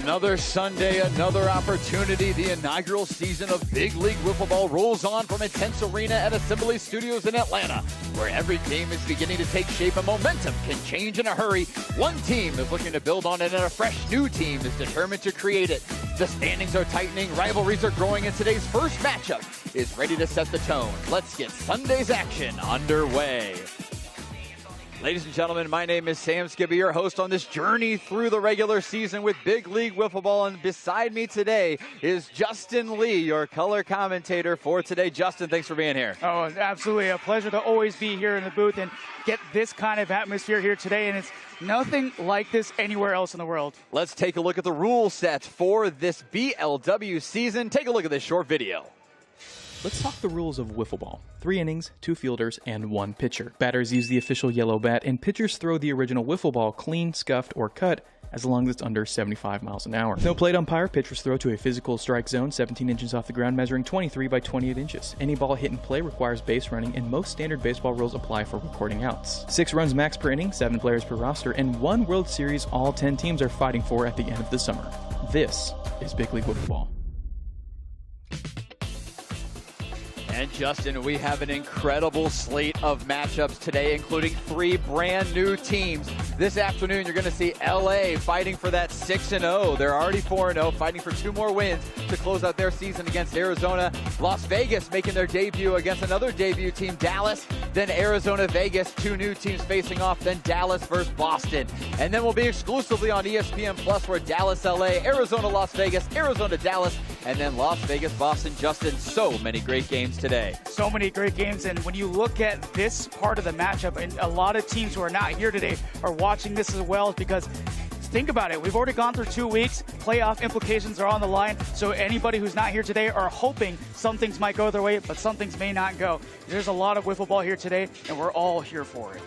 Another Sunday, another opportunity. The inaugural season of Big League Wiffle Ball rolls on from Intennse Arena at Assembly Studios in Atlanta, where every game is beginning to take shape and momentum can change in a hurry. One team is looking to build on it, and a fresh new team is determined to create it. The standings are tightening, rivalries are growing, and today's first matchup is ready to set the tone. Let's get Sunday's action underway. Ladies and gentlemen, my name is Sam Skibby, your host on this journey through the regular season with Big League Wiffle Ball, and beside me today is Justin Lee, your color commentator for today. Justin, thanks for being here. Oh, absolutely. A pleasure to always be here in the booth and get this kind of atmosphere here today, and it's nothing like this anywhere else in the world. Let's take a look at the rule set for this BLW season. Take a look at this short video. Let's talk the rules of wiffle ball. 3 innings, 2 fielders, and 1 pitcher. Batters use the official yellow bat, and pitchers throw the original wiffle ball clean, scuffed, or cut, as long as it's under 75 miles an hour. No plate umpire, pitchers throw to a physical strike zone 17 inches off the ground, measuring 23 by 28 inches. Any ball hit in play requires base running, and most standard baseball rules apply for recording outs. 6 runs max per inning, 7 players per roster, and 1 World Series all 10 teams are fighting for at the end of the summer. This is Big League Wiffle Ball. And Justin, we have an incredible slate of matchups today, including 3 brand new teams. This afternoon, you're going to see LA fighting for that 6-0. They're already 4-0, fighting for 2 more wins to close out their season against Arizona. Las Vegas making their debut against another debut team, Dallas. Then Arizona, Vegas, 2 new teams facing off. Then Dallas versus Boston. And then we'll be exclusively on ESPN Plus, where Dallas, LA, Arizona, Las Vegas, Arizona, Dallas, and then Las Vegas, Boston. Justin, so many great games today. So many great games, and when you look at this part of the matchup, and a lot of teams who are not here today are watching this as well, because think about it, we've already gone through 2 weeks, playoff implications are on the line, so anybody who's not here today are hoping some things might go their way, but some things may not go. There's a lot of wiffle ball here today, and we're all here for it.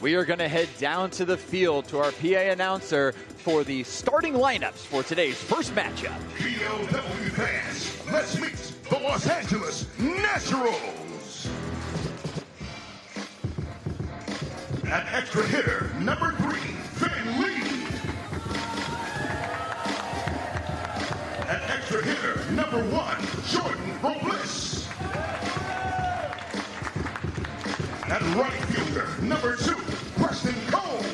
We are going to head down to the field to our PA announcer for the starting lineups for today's first matchup. BLW fans, let's meet the Los Angeles Naturals. At extra hitter, number 3, Finn Lee. At extra hitter, number 1, Jordan Robles. At right fielder, number 2, Preston Cole.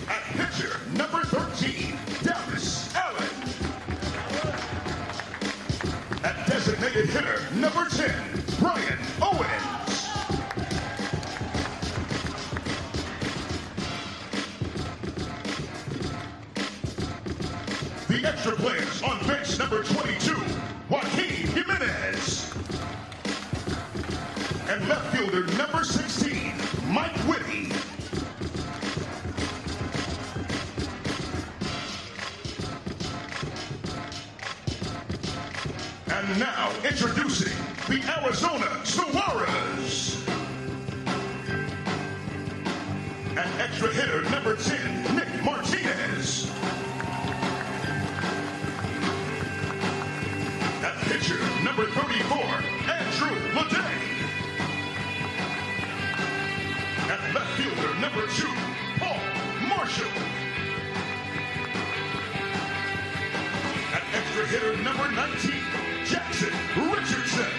At pitcher, number 13, Dallas Allen. At designated hitter, number 10, Brian Owens. The extra players on bench number 22, Joaquin Jimenez. And left fielder number 16, Mike Whitty. And now introducing the Arizona Saguaros. And extra hitter number 10, Nick Martinez. At pitcher number 34, Andrew Leday. At left fielder number 2, Paul Marshall. At extra hitter number 19, Jackson Richardson.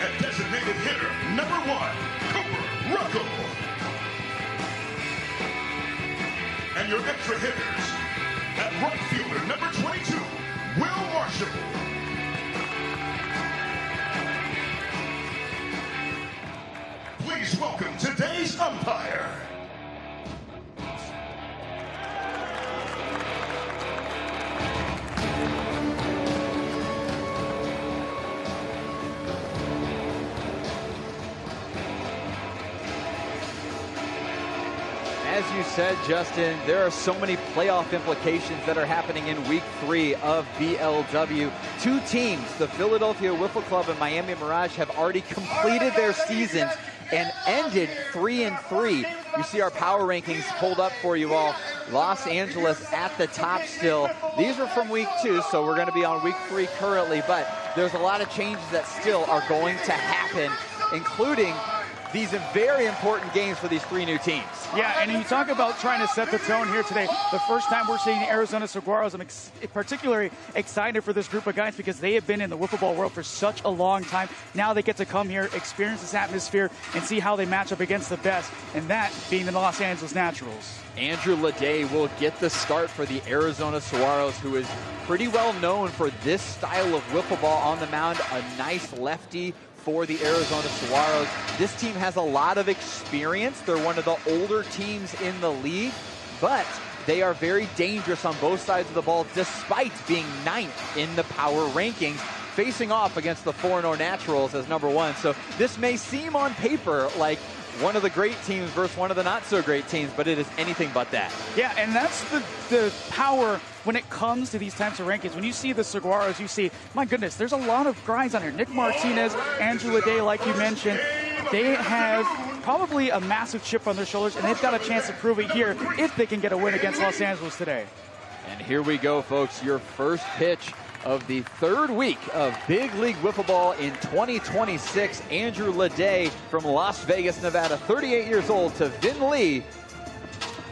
At designated hitter number 1, Cooper Ruckle. And your extra hitters, at right fielder number 22, Will Marshall. Please welcome today's umpire. As you said, Justin, there are so many playoff implications that are happening in week 3 of BLW. 2 teams, the Philadelphia Wiffle Club and Miami Mirage, have already completed their seasons and ended 3-3. You see our power rankings pulled up for you all. Los Angeles at the top still. These are from week 2, so we're going to be on week 3 currently, but there's a lot of changes that still are going to happen, including these very important games for these three new teams. Yeah, and you talk about trying to set the tone here today. The first time we're seeing the Arizona Saguaros, I'm particularly excited for this group of guys because they have been in the wiffle ball world for such a long time. Now they get to come here, experience this atmosphere, and see how they match up against the best, and that being the Los Angeles Naturals. Andrew Ledet will get the start for the Arizona Saguaros, who is pretty well known for this style of wiffle ball on the mound. A nice lefty for the Arizona Saguaros. This team has a lot of experience. They're one of the older teams in the league, but they are very dangerous on both sides of the ball despite being 9th in the power rankings, facing off against the 4-0 Naturals as number 1. So this may seem on paper like one of the great teams versus one of the not so great teams, but it is anything but that. Yeah, and that's the power when it comes to these types of rankings. When you see the Saguaros, you see, my goodness, there's a lot of guys on here. Nick Martinez, Andrew Ledet, like you mentioned, they have probably a massive chip on their shoulders, and they've got a chance to prove it here if they can get a win against Los Angeles today. And here we go, folks, your first pitch of the third week of Big League Wiffle Ball in 2026. Andrew Ledet from Las Vegas, Nevada, 38 years old, to Vin Lee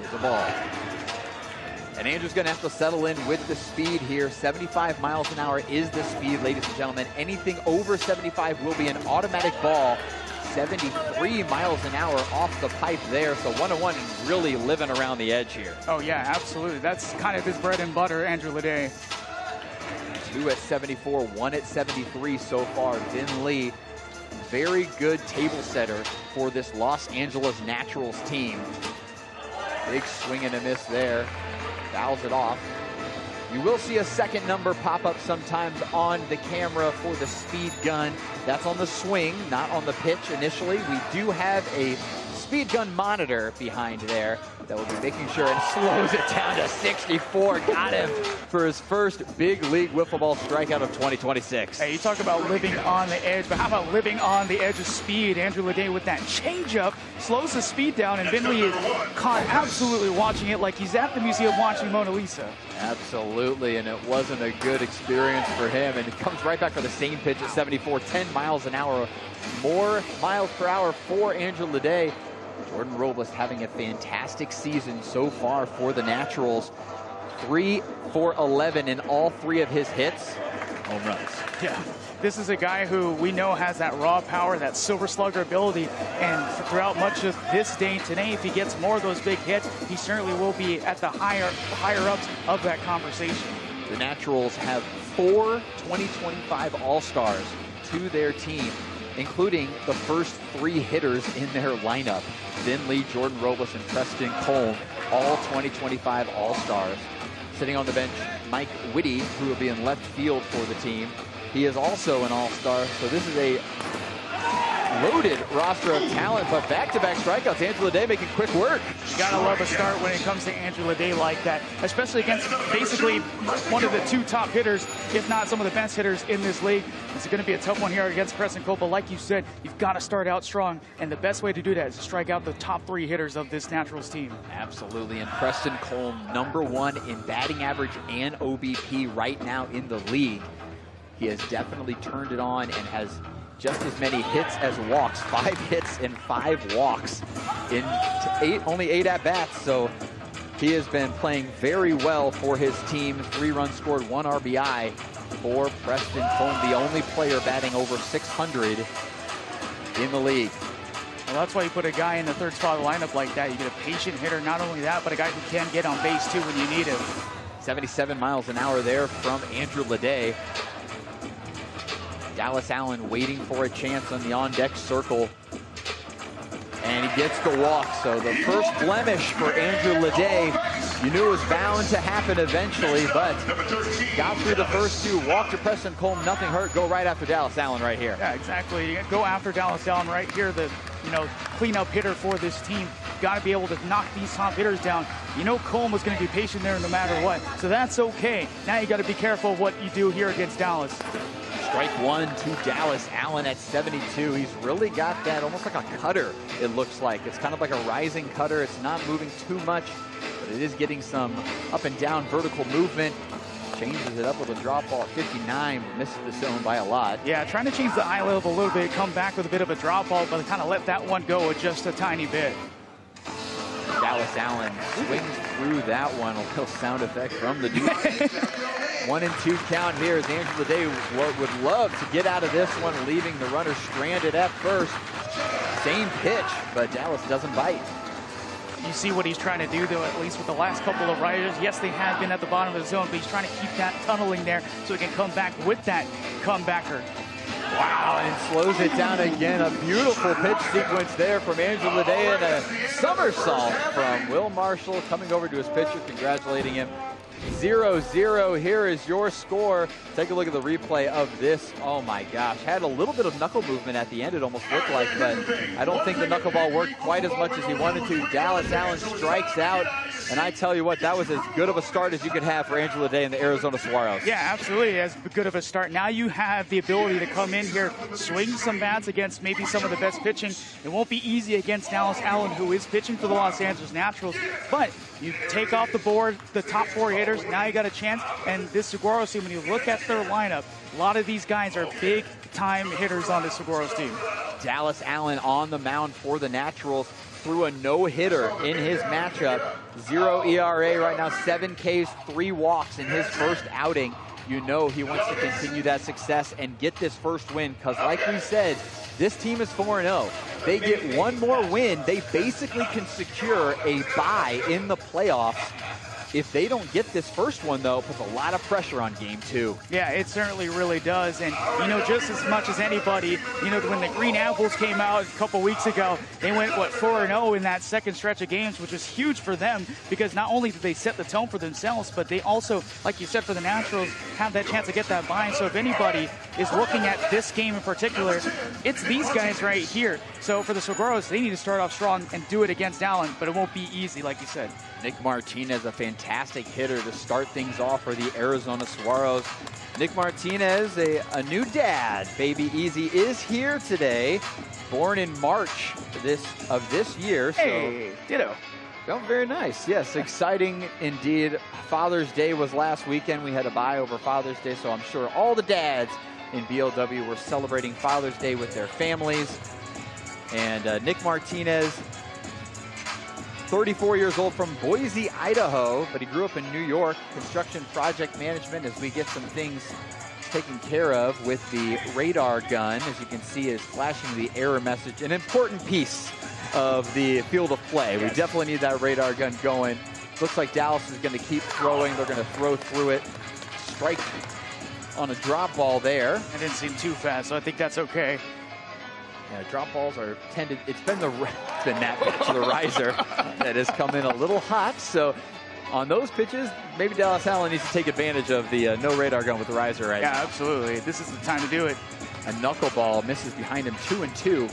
with the ball. And Andrew's going to have to settle in with the speed here. 75 miles an hour is the speed, ladies and gentlemen. Anything over 75 will be an automatic ball. 73 miles an hour off the pipe there. So 101 and really living around the edge here. Oh, yeah, absolutely. That's kind of his bread and butter, Andrew Ledet. 2 at 74, 1 at 73 so far. Vin Lee, very good table setter for this Los Angeles Naturals team. Big swing and a miss there. Fouls it off. You will see a second number pop up sometimes on the camera for the speed gun. That's on the swing, not on the pitch initially. We do have a speed gun monitor behind there that will be making sure it slows it down to 64. Got him for his first Big League Wiffle Ball strikeout of 2026. Hey, you talk about living on the edge, but how about living on the edge of speed? Andrew Ledet with that changeup slows the speed down, and Vin Lee is caught absolutely watching it like he's at the museum watching Mona Lisa. Absolutely, and it wasn't a good experience for him, and it comes right back for the same pitch at 74, 10 miles an hour. More miles per hour for Andrew Ledet. Jordan Robles having a fantastic season so far for the Naturals. 3 for 11 in all 3 of his hits. Home runs. Yeah, this is a guy who we know has that raw power, that silver slugger ability, and throughout much of this day today, if he gets more of those big hits, he certainly will be at the higher ups of that conversation. The Naturals have 4 2025 All-Stars to their team, including the first 3 hitters in their lineup. Vin Lee, Jordan Robles, and Preston Colm, all 2025 All-Stars. Sitting on the bench, Mike Whitty, who will be in left field for the team. He is also an All-Star, so this is a loaded roster of talent, but back-to-back strikeouts. Andrew Ledet making quick work. You gotta love a start when it comes to Andrew Ledet like that, especially against basically one of the 2 top hitters, if not some of the best hitters in this league. It's gonna be a tough one here against Preston Cole, but like you said, you've gotta start out strong, and the best way to do that is to strike out the top 3 hitters of this Naturals team. Absolutely, and Preston Cole, number 1 in batting average and OBP right now in the league. He has definitely turned it on and has just as many hits as walks. 5 hits and 5 walks in only 8 at-bats. So he has been playing very well for his team. 3 runs scored, 1 RBI for Preston Colm, the only player batting over 600 in the league. Well, that's why you put a guy in the 3rd spot of the lineup like that. You get a patient hitter, not only that, but a guy who can get on base too when you need him. 77 miles an hour there from Andrew Ledet. Dallas Allen waiting for a chance on the on-deck circle. And he gets the walk. So the first blemish for Andrew Ledet, you knew it was bound to happen eventually, but got through the first 2. Walk to Preston Colm, nothing hurt. Go right after Dallas Allen right here. Yeah, exactly. You go after Dallas Allen right here, the cleanup hitter for this team. Got to be able to knock these top hitters down. You know Colm was going to be patient there no matter what, so that's okay. Now you got to be careful of what you do here against Dallas. Strike 1 to Dallas Allen at 72. He's really got that almost like a cutter, it looks like. It's kind of like a rising cutter. It's not moving too much, but it is getting some up and down vertical movement. changes it up with a drop ball at 59, misses the zone by a lot. Yeah, trying to change the eye level a little bit, come back with a bit of a drop ball, but kind of let that one go just a tiny bit. Dallas Allen swings through that one. A little sound effect from the dude. 1 and 2 count here as Andrew Ledet would love to get out of this one, leaving the runner stranded at first. Same pitch, but Dallas doesn't bite. You see what he's trying to do, though, at least with the last couple of riders. Yes, they have been at the bottom of the zone, but he's trying to keep that tunneling there so he can come back with that comebacker. Wow, and slows it down again. A beautiful pitch sequence there from Andrew Ledet, and a somersault from Will Marshall coming over to his pitcher, congratulating him. 0-0, here is your score. Take a look at the replay of this. Oh my gosh, had a little bit of knuckle movement at the end, it almost looked like, but I don't think the knuckleball worked quite as much as he wanted to. Dallas Allen strikes out, and I tell you what, that was as good of a start as you could have for Andrew Ledet and the Arizona Saguaros. Yeah, absolutely, as good of a start. Now you have the ability to come in here, swing some bats against maybe some of the best pitching. It won't be easy against Dallas Allen, who is pitching for the Los Angeles Naturals, but you take off the board the top 4 hitters, now you got a chance. And this Saguaros team, when you look at their lineup, a lot of these guys are big-time hitters on this Saguaros team. Dallas Allen on the mound for the Naturals threw a no-hitter in his matchup. 0 ERA right now, 7 Ks, 3 walks in his first outing. You know he wants to continue that success and get this first win, because like we said, this team is 4-0. They get one more win, they basically can secure a bye in the playoffs. If they don't get this first one, though, it puts a lot of pressure on Game 2. Yeah, it certainly really does. And, you know, just as much as anybody, you know, when the Green Apples came out a couple weeks ago, they went, 4-0 in that second stretch of games, which was huge for them because not only did they set the tone for themselves, but they also, like you said, for the Naturals, have that chance to get that bye. So if anybody is looking at this game in particular, it's these guys right here. So for the Saguaros, they need to start off strong and do it against Allen, but it won't be easy, like you said. Nick Martinez, a fantastic hitter to start things off for the Arizona Saguaros. Nick Martinez, a new dad. Baby Easy is here today, born in March of this year. Hey, ditto. Oh, very nice. Yes, exciting indeed. Father's Day was last weekend. We had a bye over Father's Day, so I'm sure all the dads in BLW were celebrating Father's Day with their families. And Nick Martinez, 34 years old, from Boise, Idaho, but he grew up in New York. Construction project management, as we get some things taken care of with the radar gun. As you can see, is flashing the error message. An important piece of the field of play. We definitely need that radar gun going. Looks like Dallas is going to keep throwing. They're going to throw through it. Strike on a drop ball there. It didn't seem too fast, so I think that's okay. Yeah, drop balls are tended. It's been that pitch to the riser that has come in a little hot. So on those pitches, maybe Dallas Allen needs to take advantage of the no radar gun with the riser right now. Yeah, absolutely. This is the time to do it. A knuckleball misses behind him, 2-2.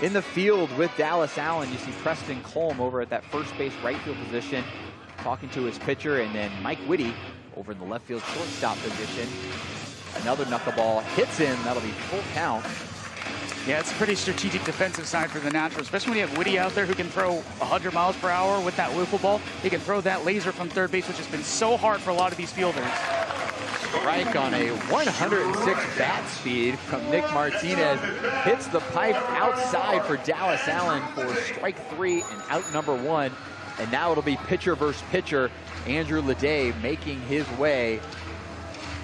In the field with Dallas Allen, you see Preston Colm over at that first base right field position, talking to his pitcher, and then Mike Whitty over in the left field shortstop position. Another knuckleball hits him. That'll be full count. Yeah, it's a pretty strategic defensive side for the Naturals, especially when you have Whitty out there who can throw 100 miles per hour with that wiffle ball. He can throw that laser from third base, which has been so hard for a lot of these fielders. Strike on a 106 bat speed from Nick Martinez. Hits the pipe outside for Dallas Allen for strike 3 and out number 1. And now it'll be pitcher versus pitcher. Andrew Ledet making his way.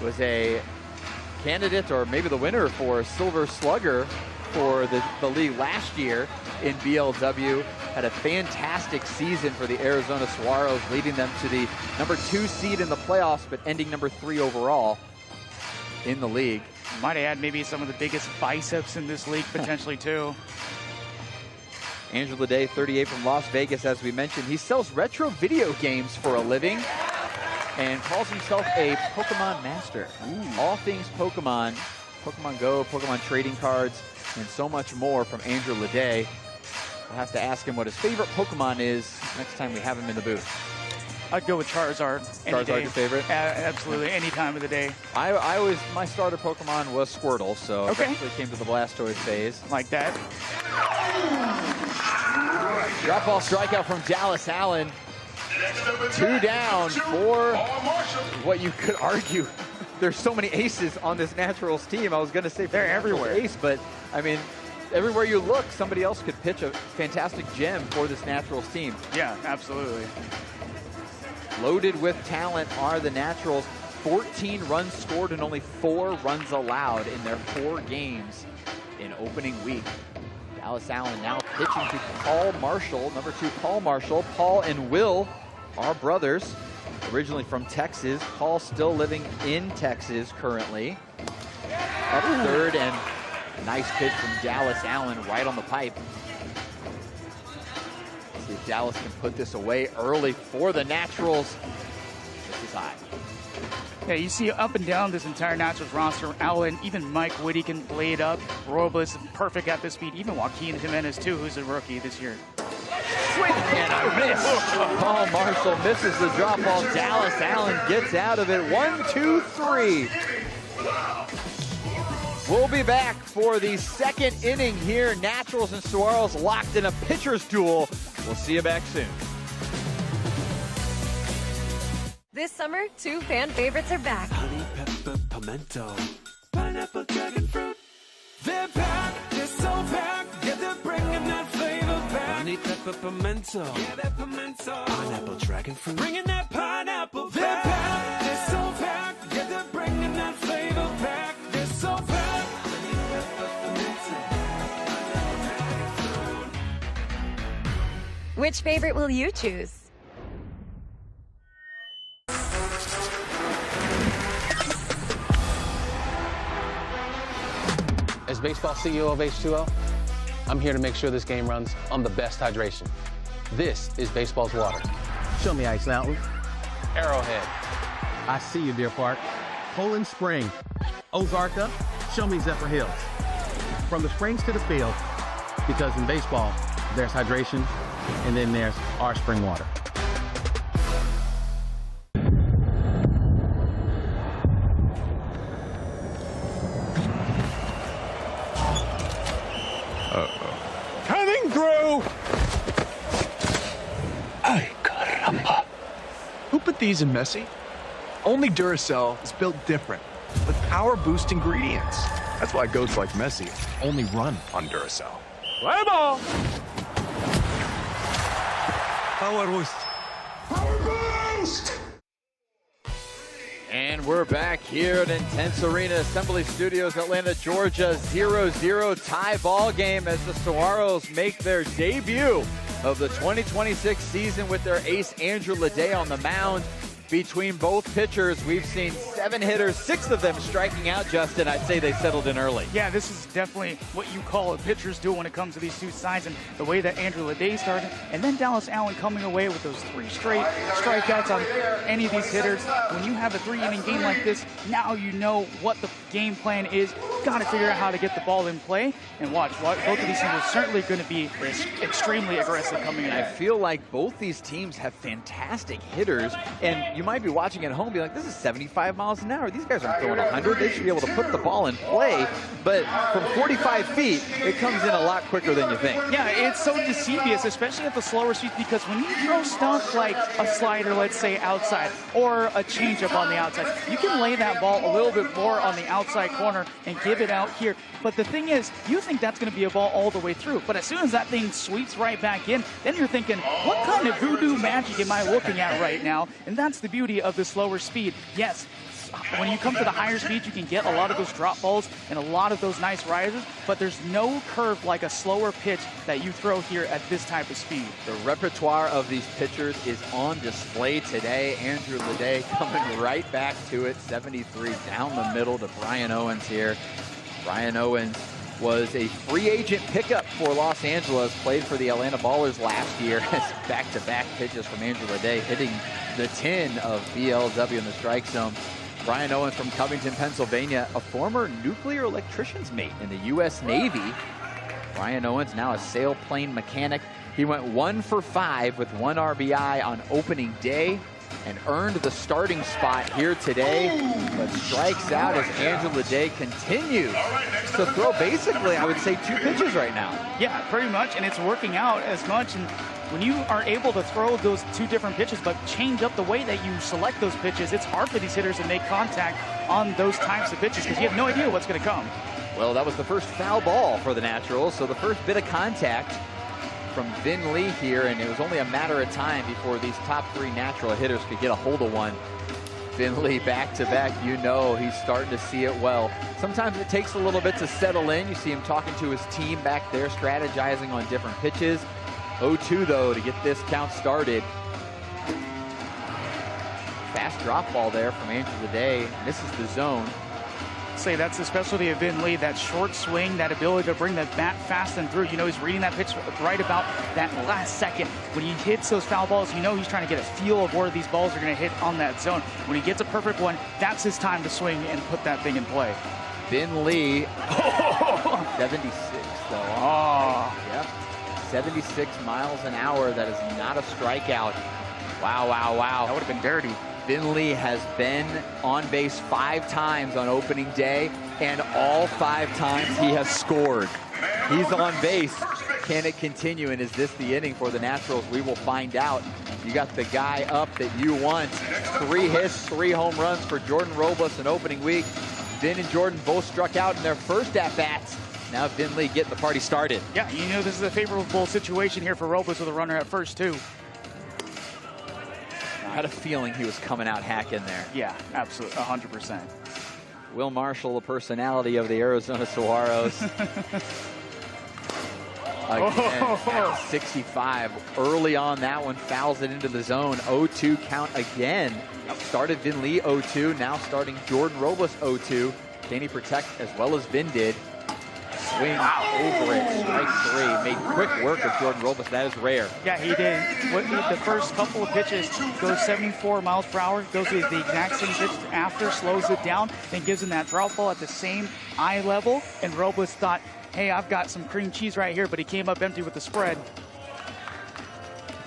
Was a candidate, or maybe the winner, for Silver Slugger for the league last year in BLW. Had a fantastic season for the Arizona Saguaros, leading them to the number 2 seed in the playoffs, but ending number 3 overall in the league. Might add maybe some of the biggest biceps in this league potentially too. Andrew Ledet, 38, from Las Vegas, as we mentioned. He sells retro video games for a living and calls himself a Pokemon master. All things Pokemon, Pokemon Go, Pokemon trading cards, and so much more from Andrew Ledet. We'll have to ask him what his favorite Pokemon is next time we have him in the booth. I'd go with Charizard. Charizard, your favorite? Absolutely, any time of the day. My starter Pokemon was Squirtle, so okay. Eventually came to the Blastoise phase. Like that. Drop ball strikeout from Dallas Allen. 2 down for what you could argue. There's so many aces on this Naturals team. I was going to say they're everywhere. Ace, but I mean, everywhere you look, somebody else could pitch a fantastic gem for this Naturals team. Yeah, absolutely. Loaded with talent are the Naturals. 14 runs scored and only 4 runs allowed in their 4 games in opening week. Dallas Allen now pitching to Paul Marshall, number 2 Paul Marshall. Paul and Will are brothers, originally from Texas. Paul still living in Texas currently. Up third, and nice pitch from Dallas Allen right on the pipe. Let's see if Dallas can put this away early for the Naturals. This is high. Yeah, you see up and down this entire Naturals roster, Allen, even Mike Whitty can lay it up. Robles is perfect at this speed. Even Joaquin Jimenez, too, who's a rookie this year. Swing and a miss. Paul Marshall misses the drop ball. Dallas Allen gets out of it. 1, 2, 3. We'll be back for the second inning here. Naturals and Saguaros locked in a pitcher's duel. We'll see you back soon. This summer, 2 fan favorites are back. Honey, pepper, pimento, pineapple, dragon fruit. They're back, they're so packed. Yeah, they're bringing that flavor back. Honey, pepper, pimento. Yeah, that pimento. Pineapple, dragon fruit. Bringing that pineapple back. They're back, they're so packed. Yeah, they're bringing that flavor back. They're so packed. Honey, pepper, pimento. Which favorite will you choose? As baseball CEO of H2O, I'm here to make sure this game runs on the best hydration. This is baseball's water. Show me Ice Mountain. Arrowhead. I see you, Deer Park. Poland Spring. Ozarka. Show me Zephyr Hills. From the springs to the field, because in baseball, there's hydration, and then there's our spring water. Coming through! Ay, caramba. Who put these in Messi? Only Duracell is built different, with power-boost ingredients. That's why goats like Messi only run on Duracell. Play ball! Power boost. Power boost! And we're back here at Intennse Arena, Assembly Studios, Atlanta, Georgia. 0-0 tie ball game as the Saguaros make their debut of the 2026 season with their ace Andrew Ledet on the mound. Between both pitchers, we've seen 7 hitters, 6 of them striking out, Justin. I'd say they settled in early. Yeah, this is definitely what you call a pitcher's duel when it comes to these 2 sides, and the way that Andrew Ledet started, and then Dallas Allen coming away with those 3 straight strikeouts on any of these hitters. When you have a 3-inning game like this, now you know what the game plan is. Got to figure out how to get the ball in play, and watch. Both of these teams are certainly going to be extremely aggressive coming in. I feel like both these teams have fantastic hitters, and you might be watching at home and be like, this is 75 miles an hour. These guys aren't throwing 100. They should be able to put the ball in play. But from 45 feet, it comes in a lot quicker than you think. Yeah, it's so deceivious, especially at the slower speeds, because when you throw stuff like a slider, let's say, outside, or a changeup on the outside, you can lay that ball a little bit more on the outside corner and give it out here. But the thing is, you think that's going to be a ball all the way through. But as soon as that thing sweeps right back in, then you're thinking, what kind of voodoo magic am I looking at right now? And that's the beauty of the slower speed. Yes, when you come to the higher speeds, you can get a lot of those drop balls and a lot of those nice risers, but there's no curve like a slower pitch that you throw here at this type of speed. The repertoire of these pitchers is on display today. Andrew Ledet coming right back to it. 73 down the middle to Brian Owens here. Brian Owens was a free agent pickup for Los Angeles, played for the Atlanta Ballers last year as back-to-back pitches from Andrew Ledet, hitting the 10 of BLW in the strike zone. Brian Owens from Covington, Pennsylvania, a former nuclear electrician's mate in the U.S. Navy. Brian Owens, now a sailplane mechanic. He went 1 for 5 with 1 RBI on opening day and earned the starting spot here today, but strikes out as Andrew Ledet continues to throw basically, I would say, 2 pitches right now. Yeah, pretty much, and it's working out as much. And when you are able to throw those 2 different pitches but change up the way that you select those pitches, it's hard for these hitters to make contact on those types of pitches because you have no idea what's going to come. Well, that was the first foul ball for the Naturals, so the first bit of contact from Vin Lee here, and it was only a matter of time before these top 3 natural hitters could get a hold of one. Vin Lee back-to-back, you know he's starting to see it well. Sometimes it takes a little bit to settle in. You see him talking to his team back there, strategizing on different pitches. 0-2 though to get this count started. Fast drop ball there from Andrew Ledet. Misses the zone. Say that's the specialty of Vin Lee, that short swing, that ability to bring the bat fast and through. You know he's reading that pitch right about that last second. When he hits those foul balls, you know he's trying to get a feel of where these balls are going to hit on that zone. When he gets a perfect one, that's his time to swing and put that thing in play. Vin Lee, 76 though. Oh. Yep, 76 miles an hour. That is not a strikeout. Wow, wow, wow. That would have been dirty. Vin Lee has been on base 5 times on opening day, and all 5 times he has scored. He's on base. Can it continue, and is this the inning for the Naturals? We will find out. You got the guy up that you want. 3 hits, 3 home runs for Jordan Robles in opening week. Vin and Jordan both struck out in their first at-bats. Now Vin Lee getting the party started. Yeah, you know this is a favorable situation here for Robles with a runner at first, too. I had a feeling he was coming out hacking there. Yeah, absolutely, 100%. Will Marshall, the personality of the Arizona Saguaros. Again, at 65. Early on that one, fouls it into the zone. 0-2 count again. Started Vin Lee 0-2, now starting Jordan Robles 0-2. Can he protect as well as Vin did? Swing over it, strike 3. Made quick work of Jordan Robles. That is rare. Yeah, he did. The first couple of pitches goes 74 miles per hour, goes to the exact same pitch after, slows it down, then gives him that drop ball at the same eye level. And Robles thought, hey, I've got some cream cheese right here, but he came up empty with the spread.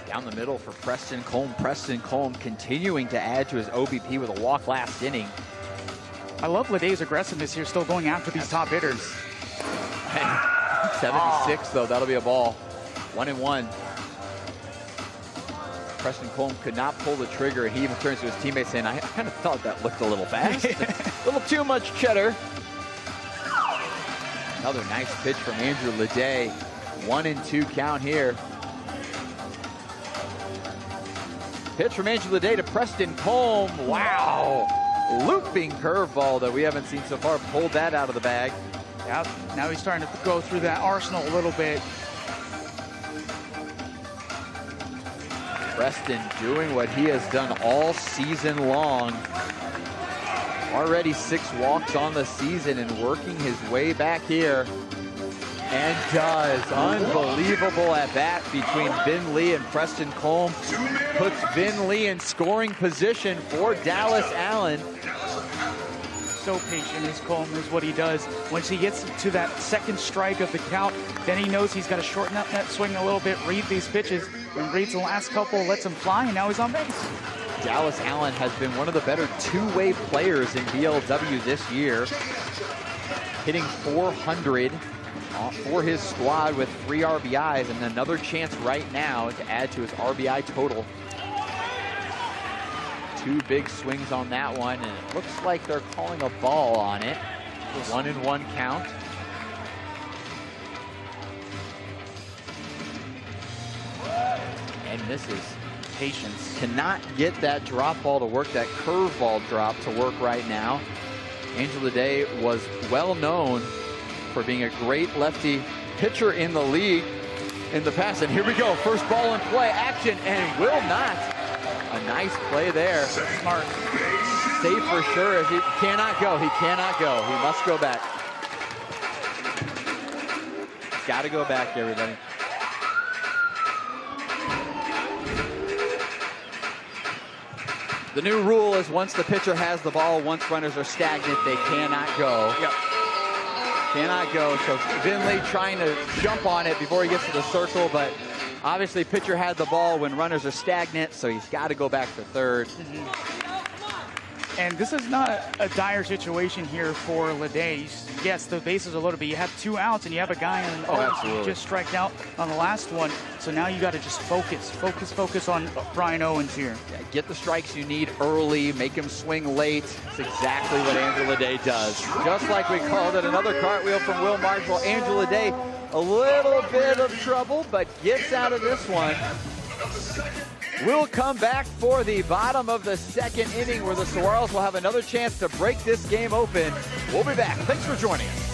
Down the middle for Preston Colm. Preston Colm continuing to add to his OBP with a walk last inning. I love Ledet's aggressiveness here, still going after these top hitters. 76 though, that'll be a ball. 1-1. Preston Colm could not pull the trigger, and he even turns to his teammates saying, I kind of thought that looked a little fast. A little too much cheddar. Another nice pitch from Andrew Ledet. 1-2 count here. Pitch from Andrew Ledet to Preston Colm. Wow. Looping curveball that we haven't seen so far. Pulled that out of the bag. Yep, now he's starting to go through that arsenal a little bit. Preston doing what he has done all season long. Already 6 walks on the season and working his way back here. And does. Unbelievable at bat between Vin Lee and Preston Colm. Puts Vin Lee in scoring position for Dallas Allen. So patient is Colm, is what he does. Once he gets to that second strike of the count, then he knows he's got to shorten up that swing a little bit, read these pitches, and reads the last couple, lets him fly, and now he's on base. Dallas Allen has been one of the better two-way players in BLW this year, hitting 400 for his squad with 3 RBIs, and another chance right now to add to his RBI total. 2 big swings on that one, and it looks like they're calling a ball on it. 1-1 count. And misses. Patience. Cannot get that drop ball to work, that curveball drop to work right now. Andrew Ledet was well known for being a great lefty pitcher in the league in the past. And here we go, first ball in play, action, and will not. A nice play there. Smart. Safe for sure as he cannot go. He cannot go. He must go back. He's got to go back, everybody. The new rule is once the pitcher has the ball, once runners are stagnant, they cannot go. Yep. Cannot go. So Vin Lee trying to jump on it before he gets to the circle, but obviously pitcher had the ball when runners are stagnant, so he's got to go back to third. And this is not a dire situation here for Lede. Yes, the bases are loaded, but you have 2 outs and you have a guy on you just striked out on the last one. So now you got to just focus on Brian Owens here. Yeah, get the strikes you need early, make him swing late. It's exactly what Andrew Lede does. Just like we called it, another cartwheel from Will Marshall. Andrew Lede, a little bit of trouble, but gets out of this one. We'll come back for the bottom of the 2nd inning where the Saguaros will have another chance to break this game open. We'll be back. Thanks for joining us.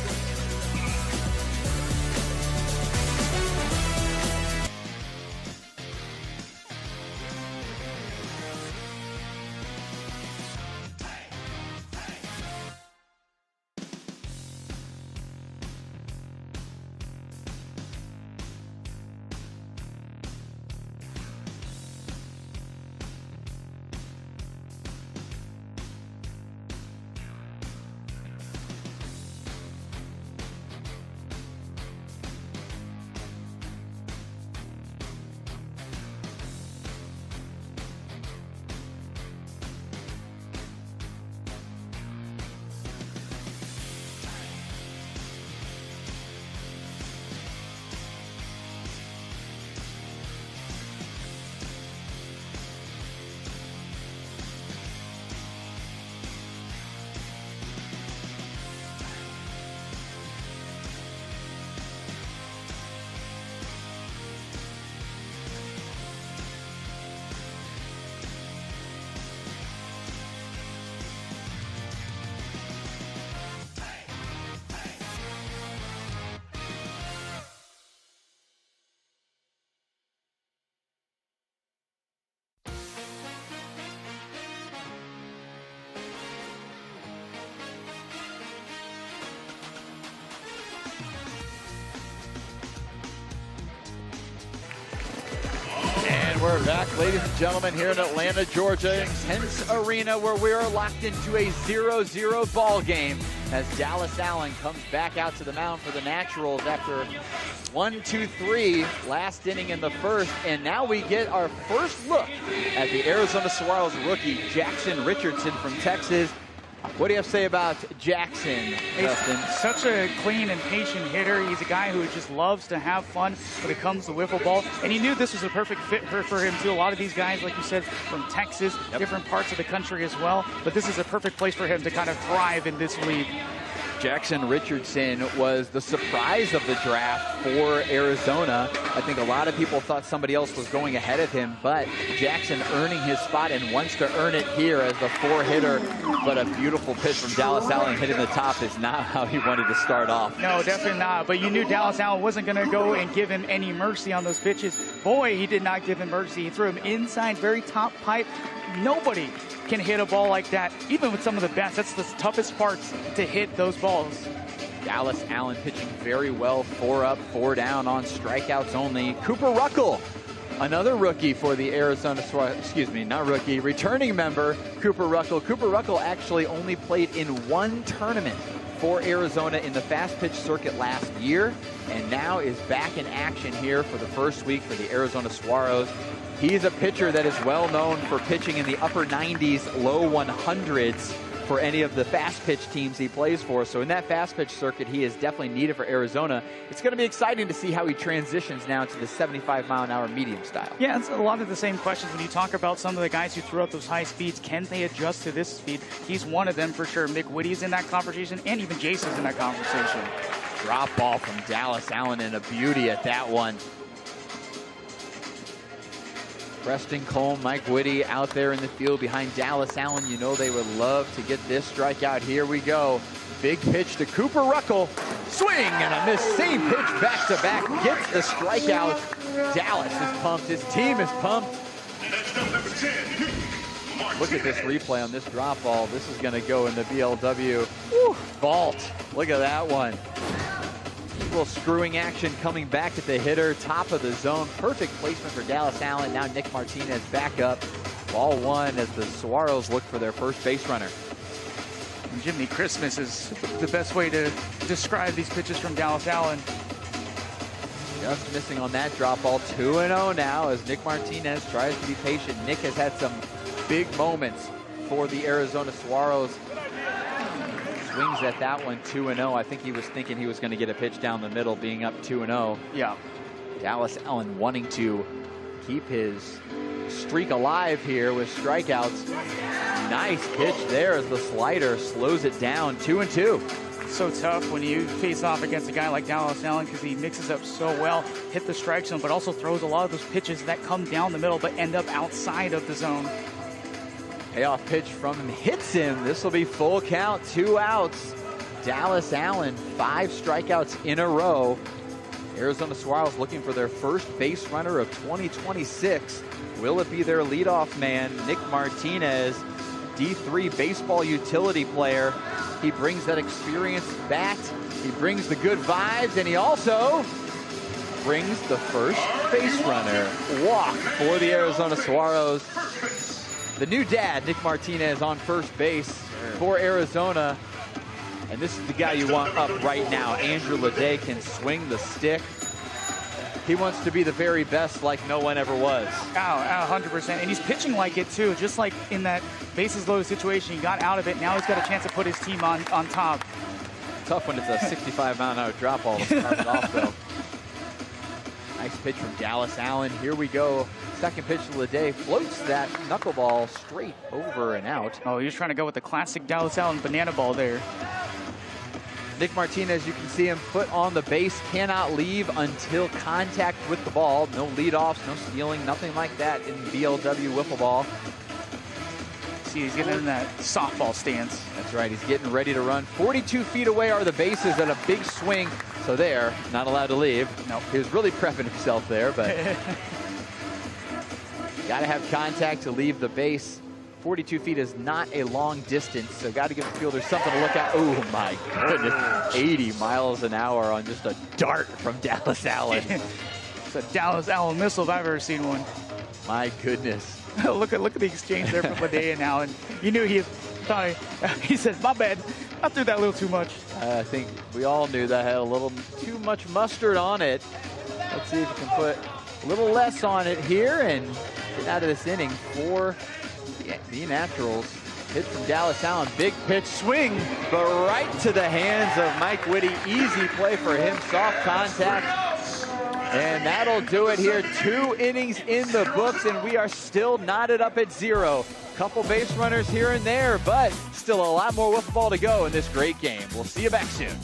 We're back, ladies and gentlemen, here in Atlanta, Georgia, Intennse Arena, where we are locked into a 0-0 ball game as Dallas Allen comes back out to the mound for the Naturals after 1-2-3 last inning in the first. And now we get our first look at the Arizona Saguaros rookie, Jackson Richardson from Texas. What do you have to say about Jackson, Dustin? He's such a clean and patient hitter. He's a guy who just loves to have fun when it comes to wiffle ball. And he knew this was a perfect fit for him, too. A lot of these guys, like you said, from Texas, different parts of the country as well. But this is a perfect place for him to kind of thrive in this league. Jackson Richardson was the surprise of the draft for Arizona. I think a lot of people thought somebody else was going ahead of him, but Jackson earning his spot and wants to earn it here as the 4-hitter. But a beautiful pitch from Dallas Allen hitting the top is not how he wanted to start off. No, definitely not. But you knew Dallas Allen wasn't going to go and give him any mercy on those pitches. Boy, he did not give him mercy. He threw him inside, very top pipe. Nobody can hit a ball like that, even with some of the best. That's the toughest parts to hit those balls. Dallas Allen pitching very well, 4 up, 4 down on strikeouts only. Cooper Ruckle, another rookie for the Arizona, not rookie, returning member, Cooper Ruckle. Cooper Ruckle actually only played in 1 tournament for Arizona in the fast pitch circuit last year, and now is back in action here for the first week for the Arizona Saguaros. He's a pitcher that is well known for pitching in the upper 90s, low 100s for any of the fast pitch teams he plays for. So in that fast pitch circuit, he is definitely needed for Arizona. It's going to be exciting to see how he transitions now to the 75-mile-an-hour medium style. Yeah, it's a lot of the same questions when you talk about some of the guys who threw out those high speeds. Can they adjust to this speed? He's one of them for sure. Mick Whitty's in that conversation, and even Jason's in that conversation. Drop ball from Dallas Allen, and a beauty at that one. Preston Cole, Mike Whitty out there in the field behind Dallas Allen. You know they would love to get this strikeout. Here we go. Big pitch to Cooper Ruckle. Swing and a miss. Same pitch back to back. Gets the strikeout. Dallas is pumped. His team is pumped. Look at this replay on this drop ball. This is going to go in the BLW vault. Look at that one. A little screwing action coming back at the hitter, top of the zone. Perfect placement for Dallas Allen. Now Nick Martinez back up. Ball 1 as the Saguaros look for their first base runner. And Jimmy Christmas is the best way to describe these pitches from Dallas Allen. Just missing on that drop ball. 2-0 now as Nick Martinez tries to be patient. Nick has had some big moments for the Arizona Saguaros. Swings at that one 2-0. I think he was thinking he was going to get a pitch down the middle, being up 2-0. Yeah. Dallas Allen wanting to keep his streak alive here with strikeouts. Nice pitch there as the slider slows it down. 2-2. So tough when you face off against a guy like Dallas Allen because he mixes up so well, hit the strike zone, but also throws a lot of those pitches that come down the middle but end up outside of the zone. Payoff pitch from him hits him. This will be full count, 2 outs. Dallas Allen, 5 strikeouts in a row. Arizona Saguaros looking for their first base runner of 2026. Will it be their leadoff man, Nick Martinez, D3 baseball utility player? He brings that experienced bat, he brings the good vibes, and he also brings the first base runner. Walk for the Arizona Saguaros. The new dad, Nick Martinez, on first base for Arizona. And this is the guy you want up right now. Andrew Leday can swing the stick. He wants to be the very best like no one ever was. 100%. And he's pitching like it too, just like in that bases loaded situation. He got out of it. Now he's got a chance to put his team on top. Tough when it's a 65-mile-an-hour drop ball to start it off, though. Nice pitch from Dallas Allen. Here we go. Second pitch to Leday. Floats that knuckleball straight over and out. Oh, he was trying to go with the classic Dallas Allen banana ball there. Nick Martinez, you can see him foot on the base, cannot leave until contact with the ball. No leadoffs, no stealing, nothing like that in BLW wiffle ball. See, he's getting in that softball stance. That's right, he's getting ready to run. 42 feet away are the bases and a big swing. So there, not allowed to leave. Nope. He was really prepping himself there, but got to have contact to leave the base. 42 feet is not a long distance, so got to give the fielders something to look at. Oh my goodness, 80 miles an hour on just a dart from Dallas Allen. It's a Dallas Allen missile if I've ever seen one. My goodness. look at the exchange there from Leday and Allen. You knew he said, my bad, I threw that a little too much. I think we all knew that had a little too much mustard on it. Let's see if we can put a little less on it here and get out of this inning for the Naturals. Hit from Dallas Allen, big pitch, swing, but right to the hands of Mike Whitty. Easy play for him, soft contact. And that'll do it here. 2 innings in the books, and we are still knotted up at 0. Couple base runners here and there, but still a lot more wiffle ball to go in this great game. We'll see you back soon.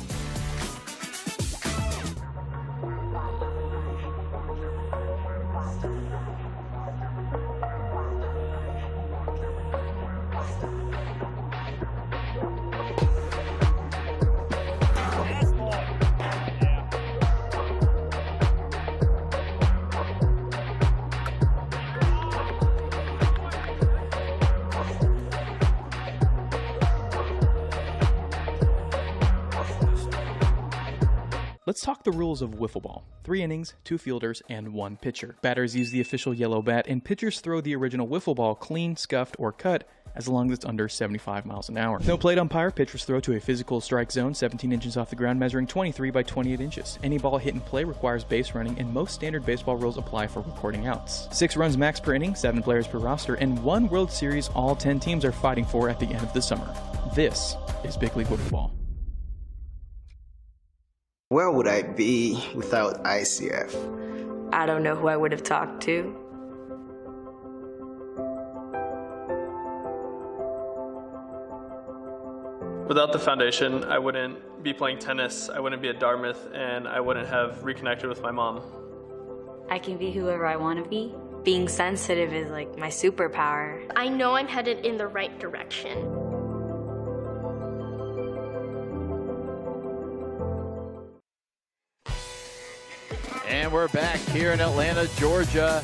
Let's talk the rules of wiffle ball. 3 innings, 2 fielders, and 1 pitcher. Batters use the official yellow bat, and pitchers throw the original wiffle ball clean, scuffed, or cut, as long as it's under 75 miles an hour. No plate umpire, pitchers throw to a physical strike zone 17 inches off the ground, measuring 23 by 28 inches. Any ball hit in play requires base running, and most standard baseball rules apply for recording outs. 6 runs max per inning, 7 players per roster, and 1 World Series all 10 teams are fighting for at the end of the summer. This is Big League Wiffle Ball. Where would I be without ICF? I don't know who I would have talked to. Without the foundation, I wouldn't be playing tennis, I wouldn't be at Dartmouth, and I wouldn't have reconnected with my mom. I can be whoever I want to be. Being sensitive is like my superpower. I know I'm headed in the right direction. And we're back here in Atlanta, Georgia.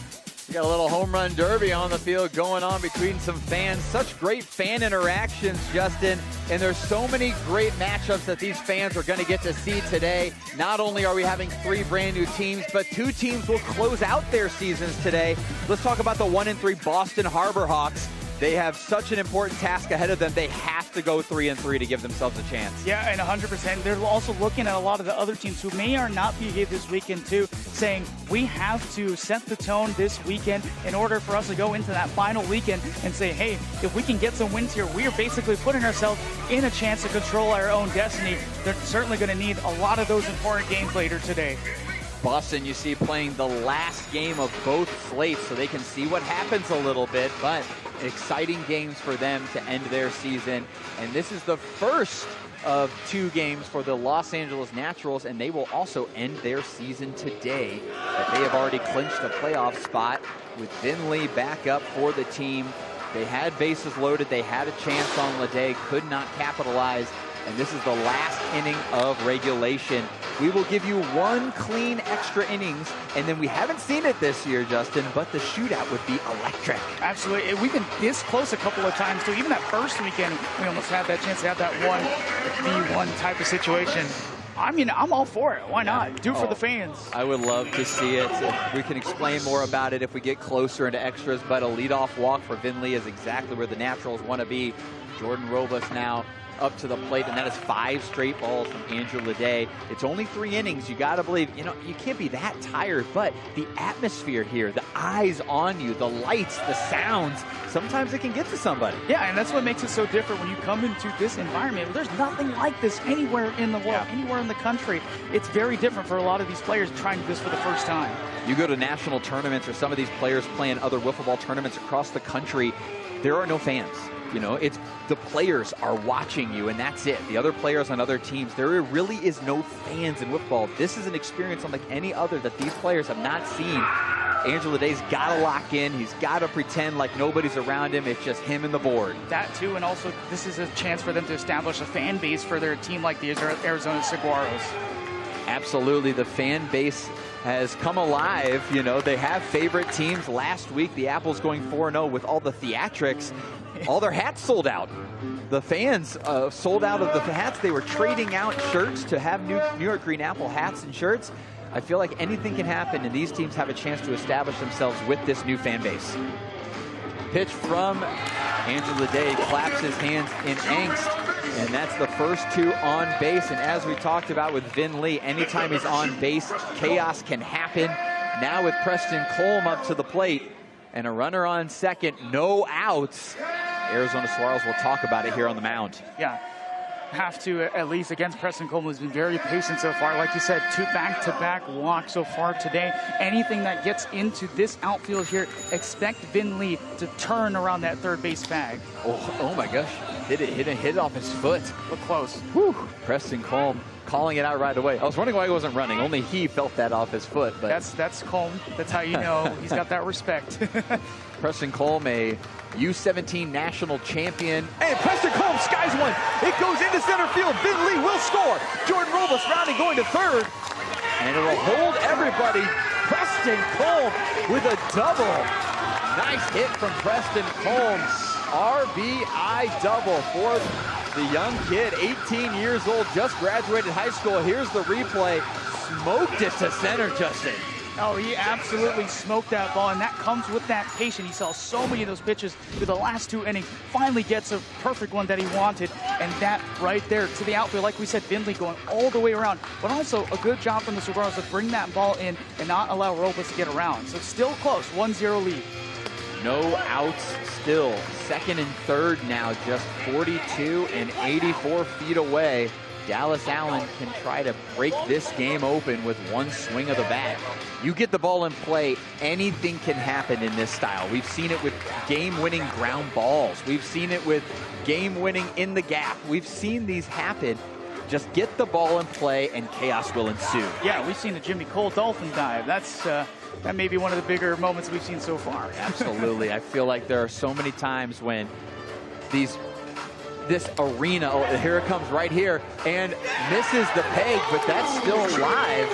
We got a little home run derby on the field going on between some fans. Such great fan interactions, Justin. And there's so many great matchups that these fans are going to get to see today. Not only are we having 3 brand new teams, but 2 teams will close out their seasons today. Let's talk about the 1-3 Boston Harbor Hawks. They have such an important task ahead of them. They have to go 3-3 to give themselves a chance. Yeah, and 100%. They're also looking at a lot of the other teams who may or not be here this weekend too, saying we have to set the tone this weekend in order for us to go into that final weekend and say, hey, if we can get some wins here, we are basically putting ourselves in a chance to control our own destiny. They're certainly going to need a lot of those important games later today. Boston, you see, playing the last game of both slates so they can see what happens a little bit, but exciting games for them to end their season. And this is the first of 2 games for the Los Angeles Naturals, and they will also end their season today. But they have already clinched a playoff spot with Vinley back up for the team. They had bases loaded. They had a chance on Leday, could not capitalize. And this is the last inning of regulation. We will give you 1 clean extra innings, and then we haven't seen it this year, Justin, but the shootout would be electric. Absolutely. We've been this close a couple of times, too. Even that first weekend, we almost had that chance to have that 1v1 type of situation. I mean, I'm all for it. Why not? Do for the fans. I would love to see it. We can explain more about it if we get closer into extras, but a leadoff walk for Vinley is exactly where the Naturals want to be. Jordan Robles now up to the plate, and that is 5 straight balls from Andrew Leday. It's only 3 innings. You got to believe, you know, you can't be that tired, but the atmosphere here, the eyes on you, the lights, the sounds, sometimes it can get to somebody. Yeah, and that's what makes it so different when you come into this environment. There's nothing like this anywhere in the world, anywhere in the country. It's very different for a lot of these players trying this for the first time. You go to national tournaments, or some of these players playing other wiffle ball tournaments across the country, there are no fans. You know, it's the players are watching you, and that's it. The other players on other teams, there really is no fans in wiffle ball. This is an experience unlike any other that these players have not seen. Andrew Leday's got to lock in. He's got to pretend like nobody's around him. It's just him and the board. That too, and also this is a chance for them to establish a fan base for their team like the Arizona Saguaros. Absolutely, the fan base has come alive. You know, they have favorite teams. Last week, the Apples going 4-0 with all the theatrics. All their hats sold out. The fans sold out of the hats. They were trading out shirts to have New York Green Apple hats and shirts. I feel like anything can happen, and these teams have a chance to establish themselves with this new fan base. Pitch from Andrew Leday, claps his hands in angst, and that's the first 2 on base. And as we talked about with Vin Lee, anytime he's on base, chaos can happen. Now with Preston Colm up to the plate and a runner on second, no outs. Arizona Saguaros will talk about it here on the mound. Yeah, have to, at least against Preston Colm, who's been very patient so far. Like you said, 2 back-to-back walks so far today. Anything that gets into this outfield here, expect Vin Lee to turn around that third base bag. Oh my gosh, hit it off his foot. Look close. Whew. Preston Colm calling it out right away. I was wondering why he wasn't running. Only he felt that off his foot. But that's Colm. That's how you know he's got that respect. Preston Colm, a U17 national champion. And Preston Colm skies one. It goes into center field. Vin Lee will score. Jordan Robles rounding, going to third. And it'll hold everybody. Preston Colm with a double. Nice hit from Preston Colm. RBI double for the young kid, 18 years old, just graduated high school. Here's the replay. Smoked it to center, Justin. Oh, he absolutely smoked that ball, and that comes with that patience. He saw so many of those pitches through the last 2 innings, finally gets a perfect one that he wanted, and that right there to the outfield. Like we said, Vin Lee going all the way around, but also a good job from the Saguaros to bring that ball in and not allow Robles to get around. So still close, 1-0 lead. No outs still. Second and third now, just 42 and 84 feet away. Dallas Allen can try to break this game open with 1 swing of the bat. You get the ball in play, anything can happen in this style. We've seen it with game-winning ground balls. We've seen it with game-winning in the gap. We've seen these happen. Just get the ball in play and chaos will ensue. Yeah, we've seen the Jimmy Cole dolphin dive. That may be one of the bigger moments we've seen so far. Absolutely. I feel like there are so many times when this arena, here it comes right here, and misses the peg, but that's still alive.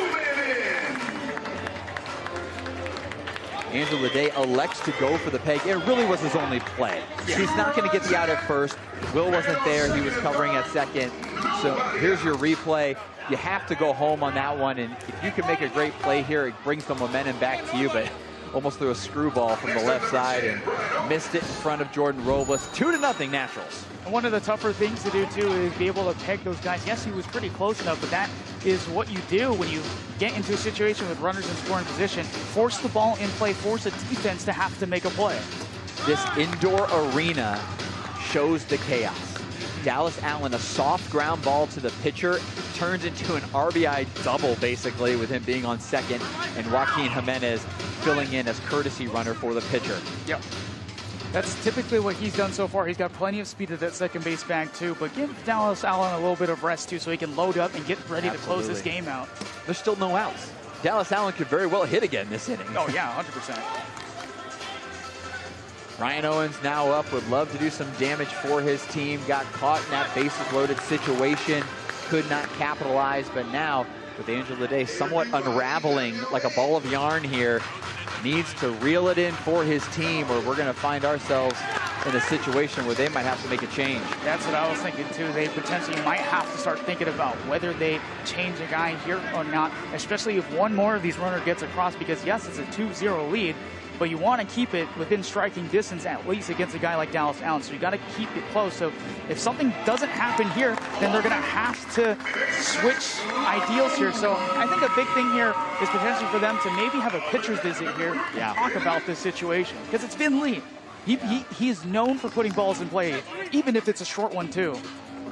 Andrew Leday elects to go for the peg. It really was his only play. He's not going to get the out at first. Will wasn't there. He was covering at second. So here's your replay. You have to go home on that one, and if you can make a great play here, it brings the momentum back to you, but almost threw a screwball from the left side and missed it in front of Jordan Robles. 2-0 Naturals. And one of the tougher things to do, too, is be able to peg those guys. Yes, he was pretty close enough, but that is what you do when you get into a situation with runners in scoring position. Force the ball in play, force a defense to have to make a play. This indoor arena shows the chaos. Dallas Allen, a soft ground ball to the pitcher, turns into an RBI double, basically, with him being on second, and Joaquin Jimenez filling in as courtesy runner for the pitcher. Yep. That's typically what he's done so far. He's got plenty of speed at that second base bag, too, but give Dallas Allen a little bit of rest, too, so he can load up and get ready to close this game out. There's still no outs. Dallas Allen could very well hit again this inning. Oh, yeah, 100%. Ryan Owens now up, would love to do some damage for his team. Got caught in that bases loaded situation, could not capitalize, but now with Angel Lede somewhat unraveling like a ball of yarn here, needs to reel it in for his team, or we're going to find ourselves in a situation where they might have to make a change. That's what I was thinking too. They potentially might have to start thinking about whether they change a guy here or not, especially if one more of these runners gets across, because yes, it's a 2-0 lead, but you want to keep it within striking distance at least against a guy like Dallas Allen. So you got to keep it close. So if something doesn't happen here, then they're going to have to switch ideals here. So I think a big thing here is potentially for them to maybe have a pitcher's visit here and talk about this situation, because it's been Lee. He is known for putting balls in play, even if it's a short one too.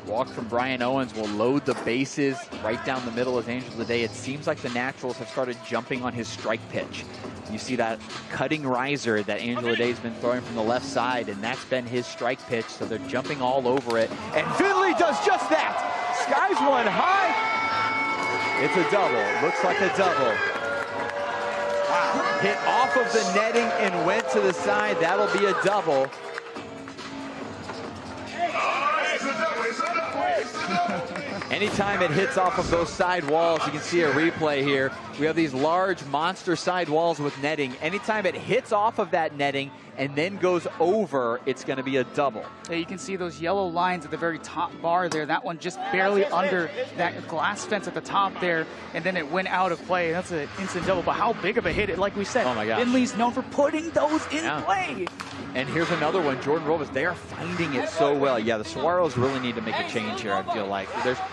Walk from Brian Owens will load the bases right down the middle as Angel Lede. It seems like the Naturals have started jumping on his strike pitch. You see that cutting riser that Angel Lede's been throwing from the left side, and that's been his strike pitch, so they're jumping all over it. And Finley does just that! Skies one high! It's a double. Looks like a double. Wow. Hit off of the netting and went to the side. That'll be a double. Anytime it hits off of those side walls, you can see a replay here. We have these large monster side walls with netting. Anytime it hits off of that netting and then goes over, it's going to be a double. Yeah, you can see those yellow lines at the very top bar there. That one just barely under that glass fence at the top there, and then it went out of play. That's an instant double, but how big of a hit, like we said, oh my gosh. Finley's known for putting those in play. And here's another one, Jordan Robles. They are finding it so well. Yeah, the Saguaros really need to make a change here, I feel like.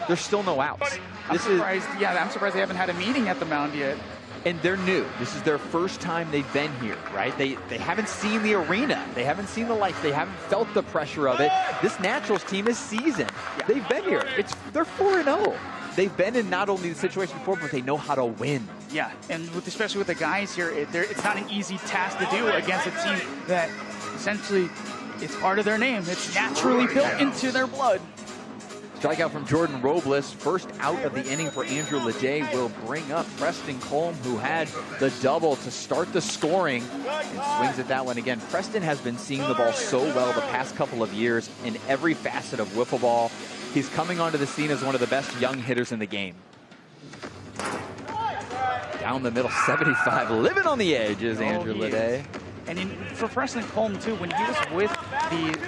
There's still no outs. I'm surprised they haven't had a meeting at the mound yet. And they're new. This is their first time they've been here, right? They haven't seen the arena. They haven't seen the lights. They haven't felt the pressure of it. This Naturals team is seasoned. Yeah. They've been here. They're 4-0. They've been in not only the situation before, but they know how to win. Yeah, and especially with the guys here, it's not an easy task to do against a team that essentially it's part of their name. It's naturally built into their blood. Strikeout from Jordan Robles. First out of the inning for Andrew Lede will bring up Preston Colm, who had the double to start the scoring, and swings at that one again. Preston has been seeing the ball so well the past couple of years in every facet of wiffle ball. He's coming onto the scene as one of the best young hitters in the game. Down the middle, 75, living on the edge is Andrew Lede. And for Preston Colm, too, when he was with the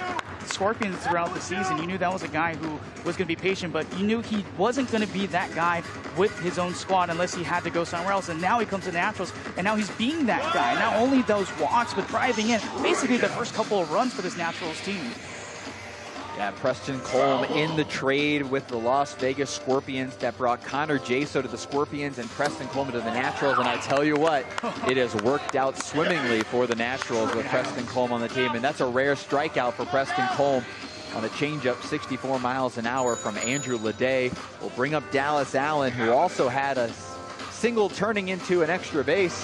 Scorpions throughout the season, you knew that was a guy who was going to be patient, but you knew he wasn't going to be that guy with his own squad unless he had to go somewhere else. And now he comes to the Naturals, and now he's being that guy. Not only those walks, but driving in basically the first couple of runs for this Naturals team. Yeah, Preston Colm in the trade with the Las Vegas Scorpions that brought Connor Jaso to the Scorpions and Preston Colm to the Naturals. And I tell you what, it has worked out swimmingly for the Naturals with Preston Colm on the team. And that's a rare strikeout for Preston Colm on a changeup, 64 miles an hour from Andrew Lede. Will bring up Dallas Allen, who also had a single turning into an extra base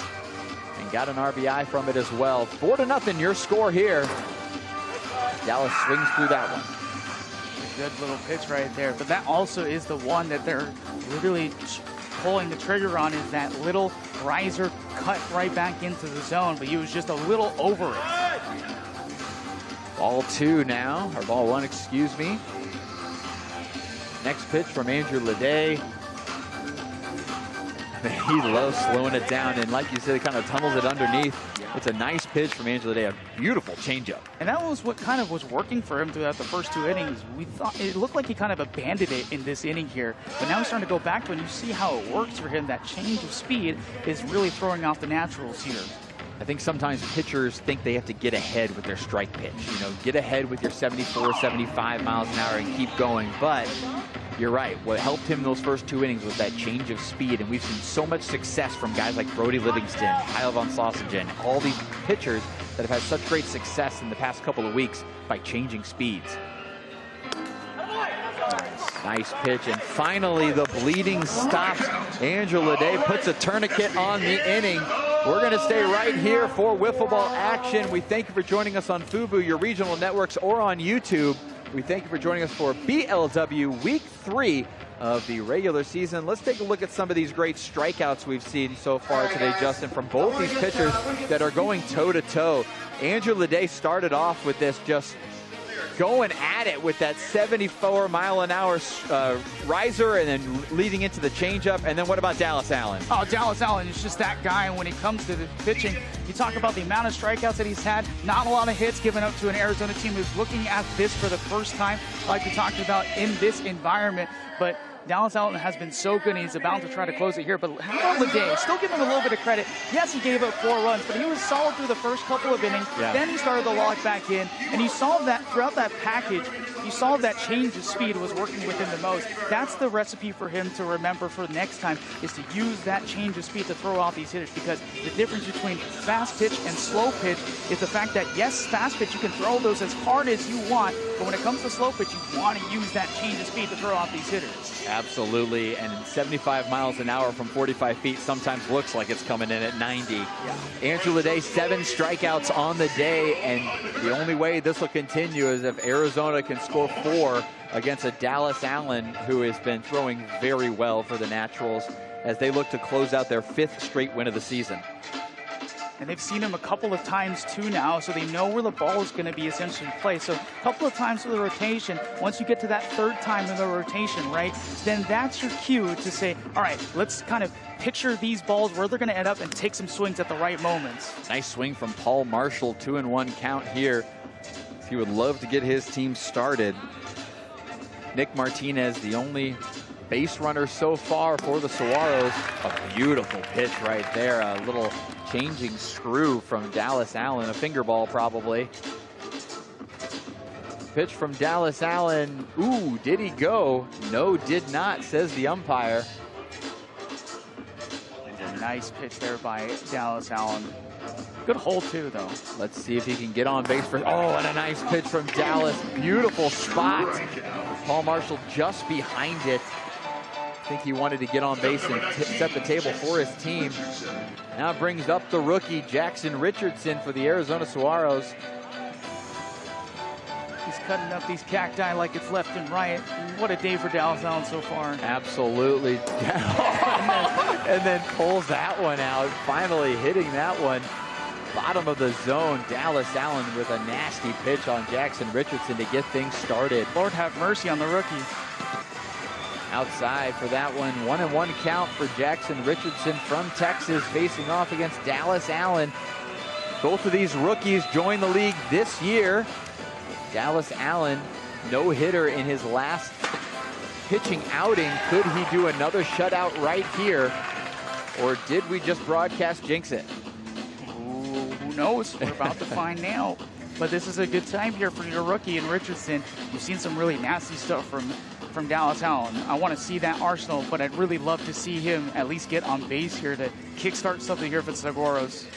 and got an RBI from it as well. 4-0 your score here. Dallas swings through that one. Good little pitch right there, but that also is the one that they're really pulling the trigger on, is that little riser cut right back into the zone, but he was just a little over it. Ball two now, or ball one, excuse me. Next pitch from Andrew Lede. He loves slowing it down, and like you said, it kind of tunnels it underneath. It's a nice pitch from Angel Lede, a beautiful changeup. And that was what kind of was working for him throughout the first two innings. We thought it looked like he kind of abandoned it in this inning here, but now he's starting to go back to it, and you see how it works for him. That change of speed is really throwing off the Naturals here. I think sometimes pitchers think they have to get ahead with their strike pitch. You know, get ahead with your 74, 75 miles an hour and keep going. But you're right. What helped him in those first 2 innings was that change of speed. And we've seen so much success from guys like Brody Livingston, Kyle Von Sausagen, all these pitchers that have had such great success in the past couple of weeks by changing speeds. Nice pitch, and finally the bleeding stops. Andrew Ledet puts a tourniquet on the inning. We're going to stay right here for Wiffle Ball action. We thank you for joining us on FUBU, your regional networks, or on YouTube. We thank you for joining us for BLW Week 3 of the regular season. Let's take a look at some of these great strikeouts we've seen so far today, Justin, from both these pitchers that are going toe-to-toe. Andrew Ledet started off with this just going at it with that 74-mile-an-hour riser and then leading into the changeup. And then what about Dallas Allen? Oh, Dallas Allen is just that guy. And when it comes to the pitching, you talk about the amount of strikeouts that he's had, not a lot of hits given up to an Arizona team who's looking at this for the first time, like we talked about, in this environment. But Dallas Allen has been so good, and he's about to try to close it here. But how about Ledet? Still give him a little bit of credit. Yes, he gave up 4 runs, but he was solid through the first couple of innings. Yeah. Then he started the log back in, and you saw that throughout that package, you saw that change of speed was working with him the most. That's the recipe for him to remember for next time, is to use that change of speed to throw out these hitters, because the difference between fast pitch and slow pitch is the fact that, yes, fast pitch, you can throw those as hard as you want, but when it comes to slow pitch, you want to use that change of speed to throw out these hitters. Absolutely, and 75 miles an hour from 45 feet sometimes looks like it's coming in at 90. Yeah. Andrew Ledet, 7 strikeouts on the day, and the only way this will continue is if Arizona can score 4 against a Dallas Allen who has been throwing very well for the Naturals as they look to close out their 5th straight win of the season. And they've seen him a couple of times too now, so they know where the ball is going to be essentially placed. So a couple of times for the rotation, once you get to that 3rd time in the rotation, right, then that's your cue to say, all right, let's kind of picture these balls where they're going to end up and take some swings at the right moments. Nice swing from Paul Marshall, 2-1 count here. He would love to get his team started. Nick Martinez, the only base runner so far for the Saguaros. A beautiful pitch right there, a little changing screw from Dallas Allen, a finger ball probably. Pitch from Dallas Allen. Ooh, did he go? No, did not, says the umpire. A nice pitch there by Dallas Allen. Good hole too, though. Let's see if he can get on base for, oh, and a nice pitch from Dallas. Beautiful spot. Paul Marshall just behind it. I think he wanted to get on base and set the table for his team. Now brings up the rookie, Jackson Richardson, for the Arizona Saguaros. He's cutting up these cacti like it's left and right. What a day for Dallas Allen so far. Absolutely. and then pulls that one out, finally hitting that one. Bottom of the zone, Dallas Allen with a nasty pitch on Jackson Richardson to get things started. Lord have mercy on the rookie. Outside for that one, 1-1 count for Jackson Richardson from Texas, facing off against Dallas Allen. Both of these rookies joined the league this year. Dallas Allen, no-hitter in his last pitching outing. Could he do another shutout right here? Or did we just broadcast jinx it? Who knows? We're about to find out. But this is a good time here for your rookie in Richardson. You've seen some really nasty stuff from Dallas Allen. I want to see that arsenal, but I'd really love to see him at least get on base here to kickstart something here for the Saguaros.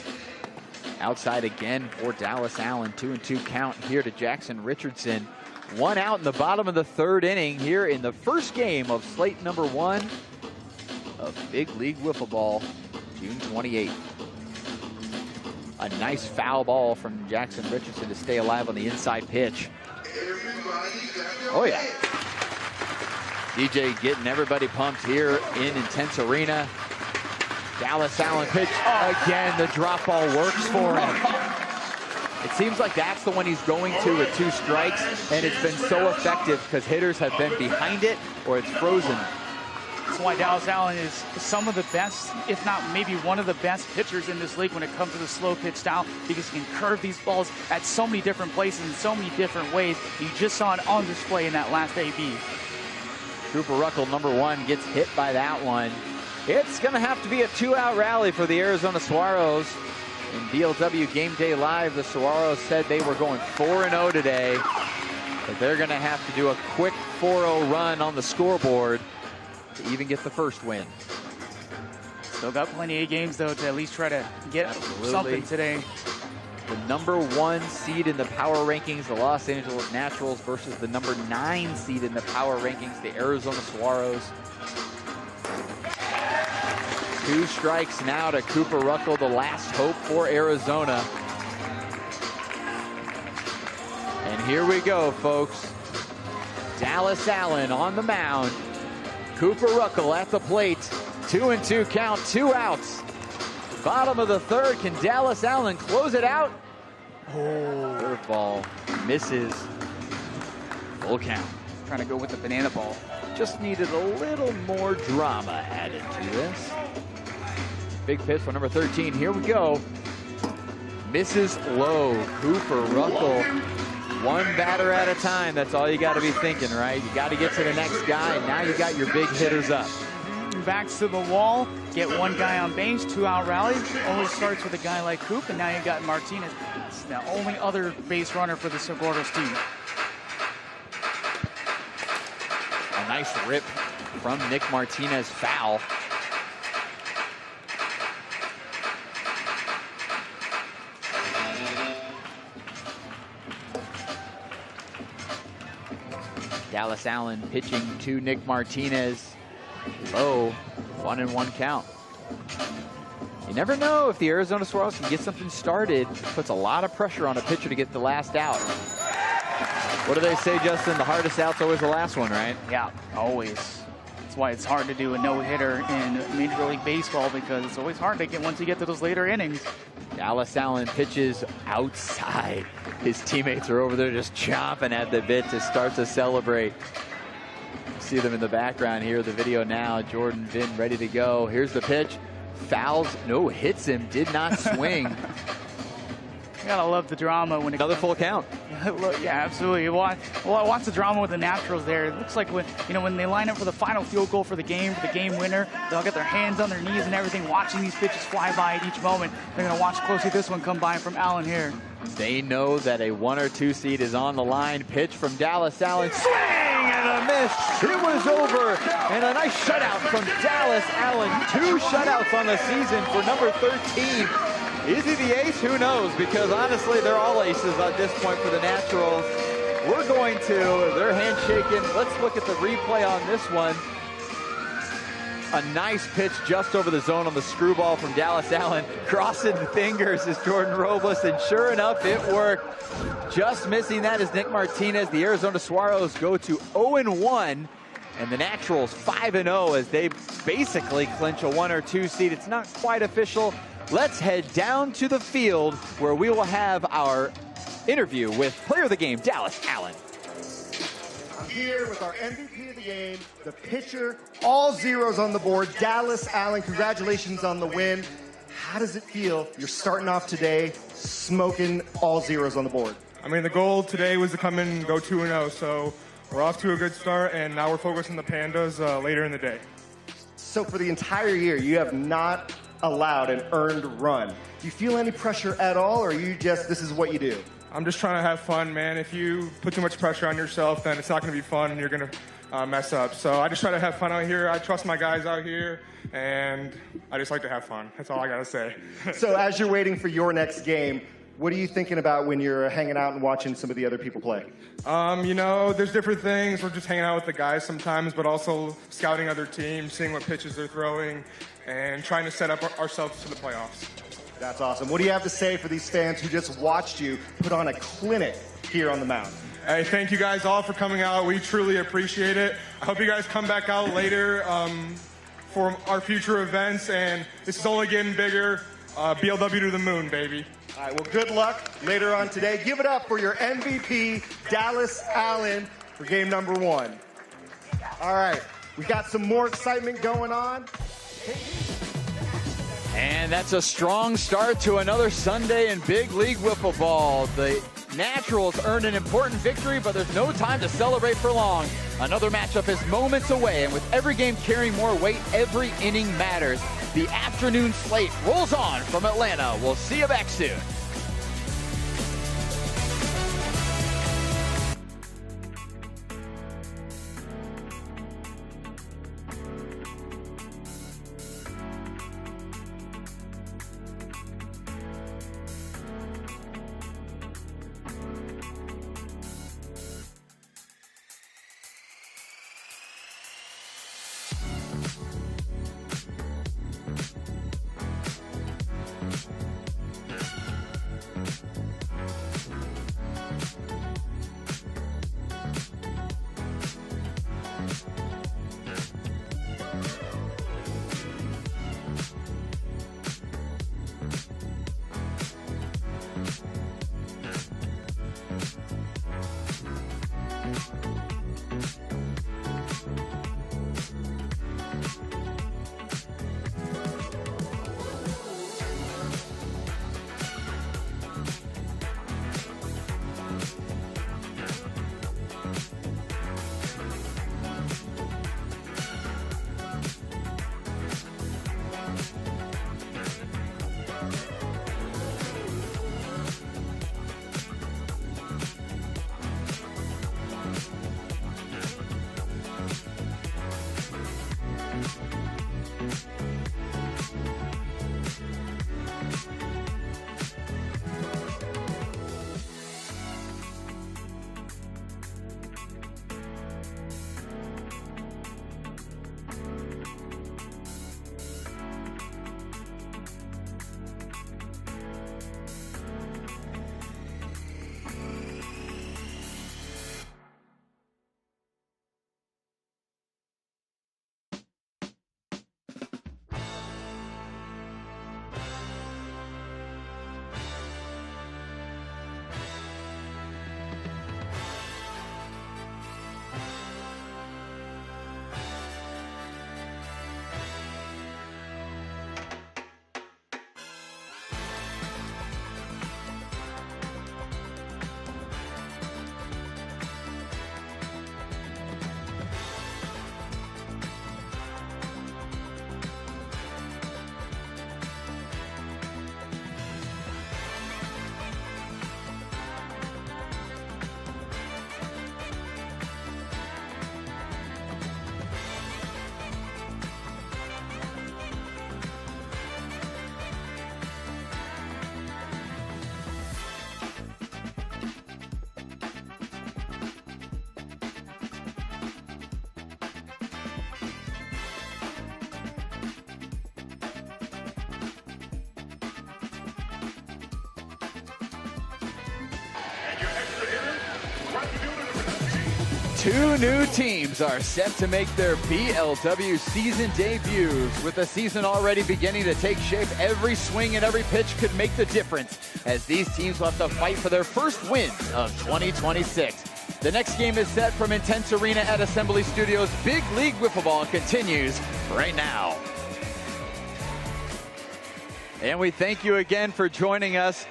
Outside again for Dallas Allen, 2-2 count here to Jackson Richardson. 1 out in the bottom of the 3rd inning here in the first game of slate number 1 of Big League Wiffle Ball, June 28th. A nice foul ball from Jackson Richardson to stay alive on the inside pitch. Oh yeah. DJ getting everybody pumped here in Intennse Arena. Dallas Allen pitch again. The drop ball works for him. It seems like that's the one he's going to with 2 strikes, and it's been so effective because hitters have been behind it or it's frozen. That's why Dallas Allen is some of the best, if not maybe one of the best pitchers in this league when it comes to the slow pitch style, because he can curve these balls at so many different places in so many different ways. You just saw it on display in that last AB. Cooper Ruckle, number 1, gets hit by that one. It's going to have to be a 2-out rally for the Arizona Saguaros. In BLW Game Day Live, the Saguaros said they were going 4-0 today, but they're going to have to do a quick 4-0 run on the scoreboard to even get the first win. Still got plenty of games, though, to at least try to get something today. The #1 seed in the power rankings, the Los Angeles Naturals, versus the #9 seed in the power rankings, the Arizona Saguaros. 2 strikes now to Cooper Ruckle, the last hope for Arizona. And here we go, folks. Dallas Allen on the mound. Cooper Ruckle at the plate. 2-2 count, 2 outs. Bottom of the third, can Dallas Allen close it out? Oh, curveball misses. Full count. Trying to go with the banana ball. Just needed a little more drama added to this. Big pitch for number 13. Here we go. Misses low. Cooper Ruckle. 1 batter at a time. That's all you got to be thinking, right? You got to get to the next guy. Now you got your big hitters up. Backs to the wall. Get 1 guy on base. 2-out rally. Always starts with a guy like Coop, and now you got Martinez. It's the only other base runner for the Saguaros team. A nice rip from Nick Martinez, foul. Dallas Allen pitching to Nick Martinez. Low, 1-1 count. You never know if the Arizona Saguaros can get something started. It puts a lot of pressure on a pitcher to get the last out. What do they say, Justin? The hardest out's always the last one, right? Yeah, always. That's why it's hard to do a no-hitter in Major League Baseball, because it's always hard to get once you get to those later innings. Dallas Allen pitches outside. His teammates are over there just chomping at the bit to start to celebrate. See them in the background here, the video now. Jordan Vinn ready to go. Here's the pitch. Fouls, no, hits him, did not swing. You gotta love the drama when it Another full count. Yeah, absolutely. Watch the drama with the Naturals there. It looks like when they line up for the final field goal for the game winner, they'll get their hands on their knees and everything, watching these pitches fly by at each moment. They're gonna watch closely this one come by from Allen here. They know that a 1 or 2 seed is on the line. Pitch from Dallas Allen. Swing and a miss. It was over. And a nice shutout from Dallas Allen. 2 shutouts on the season for number 13. Is he the ace? Who knows? Because honestly, they're all aces at this point for the Naturals. We're going to, they're handshaking. Let's look at the replay on this one. A nice pitch just over the zone on the screwball from Dallas Allen. Crossing fingers is Jordan Robles, and sure enough, it worked. Just missing that is Nick Martinez. The Arizona Saguaros go to 0-1, and the Naturals 5-0 as they basically clinch a 1 or 2 seed. It's not quite official. Let's head down to the field where we will have our interview with player of the game, Dallas Allen. I'm here with our MVP of the game, the pitcher, all zeros on the board, Dallas Allen. Congratulations on the win. How does it feel? You're starting off today smoking all zeros on the board. I mean, the goal today was to come in and go 2-0, so we're off to a good start, and now we're focused on the Pandas later in the day. So for the entire year, you have not allowed an earned run. Do you feel any pressure at all, or are you just, this is what you do? I'm just trying to have fun, man. If you put too much pressure on yourself, then it's not going to be fun, and you're going to mess up. So I just try to have fun out here. I trust my guys out here, and I just like to have fun. That's all I got to say. So as you're waiting for your next game, what are you thinking about when you're hanging out and watching some of the other people play? You know, there's different things. We're just hanging out with the guys sometimes, but also scouting other teams, seeing what pitches they're throwing, and trying to set up ourselves to the playoffs. That's awesome. What do you have to say for these fans who just watched you put on a clinic here on the mound? Hey, thank you guys all for coming out. We truly appreciate it. I hope you guys come back out later for our future events, and this is only getting bigger. BLW to the moon, baby. All right, well, good luck later on today. Give it up for your MVP, Dallas Allen, for game number 1. All right, we got some more excitement going on. And that's a strong start to another Sunday in Big League Wiffle Ball. The Naturals earned an important victory, but there's no time to celebrate for long. Another matchup is moments away, and with every game carrying more weight, every inning matters. The afternoon slate rolls on from Atlanta. We'll see you back soon. Two new teams are set to make their BLW season debuts. With the season already beginning to take shape, every swing and every pitch could make the difference as these teams will have to fight for their first win of 2026. The next game is set from Intennse Arena at Assembly Studios. Big League Wiffle Ball continues right now. And we thank you again for joining us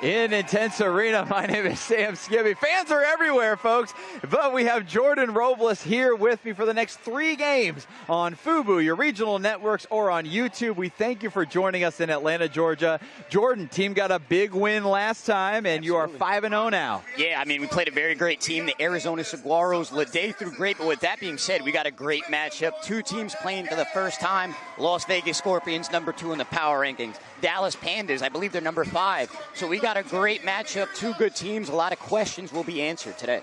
in Intennse Arena. My name is Sam Skibby. Fans are everywhere, folks, but we have Jordan Robles here with me for the next 3 games on FUBU, your regional networks, or on YouTube. We thank you for joining us in Atlanta, Georgia. Jordan, team got a big win last time, and you are 5-0 now. Yeah, I mean, we played a very great team. The Arizona Saguaros, Lede threw great, but with that being said, we got a great matchup. 2 teams playing for the first time. Las Vegas Scorpions, #2 in the power rankings. Dallas Pandas, I believe they're #5. So we got a great matchup, 2 good teams. A lot of questions will be answered today.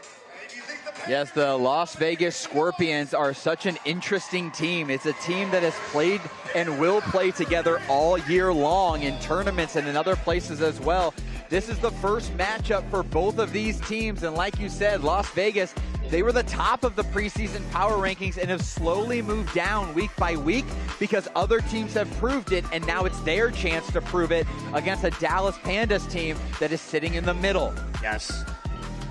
Yes, the Las Vegas Scorpions are such an interesting team. It's a team that has played and will play together all year long in tournaments and in other places as well. This is the first matchup for both of these teams, and like you said, Las Vegas, they were the top of the preseason power rankings and have slowly moved down week by week because other teams have proved it, and now it's their chance to prove it against a Dallas Pandas team that is sitting in the middle. Yes.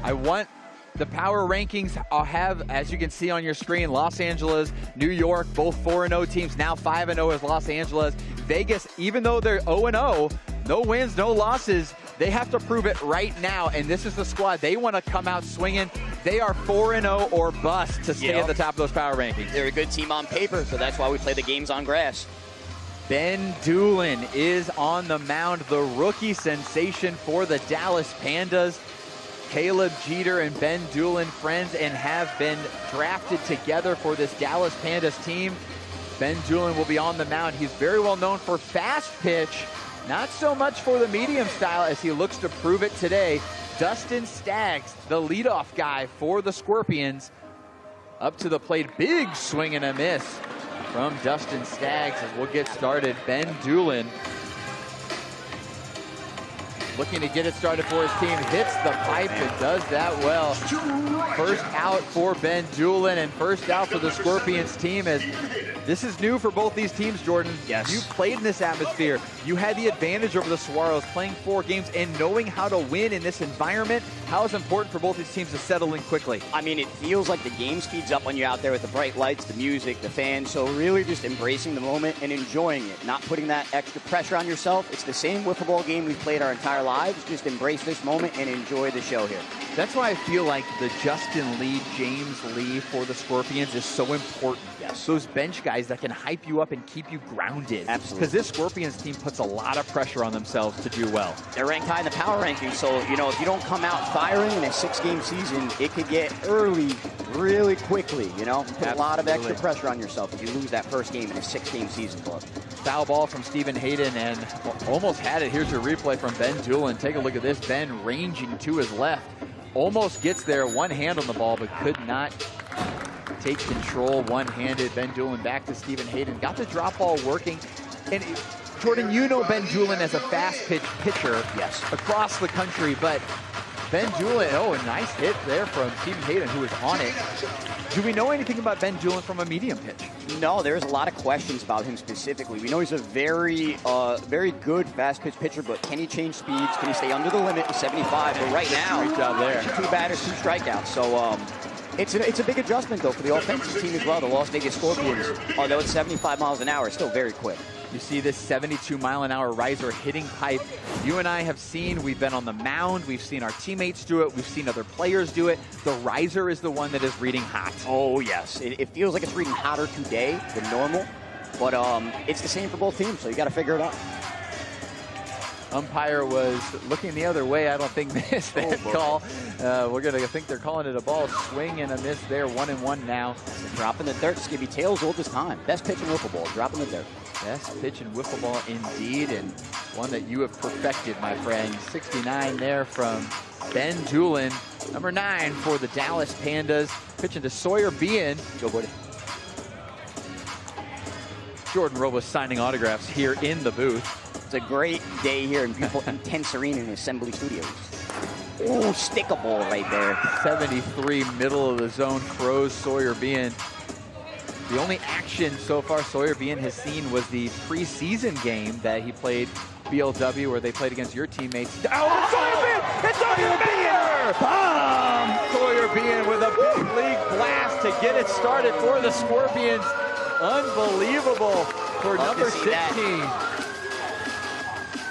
I want the power rankings have, as you can see on your screen, Los Angeles, New York, both 4-0 teams, now 5-0 as Los Angeles. Vegas, even though they're 0-0, no wins, no losses, they have to prove it right now, and this is the squad. They want to come out swinging. They are 4-0 or bust to stay at the top of those power rankings. They're a good team on paper, so that's why we play the games on grass. Ben Doolin is on the mound, the rookie sensation for the Dallas Pandas. Caleb Jeter and Ben Doolin, friends, and have been drafted together for this Dallas Pandas team. Ben Doolin will be on the mound. He's very well known for fast pitch, not so much for the medium style as he looks to prove it today. Dustin Staggs, the leadoff guy for the Scorpions. Up to the plate, big swing and a miss from Dustin Staggs as we'll get started. Ben Doolin looking to get it started for his team, hits the pipe and does that well. First out for Ben Doolin and first out for the Scorpions team, as this is new for both these teams, Jordan. Yes. You played in this atmosphere. You had the advantage over the Saguaros, playing 4 games and knowing how to win in this environment. How is it important for both these teams to settle in quickly? I mean, it feels like the game speeds up when you're out there with the bright lights, the music, the fans. So really just embracing the moment and enjoying it, not putting that extra pressure on yourself. It's the same wiffle ball game we've played our entire lives. Just embrace this moment and enjoy the show here. That's why I feel like the Justin Lee, James Lee for the Scorpions is so important. Yes. Those bench guys that can hype you up and keep you grounded. Absolutely. Because this Scorpions team puts a lot of pressure on themselves to do well. They're ranked high in the power rankings, so, you know, if you don't come out firing in a 6-game season, it could get early really quickly, you know? Put a lot of extra pressure on yourself if you lose that first game in a 6-game season club. Foul ball from Stephen Hayden and almost had it. Here's your replay from Ben Doolin. Take a look at this. Ben ranging to his left. Almost gets there, one hand on the ball, but could not take control one-handed. Ben Doolin back to Stephen Hayden. Got the drop ball working. And Jordan, you know Ben Doolin as a fast pitch pitcher across the country, but Ben Doolin, oh, a nice hit there from Stephen Hayden, who was on it. Do we know anything about Ben Doolin from a medium pitch? No, there's a lot of questions about him specifically. We know he's a very good fast pitch pitcher, but can he change speeds? Can he stay under the limit to 75? But right now, great job there. 2 batters, 2 strikeouts. So it's a big adjustment, though, for the offensive team as well. The Las Vegas Scorpions, although it's 75 miles an hour, it's still very quick. You see this 72-mile-an-hour riser hitting pipe. You and I have seen, we've been on the mound, we've seen our teammates do it, we've seen other players do it. The riser is the one that is reading hot. Oh, yes. It feels like it's reading hotter today than normal, but it's the same for both teams, so you got to figure it out. Umpire was looking the other way. I don't think missed that call. We're going to think they're calling it a ball. Swing and a miss there. 1-1 now. Dropping the dirt. Skibby Tails oldest time. Best pitch in wiffle ball. Dropping the dirt. Best pitch in wiffle ball indeed, and one that you have perfected, my friend. 69 there from Ben Doolin. Number 9 for the Dallas Pandas. Pitching to Sawyer Bean. Go, buddy. Jordan Robles signing autographs here in the booth. It's a great day here in beautiful Intennse Arena in Assembly Studios. Oh, stick a ball right there. 73, middle of the zone, crows Sawyer Bean. The only action so far Sawyer Bean has seen was the preseason game that he played BLW, where they played against your teammates. Oh, Sawyer Bean! It's Sawyer Bean! Bomb! Sawyer Bean with a big league blast to get it started for the Scorpions. Unbelievable for number 16.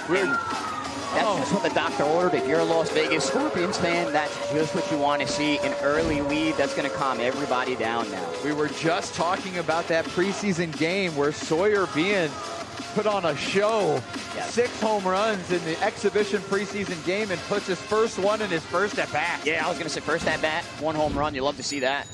That's just what the doctor ordered. If you're a Las Vegas Scorpions fan, that's just what you want to see. An early lead that's going to calm everybody down now. We were just talking about that preseason game where Sawyer Bean put on a show. 6 home runs in the exhibition preseason game and puts his first one in his first at-bat. Yeah, I was going to say first at-bat, 1 home run. You love to see that.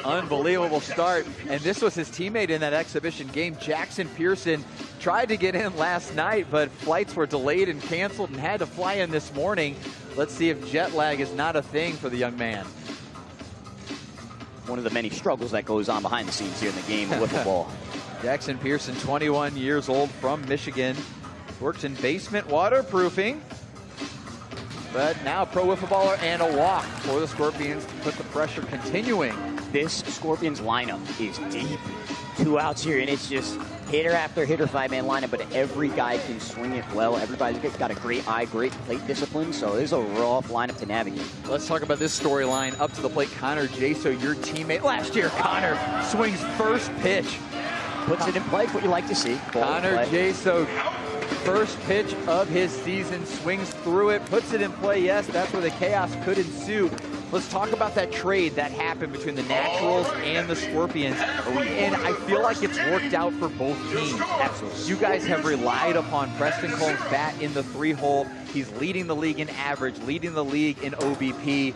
Unbelievable start. And this was his teammate in that exhibition game. Jackson Pearson tried to get in last night, but flights were delayed and canceled and had to fly in this morning. Let's see if jet lag is not a thing for the young man. One of the many struggles that goes on behind the scenes here in the game of wiffle ball. Jackson Pearson, 21 years old, from Michigan. Works in basement waterproofing. But now pro wiffle baller and a walk for the Scorpions to put the pressure continuing. This Scorpions lineup is deep. 2 outs here, and it's just hitter after hitter, 5-man lineup, but every guy can swing it well. Everybody's got a great eye, great plate discipline, so this is a rough lineup to navigate. Let's talk about this storyline. Up to the plate, Connor Jaso, your teammate. Last year, Connor swings first pitch. Puts it in play, what you like to see. Connor Jaso, first pitch of his season, swings through it, puts it in play. Yes, that's where the chaos could ensue. let's talk about that trade that happened between the Naturals and the Scorpions. And I feel like it's worked out for both teams. Absolutely. You guys have relied upon Preston Cole's bat in the 3-hole. He's leading the league in average, leading the league in OBP.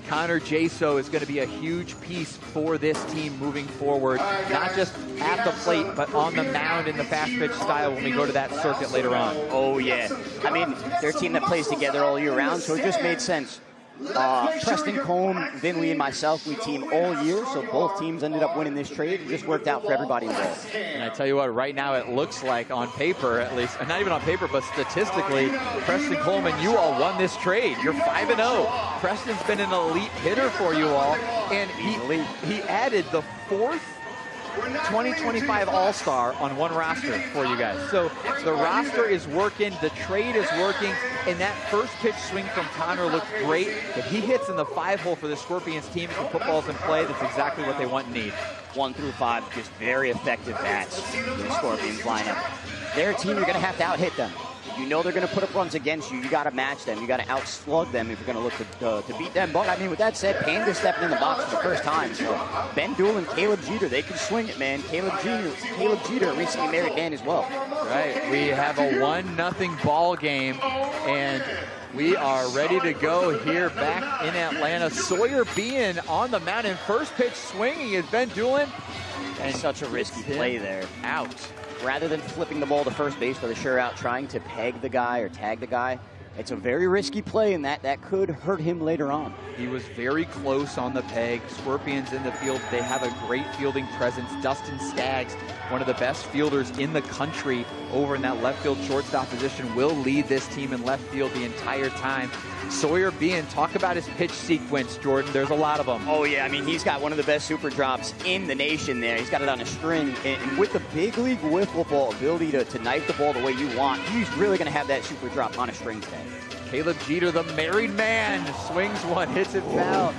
Connor Jaso is going to be a huge piece for this team moving forward, not just at the plate, but on the mound in the fast pitch style when we go to that circuit later on. Oh, yeah. I mean, they're a team that plays together all year round, so it just made sense. Preston Cone, Vinley, and myself, we team all year, so both teams ended up winning this trade. It just worked out for everybody involved. And I tell you what, right now it looks like on paper, at least, not even on paper, but statistically, Preston Coleman, you all won this trade. You're 5-0. Preston's been an elite hitter for you all, and he added the 4th 2025 All-Star on one roster for you guys. So the roster is working, the trade is working, and that first pitch swing from Connor looked great. If he hits in the 5-hole for the Scorpions team and put balls in play, that's exactly what they want and need. 1 through 5, just very effective bats in the Scorpions lineup. They're a team you're going to have to out-hit them. You know they're going to put up runs against you. You got to match them. You got to outslug them if you're going to look to beat them. But I mean, with that said, Pandas stepping in the box for the first time. So Ben Dool and Caleb Jeter, they can swing it, man. Caleb Jeter, a recently married man as well. Right. We have a 1-0 ball game, and we are ready to go here back in Atlanta. Sawyer Bean on the mound, and first pitch swinging is Ben Doolin. And such a risky play there. Out. Rather than flipping the ball to first base for the sure out, trying to peg the guy or tag the guy, it's a very risky play, and that could hurt him later on. He was very close on the peg. Scorpions in the field, they have a great fielding presence. Dustin Staggs, one of the best fielders in the country over in that left field shortstop position, will lead this team in left field the entire time. Sawyer Bean, talk about his pitch sequence, Jordan. There's a lot of them. Oh, yeah. I mean, he's got one of the best super drops in the nation there. He's got it on a string. And with the big league wiffle ball ability to knife the ball the way you want, he's really going to have that super drop on a string today. Caleb Jeter, the married man, swings one, hits it foul.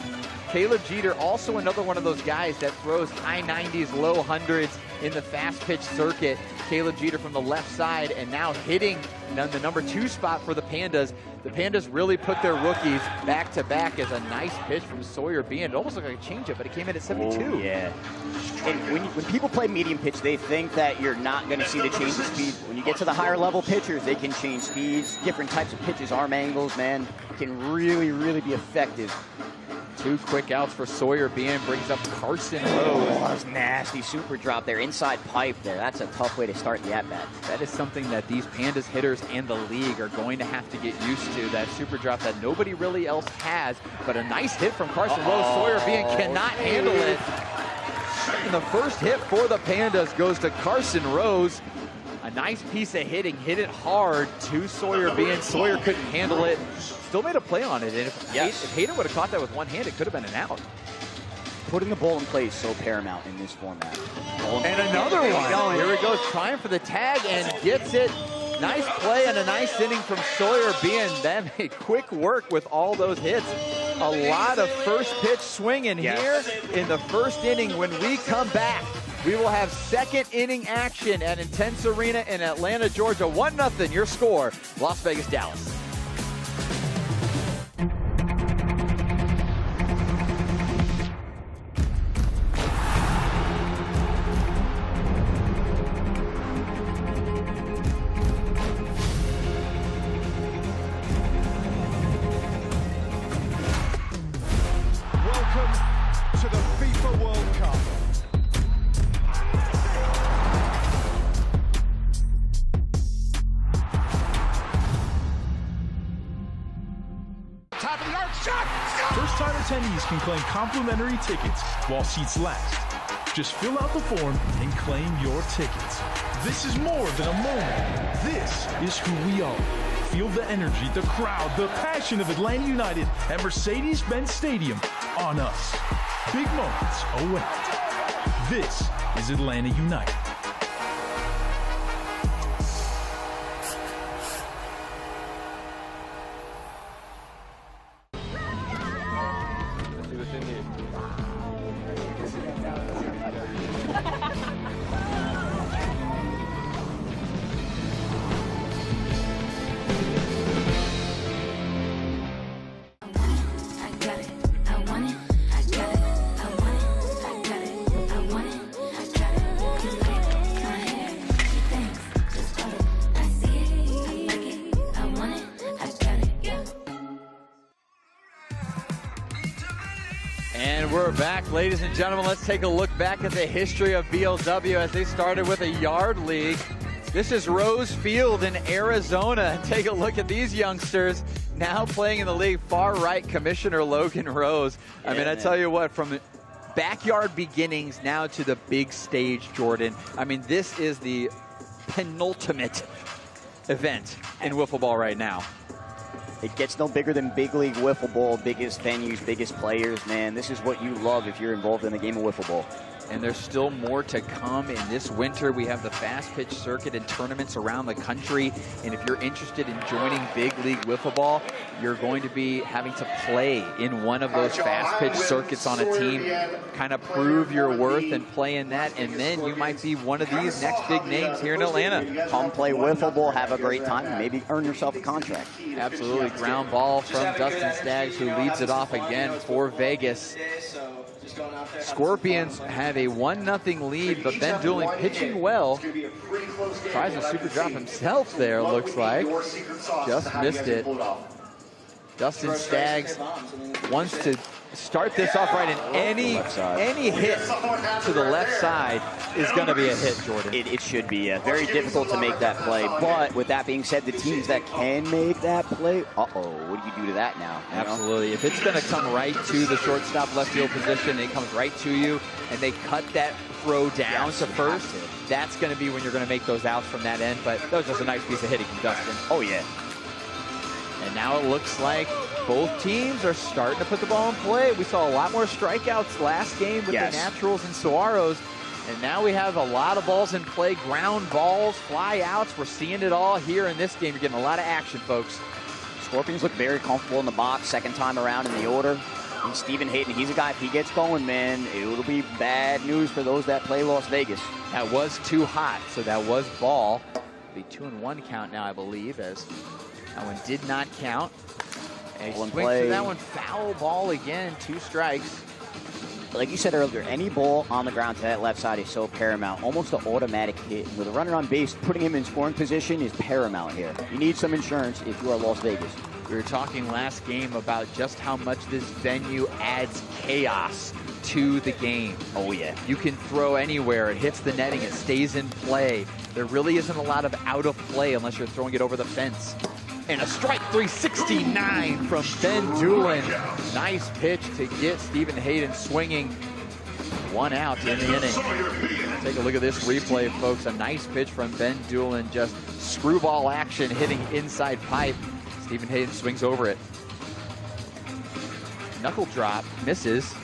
Caleb Jeter, also another one of those guys that throws high 90s, low 100s in the fast pitch circuit. Caleb Jeter from the left side, and now hitting the number 2 spot for the Pandas. The Pandas really put their rookies back to back as a nice pitch from Sawyer Bean. It almost looked like a changeup, but it came in at 72. Oh, yeah. And when people play medium pitch, they think that you're not going to see the change of speed. When you get to the higher level pitchers, they can change speeds, different types of pitches, arm angles, man. It can really, really be effective. 2 quick outs for Sawyer Bean, brings up Carson Rose. Oh, that was nasty super drop there, inside pipe there. That's a tough way to start the at-bat. That is something that these Pandas hitters and the league are going to have to get used to, that super drop that nobody really else has. But a nice hit from Carson Rose. Sawyer Bean cannot handle it. And the first hit for the Pandas goes to Carson Rose. A nice piece of hitting, hit it hard to Sawyer Bean. Sawyer couldn't handle it. Still made a play on it, and if Hayden would have caught that with one hand, it could have been an out. Putting the ball in play is so paramount in this format. And another one. Here he goes, trying for the tag and gets it. Nice play and a nice inning from Sawyer Bean. That made quick work with all those hits. A lot of first pitch swinging here in the first inning. When we come back, we will have second inning action at Intennse Arena in Atlanta, Georgia. 1-0 your score, Las Vegas, Dallas. First-time attendees can claim complimentary tickets while seats last. Just fill out the form and claim your tickets. This is more than a moment. This is who we are. Feel the energy, the crowd, the passion of Atlanta United at Mercedes-Benz Stadium on us. Big moments await. This is Atlanta United. We're back, ladies and gentlemen. Let's take a look back at the history of BLW as they started with a yard league. This is Rose Field in Arizona. Take a look at these youngsters now playing in the league. Far right, Commissioner Logan Rose. I mean, I tell you what, from backyard beginnings now to the big stage, Jordan. I mean, this is the penultimate event in wiffle ball right now. It gets no bigger than big league wiffle ball, biggest venues, biggest players, man. This is what you love if you're involved in the game of wiffle ball. And there's still more to come in this winter. We have the fast pitch circuit and tournaments around the country. And if you're interested in joining big league wiffle ball, you're going to be having to play in one of those fast pitch circuits on a team, kind of prove your worth and play in that. And then you might be one of these next big names here in Atlanta. Come play wiffle ball, have a great time, and maybe earn yourself a contract. Absolutely. Ground ball from Dustin Staggs, who leads it off again for Vegas. Scorpions have a 1-0 lead, but Ben Doolin pitching well. Tries a super drop himself there, looks like. Just missed it. Dustin Staggs wants to start this off right, and any hit to the left side is going to be a hit, Jordan. It should be very difficult to make that play, but with that being said, the teams that can make that play, what do you do to that now? Absolutely. If it's going to come right to the shortstop left field position, it comes right to you, and they cut that throw down to first, that's going to be when you're going to make those outs from that end, but that was just a nice piece of hitting from Dustin. Oh, yeah. And now it looks like both teams are starting to put the ball in play. We saw a lot more strikeouts last game with the Naturals and Saguaros. And now we have a lot of balls in play, ground balls, fly outs. We're seeing it all here in this game. You're getting a lot of action, folks. Scorpions look very comfortable in the box, second time around in the order. And Stephen Hayden, he's a guy, if he gets going, man, it'll be bad news for those that play Las Vegas. That was too hot, so that was ball. It'll be 2-1 count now, I believe, as that one did not count. And he swings through that one, foul ball again, 2 strikes. Like you said earlier, any ball on the ground to that left side is so paramount, almost an automatic hit. With a runner on base, putting him in scoring position is paramount here. You need some insurance if you are Las Vegas. We were talking last game about just how much this venue adds chaos to the game. Oh, yeah. You can throw anywhere. It hits the netting. It stays in play. There really isn't a lot of out of play unless you're throwing it over the fence. And a strike 369 from Ben Doolin. Nice pitch to get Stephen Hayden swinging. 1 out in the inning. Take a look at this replay, folks. A nice pitch from Ben Doolin. Just screwball action hitting inside pipe. Stephen Hayden swings over it. Knuckle drop, misses.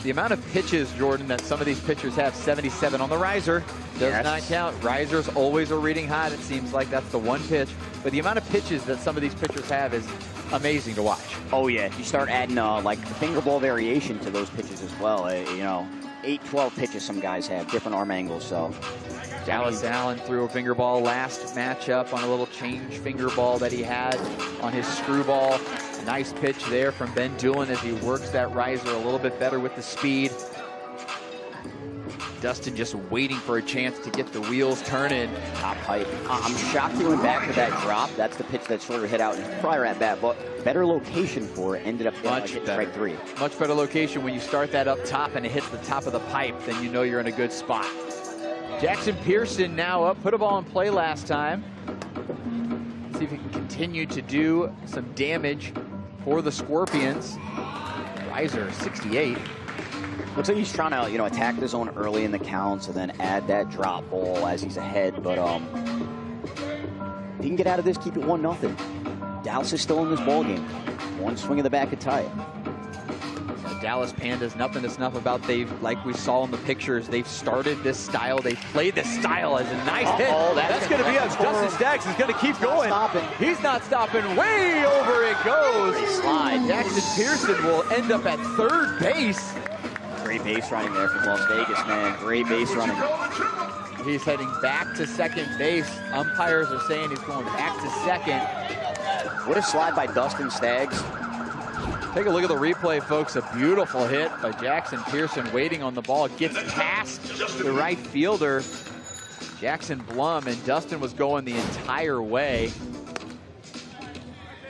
The amount of pitches, Jordan, that some of these pitchers have, 77 on the riser. Does not count. Risers always are reading hot. It seems like that's the one pitch. But the amount of pitches that some of these pitchers have is amazing to watch. Oh, yeah. You start adding, like, finger ball variation to those pitches as well. You know, 8, 12 pitches some guys have, different arm angles, so. Dallas Allen threw a finger ball last matchup on a little change finger ball that he had on his screwball. A nice pitch there from Ben Doolin as he works that riser a little bit better with the speed. Dustin just waiting for a chance to get the wheels turning. Top pipe. I'm shocked he went back to that drop. That's the pitch that sort of hit out in his prior at bat, but better location for it. Ended up getting strike 3. Much better location when you start that up top and it hits the top of the pipe, then you know you're in a good spot. Jackson Pearson now up, put a ball in play last time. See if he can continue to do some damage for the Scorpions. Riser 68. Looks like he's trying to, attack the zone early in the counts and then add that drop ball as he's ahead. But if he can get out of this, keep it 1-0. Dallas is still in this ball game. One swing of the bat could tie it. Dallas Pandas, nothing to snuff about. Like we saw in the pictures, they've started this style. They played this style as a nice hit. That's going to be up. Dustin Staggs is going to keep going. He's not stopping. Way over it goes. Slide. Jackson Pearson will end up at third base. Great base running there from Las Vegas, man. Great base running. He's heading back to second base. Umpires are saying he's going back to second. What a slide by Dustin Staggs. Take a look at the replay, folks. A beautiful hit by Jackson Pearson waiting on the ball. Gets past the right fielder, Jackson Blum, and Dustin was going the entire way.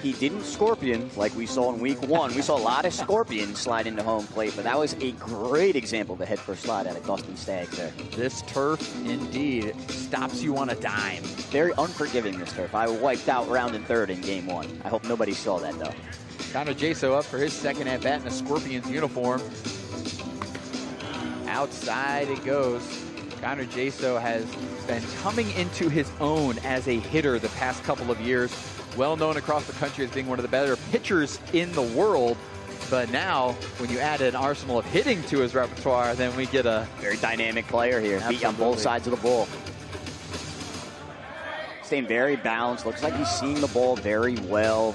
He didn't scorpion like we saw in week 1. We saw a lot of scorpions slide into home plate, but that was a great example of a head-first slide out of Dustin Staggs there. This turf, indeed, stops you on a dime. Very unforgiving, this turf. I wiped out round and third in game 1. I hope nobody saw that, though. Connor Jaso up for his second at-bat in a Scorpions uniform. Outside it goes. Connor Jaso has been coming into his own as a hitter the past couple of years. Well known across the country as being one of the better pitchers in the world. But now, when you add an arsenal of hitting to his repertoire, then we get a very dynamic player here. Beat on both sides of the ball. Staying very balanced. Looks like he's seeing the ball very well.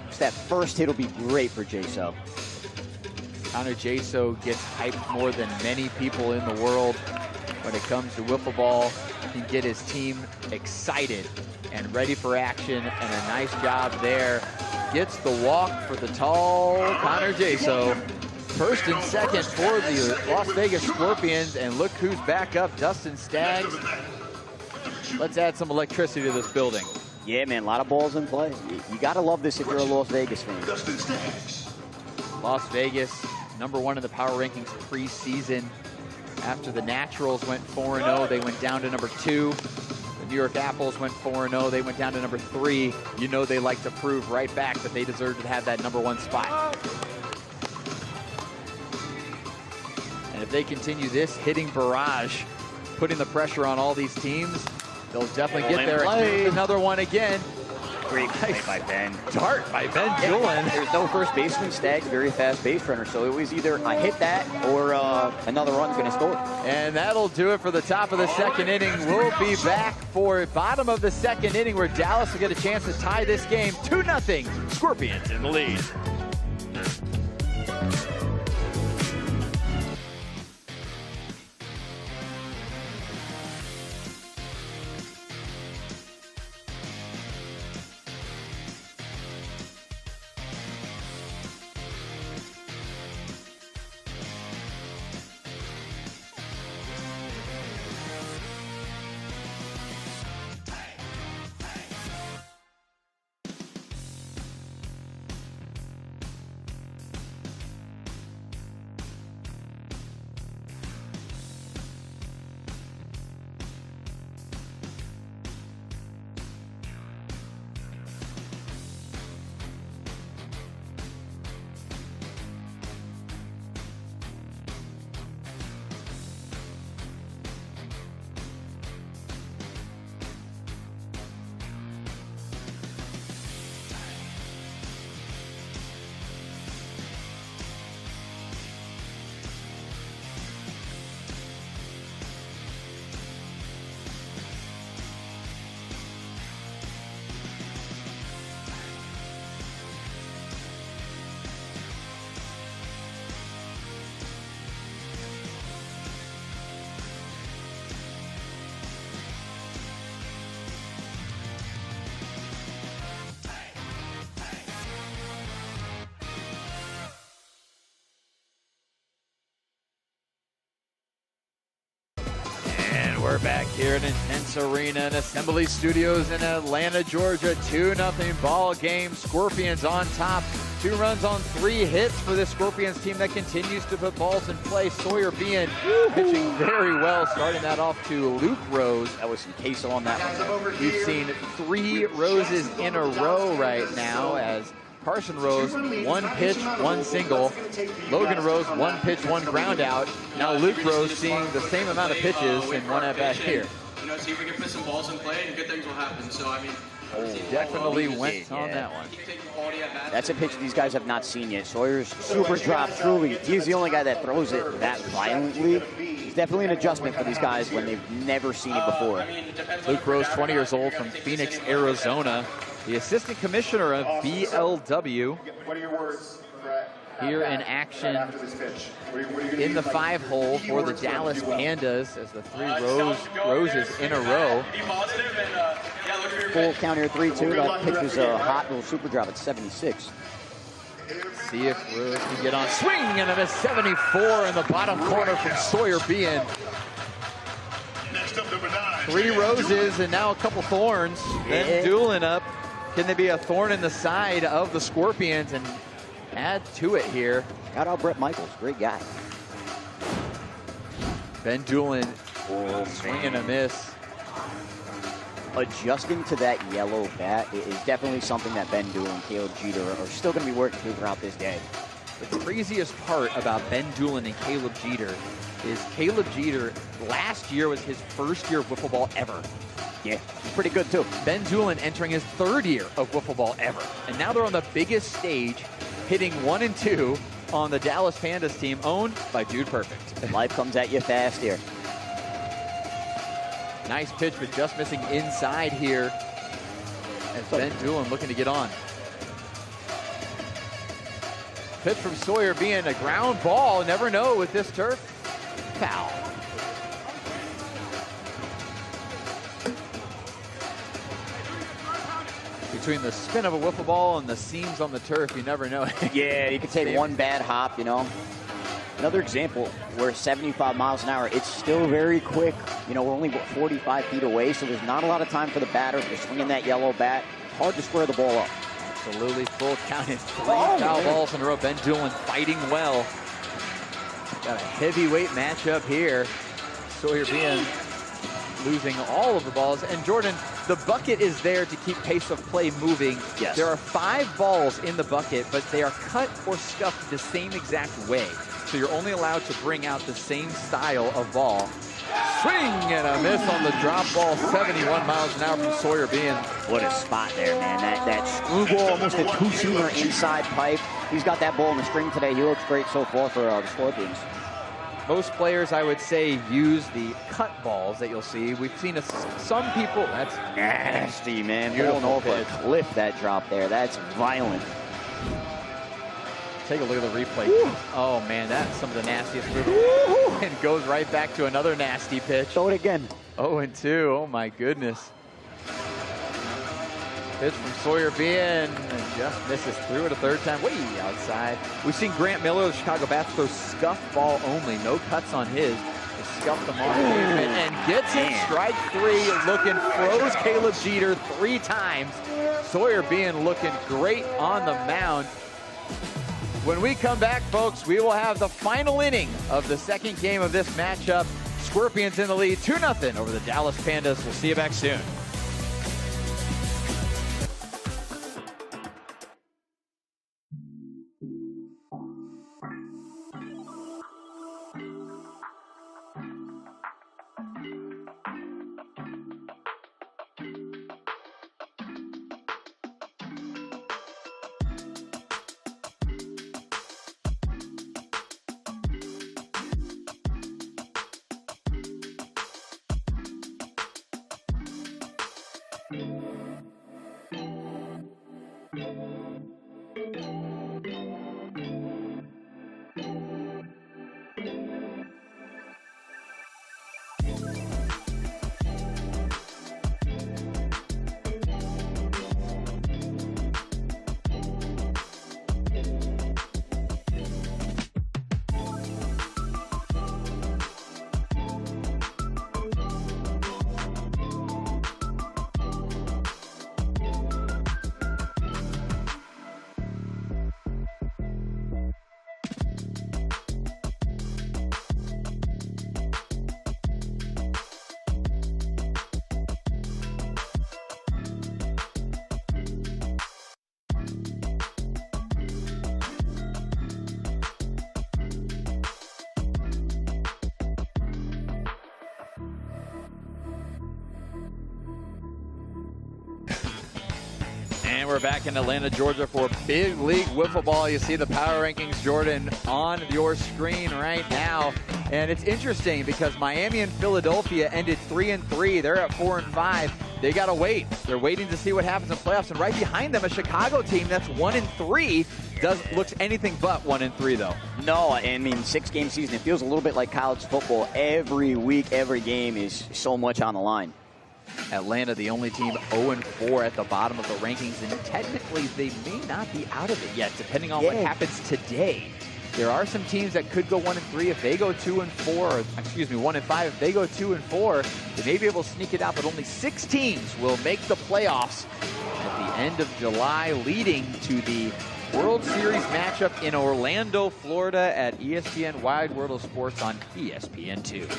Just that first hit will be great for Jaso. Connor Jaso gets hyped more than many people in the world when it comes to wiffle ball. He can get his team excited and ready for action, and a nice job there. Gets the walk for the tall Connor Jaso. First and second for the Las Vegas Scorpions, and look who's back up, Dustin Staggs. Let's add some electricity to this building. Yeah, man, a lot of balls in play. You gotta love this if you're a Las Vegas fan. Las Vegas, #1 in the power rankings preseason. After the Naturals went 4-0, they went down to #2. The New York Apples went 4-0, they went down to #3. You know they like to prove right back that they deserve to have that #1 spot. And if they continue this hitting barrage, putting the pressure on all these teams, they'll definitely get there. Another one again. Great play by Ben. Dart by Ben Doolan. There's no first baseman. Staggs, very fast base runner, so it was either I hit that or another run's going to score. And that'll do it for the top of the second inning. We'll be back for bottom of the second inning where Dallas will get a chance to tie this game 2-0. Scorpions in the lead. We're back here at Intennse Arena and Assembly Studios in Atlanta, Georgia. 2-0 ball game. Scorpions on top. 2 runs on 3 hits for this Scorpions team that continues to put balls in play. Sawyer Bean pitching very well, starting that off to Luke Rose. That was some queso on that one. We've seen 3 roses in a row right now as Carson Rose, 1 pitch, 1 single. Logan Rose, 1 pitch, 1 ground out. Now Luke Rose seeing the same amount of pitches in 1 at-bat here. You know, see if we can put some balls in play and good things will happen. So, I mean, definitely went on that one. That's a pitch these guys have not seen yet. Sawyer's super drop, truly. He's the only guy that throws it that violently. It's definitely an adjustment for these guys when they've never seen it before. Luke Rose, 20 years old from Phoenix, Arizona. The assistant commissioner of BLW. What are your words? Here in action in the 5-hole for the Dallas Pandas as the 3 roses in a row. Full count here, 3-2. That pitch was a hot little super drop at 76. See if Rose can get on. Swing and a miss, 74 in the bottom corner from Sawyer Bean. 3 roses and now a couple thorns. Ben Doolan up. Can they be a thorn in the side of the Scorpions and add to it here? Shout out Brett Michaels, great guy. Ben Doolin, swing and a miss. Adjusting to that yellow bat is definitely something that Ben Doolin and Caleb Jeter are still going to be working through throughout this day. The craziest part about Ben Doolin and Caleb Jeter is Caleb Jeter last year was his first year of wiffle ball ever. Yeah, pretty good too. Ben Doolin entering his third year of wiffle ball ever. And now they're on the biggest stage, hitting 1 and 2 on the Dallas Pandas team owned by Dude Perfect. Life comes at you fast here. Nice pitch, but just missing inside here as Ben Doolin looking to get on. Pitch from Sawyer being a ground ball. Never know with this turf. Foul. Between the spin of a wiffle ball and the seams on the turf, you never know. Yeah, you could take one bad hop, you know. Another example where 75 miles an hour, it's still very quick. You know, we're only 45 feet away, so there's not a lot of time for the batter to swing in that yellow bat. Hard to square the ball up. Absolutely, full count is 3 foul balls in a row. Ben Doolin fighting well. Got a heavyweight matchup here. Sawyer being losing all of the balls. And Jordan, the bucket is there to keep pace of play moving. Yes. There are 5 balls in the bucket, but they are cut or scuffed the same exact way. So you're only allowed to bring out the same style of ball. Swing and a miss on the drop ball. 71 miles an hour from Sawyer Bean. What a spot there, man. That screwball, almost a two-seamer inside pipe. He's got that ball in the string today. He looks great so far for the Scorpions. Most players, I would say, use the cut balls that you'll see. We've seen some people. That's nasty, man. Beautiful Pulling over a cliff, that drop there. That's violent. Take a look at the replay. Woo. Oh, man, that's some of the nastiest movement. And goes right back to another nasty pitch. Throw it again. 0-2. Oh, my goodness. Pitch from Sawyer Bean and just misses through it a third time. Way outside. We've seen Grant Miller of the Chicago Bats throw scuffed ball only. No cuts on his. Just scuffed them off and gets it. Strike 3. Looking, froze Caleb Jeter 3 times. Sawyer Bean looking great on the mound. When we come back, folks, we will have the final inning of the second game of this matchup. Scorpions in the lead, 2-0 over the Dallas Pandas. We'll see you back soon. And we're back in Atlanta, Georgia for Big League Wiffle Ball. You see the power rankings, Jordan, on your screen right now. And it's interesting because Miami and Philadelphia ended 3-3. They're at 4-5. They got to wait. They're waiting to see what happens in playoffs. And right behind them, a Chicago team that's 1-3 looks anything but 1-3, though. No, I mean, 6-game season. It feels a little bit like college football. Every week, every game is so much on the line. Atlanta, the only team 0-4 at the bottom of the rankings, and technically they may not be out of it yet, depending on what happens today. There are some teams that could go 1-3 if they go 2-4, or excuse me, 1-5. If they go 2-4, they may be able to sneak it out, but only 6 teams will make the playoffs at the end of July, leading to the World Series matchup in Orlando, Florida at ESPN Wide World of Sports on ESPN2.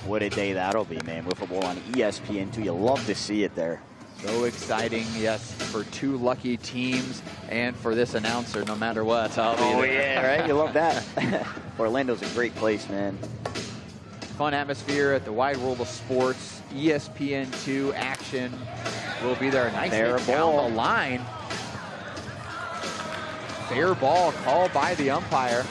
What a day that'll be, man. Wiffle Ball on ESPN2. You love to see it there. So exciting, yes, for two lucky teams and for this announcer, no matter what. I'll be there. Yeah, right? You love that. Orlando's a great place, man. Fun atmosphere at the Wide World of Sports. ESPN2 action will be there. Nice hit down the line. Fair ball called by the umpire.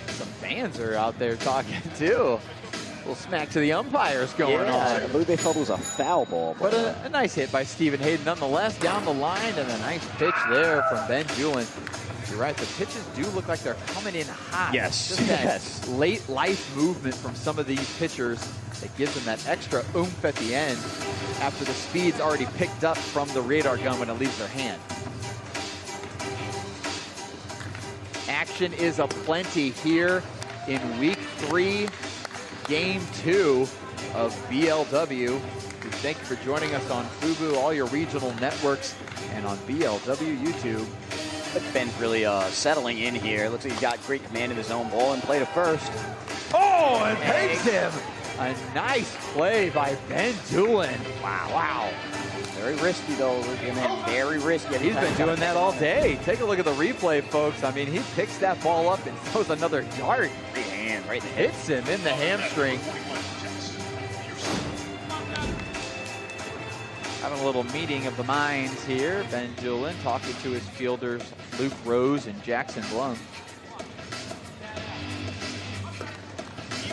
Some fans are out there talking too. A little smack to the umpires going on. I believe they thought it was a foul ball. But a nice hit by Stephen Hayden nonetheless down the line, and a nice pitch there from Ben Julin. You're right, the pitches do look like they're coming in hot. Yes. Just that late life movement from some of these pitchers that gives them that extra oomph at the end after the speed's already picked up from the radar gun when it leaves their hand. Action is aplenty here in week 3, game 2 of BLW. We thank you for joining us on FUBU, all your regional networks, and on BLW YouTube. Ben's really settling in here. Looks like he's got great command of his own ball and play to first. Oh, and takes him. A nice play by Ben Julin. Wow. Very risky, though. Very risky. He's been doing that all day. Take a look at the replay, folks. I mean, he picks that ball up and throws another dart. Great hand, right in the head. Hits him in the hamstring. Having a little meeting of the minds here. Ben Julin talking to his fielders, Luke Rose and Jackson Blum.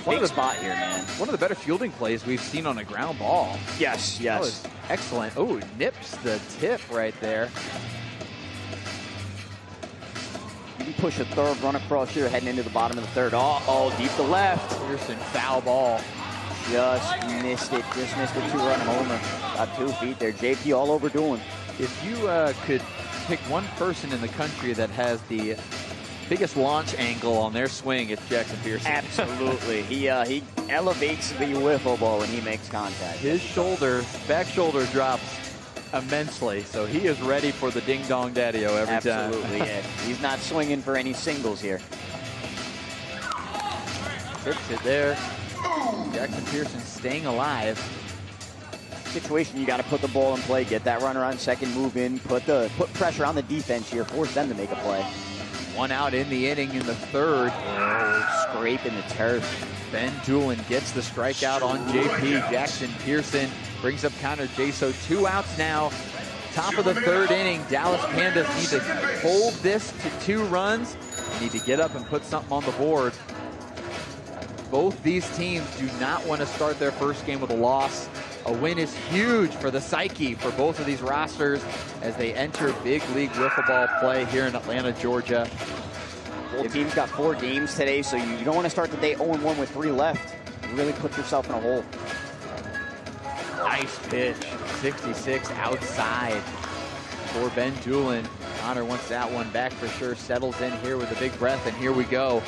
Big spot here, man. One of the better fielding plays we've seen on a ground ball. Yes. That was excellent. Oh, nips the tip right there. You can push a third run across here heading into the bottom of the third. Oh, deep to left. Pearson, foul ball. Just missed it. Just missed a 2-run homer. Got 2 feet there. JP all over doing. If you could pick one person in the country that has the biggest launch angle on their swing, it's Jackson Pearson. Absolutely. He elevates the wiffle ball when he makes contact. His back shoulder drops immensely, so he is ready for the ding-dong daddy-o every time. Absolutely, yeah. He's not swinging for any singles here. Hits it there. Jackson Pearson staying alive. Situation, you got to put the ball in play, get that runner on second, move in, put pressure on the defense here, force them to make a play. 1 out in the inning in the third. Oh, scraping the turf. Ben Julin gets the strikeout on JP. Jackson Pearson brings up counter Jaso. 2 outs now. Top of the third inning. Dallas Pandas need to hold this to 2 runs. Need to get up and put something on the board. Both these teams do not want to start their first game with a loss. A win is huge for the psyche for both of these rosters as they enter big league wiffle ball play here in Atlanta, Georgia. Both teams got 4 games today, so you don't want to start the day 0-1 with 3 left. You really put yourself in a hole. Nice pitch, 66 outside for Ben Julin. Connor wants that one back for sure. Settles in here with a big breath, and here we go.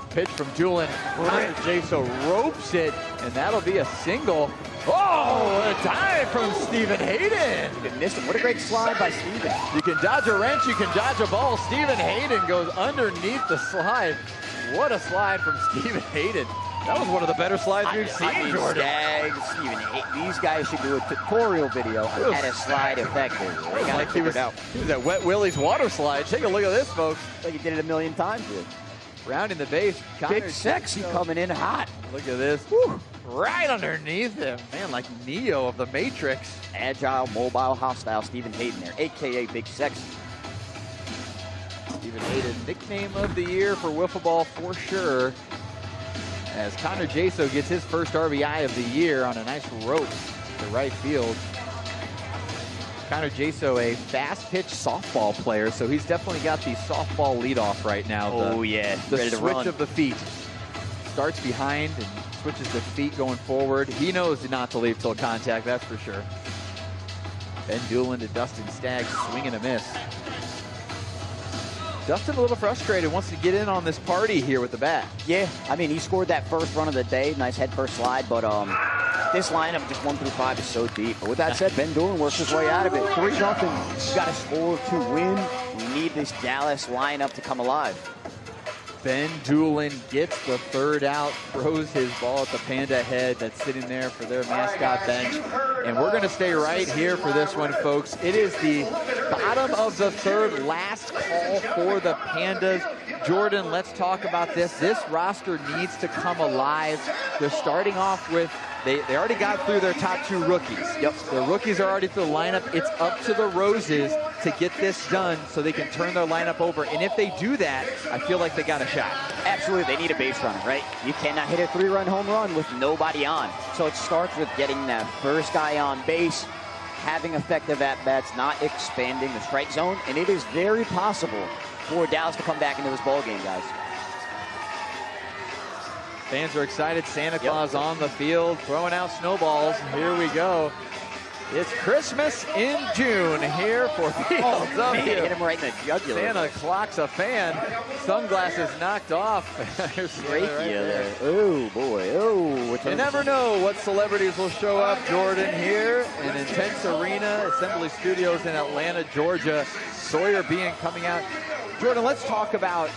Pitch from Julin. Jaso ropes it, and that'll be a single. Oh, a dive from Stephen Hayden. You missed him. What a great slide by Stephen. You can dodge a wrench, you can dodge a ball. Stephen Hayden goes underneath the slide. What a slide from Stephen Hayden. That was one of the better slides we've seen, Jordan. Stephen Hayden. These guys should do a tutorial video on how to slide effectively. They got it figured out. He was at Wet Willie's water slide. Take a look at this, folks. Like he did it a million times, dude. Rounding the base. Big Sexy coming in hot. Look at this. Woo. Right underneath him. Man, like Neo of the Matrix. Agile, mobile, hostile Stephen Hayden there, a.k.a. Big Sexy. Stephen Hayden, nickname of the year for wiffle ball for sure. As Connor Jaso gets his first RBI of the year on a nice rope to right field. Connor Jaso, a fast-pitch softball player, so he's definitely got the softball leadoff right now. The switch of the feet. Starts behind and switches the feet going forward. He knows not to leave till contact, that's for sure. Ben Julin to Dustin Staggs, swing and a miss. Dustin a little frustrated, wants to get in on this party here with the bat. Yeah, I mean, he scored that first run of the day. Nice head first slide, but this lineup, just 1 through 5, is so deep. But with that said, Ben Doolan works his way out of it. 3-0. You got to score to win. We need this Dallas lineup to come alive. Ben Doolan gets the third out, throws his ball at the Panda head that's sitting there for their mascot bench. And we're going to stay right here for this one, folks. It is the bottom of the third, last call for the Pandas. Jordan, let's talk about this. This roster needs to come alive. They're starting off with, they already got through their top 2 rookies. Yep, the rookies are already through the lineup. It's up to the Roses to get this done so they can turn their lineup over. And if they do that, I feel like they got a shot. Absolutely, they need a base runner, right? You cannot hit a 3-run home run with nobody on. So it starts with getting that first guy on base, having effective at-bats, not expanding the strike zone, and it is very possible for Dallas to come back into this ball game, guys. Fans are excited. Santa Claus on the field, throwing out snowballs. Here we go. It's Christmas in June here for PLW. Man, hit him right in the jugular. Santa clocks a fan. Sunglasses knocked off. There. Oh, boy. Oh. You never know what celebrities will show up, Jordan, here in Intennse Arena, Assembly Studios in Atlanta, Georgia. Sawyer Bean coming out. Jordan, let's talk about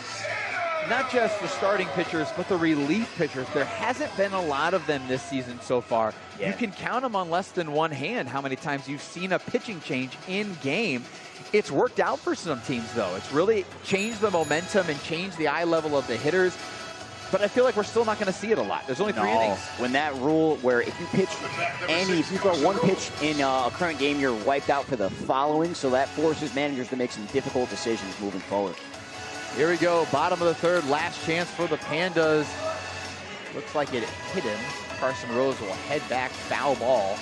not just the starting pitchers, but the relief pitchers. There hasn't been a lot of them this season so far. Yeah. You can count them on less than one hand how many times you've seen a pitching change in game. It's worked out for some teams, though. It's really changed the momentum and changed the eye level of the hitters. But I feel like we're still not going to see it a lot. There's only 3 innings. When that rule where if you pitch if you throw one pitch in a current game, you're wiped out for the following. So that forces managers to make some difficult decisions moving forward. Here we go, bottom of the third, last chance for the Pandas. Looks like it hit him. Carson Rose will head back, foul ball.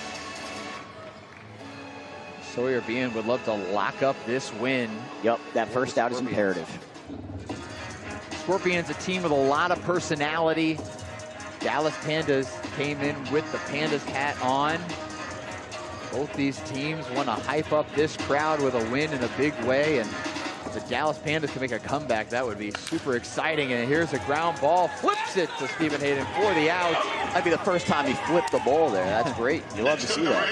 Sawyer Bean would love to lock up this win. Yep, that first out is imperative. Scorpions, a team with a lot of personality. Dallas Pandas came in with the Pandas hat on. Both these teams want to hype up this crowd with a win in a big way, and the Dallas Pandas can make a comeback. That would be super exciting. And here's a ground ball. Flips it to Stephen Hayden for the out. That'd be the first time he flipped the ball there. That's great. You love to see that.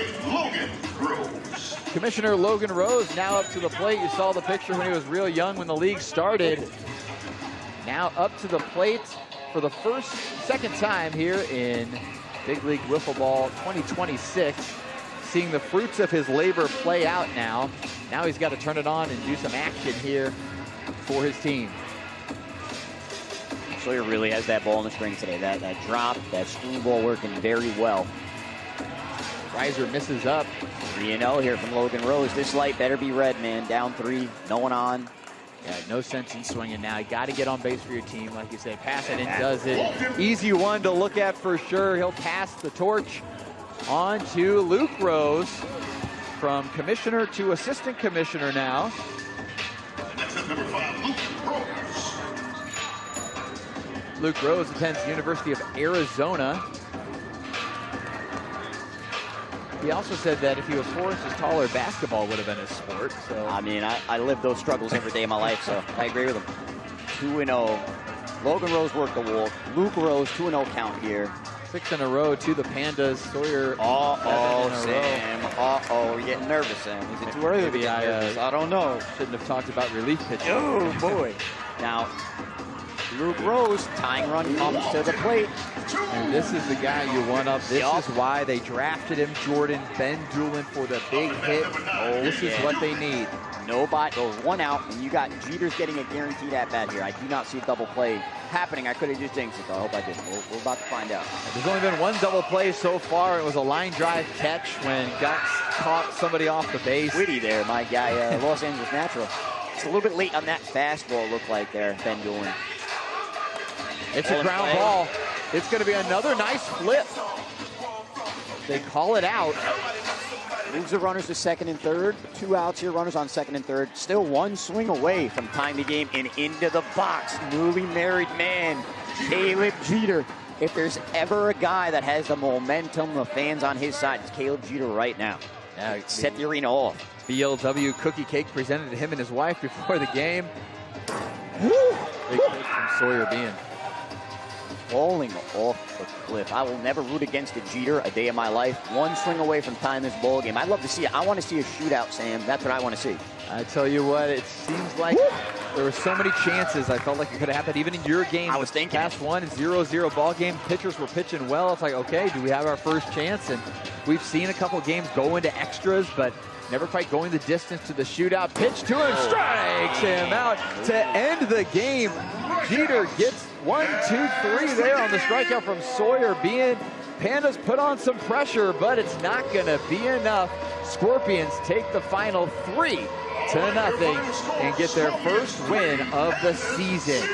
Commissioner Logan Rose now up to the plate. You saw the picture when he was real young when the league started. Now up to the plate for the second time here in Big League Wiffle Ball 2026. Seeing the fruits of his labor play out now. Now he's got to turn it on and do some action here for his team. Sawyer really has that ball in the string today. That drop, that screwball working very well. Riser misses up. 3-0 here from Logan Rose. This light better be red, man. Down 3, no one on. Yeah, no sense in swinging now. You got to get on base for your team. Like you say, pass it and does it. Easy one to look at for sure. He'll pass the torch on to Luke Rose. From commissioner to assistant commissioner now. That's at number 5, Luke Rose. Luke Rose attends the University of Arizona. He also said that if he was 4 inches taller, basketball would have been his sport. So I mean, I live those struggles every day of my life, so I agree with him. 2-0. Logan Rose worked the walk. Luke Rose, 2-0 count here. 6 in a row to the Pandas. Sawyer. Sam. We're getting nervous, Sam. Is it too early to be nervous? I don't know. Shouldn't have talked about relief pitching. Oh, boy. Now, Luke Rose, tying run comes to the plate. And this is the guy you want up. This is why they drafted him, Jordan. Ben Doolan for the big hit. This is what they need. Nobody, or 1 out, and you got Jeters getting a guaranteed at-bat here. I do not see a double play happening. I could have just jinxed it, though. I hope I didn't. We're about to find out. There's only been 1 double play so far. It was a line drive catch when Guts caught somebody off the base. Witty there, my guy, Los Angeles Natural. It's a little bit late on that fastball, looked like there, Ben Doolan. It's a ground ball. It's going to be another nice flip. They call it out. Moves the runners to second and third. 2 outs here, runners on second and third. Still 1 swing away from tying the game and into the box. Newly married man, Caleb Jeter. If there's ever a guy that has the momentum, the fans on his side, it's Caleb Jeter right now. Set the arena off. BLW cookie cake presented to him and his wife before the game. Big pitch from Sawyer Bean. Falling off the cliff. I will never root against a Jeter a day in my life. One swing away from tying this ball game. I'd love to see it. I want to see a shootout, Sam. That's what I want to see. I tell you what, it seems like there were so many chances. I felt like it could have happened even in your game. I was thinking. Past one, 0-0 ball game. Pitchers were pitching well. It's like, okay, do we have our first chance? And we've seen a couple games go into extras, but never quite going the distance to the shootout. Pitch to him, strikes him out to end the game. Jeter gets 1, 2, 3 there on the strikeout from Sawyer Bean. Pandas put on some pressure, but it's not going to be enough. Scorpions take the final 3-0 and get their first win of the season.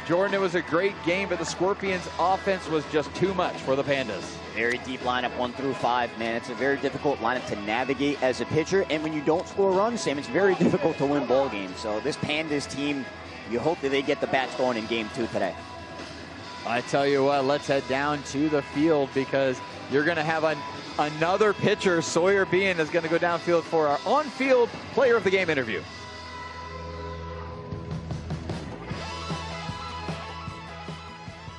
Jordan, it was a great game, but the Scorpions' offense was just too much for the Pandas. Very deep lineup, 1 through 5, man. It's a very difficult lineup to navigate as a pitcher, and when you don't score runs, Sam, it's very difficult to win ball games. So this Pandas team, you hope that they get the bats going in game 2 today. I tell you what, let's head down to the field because you're going to have another pitcher. Sawyer Bean is going to go downfield for our on-field player of the game interview.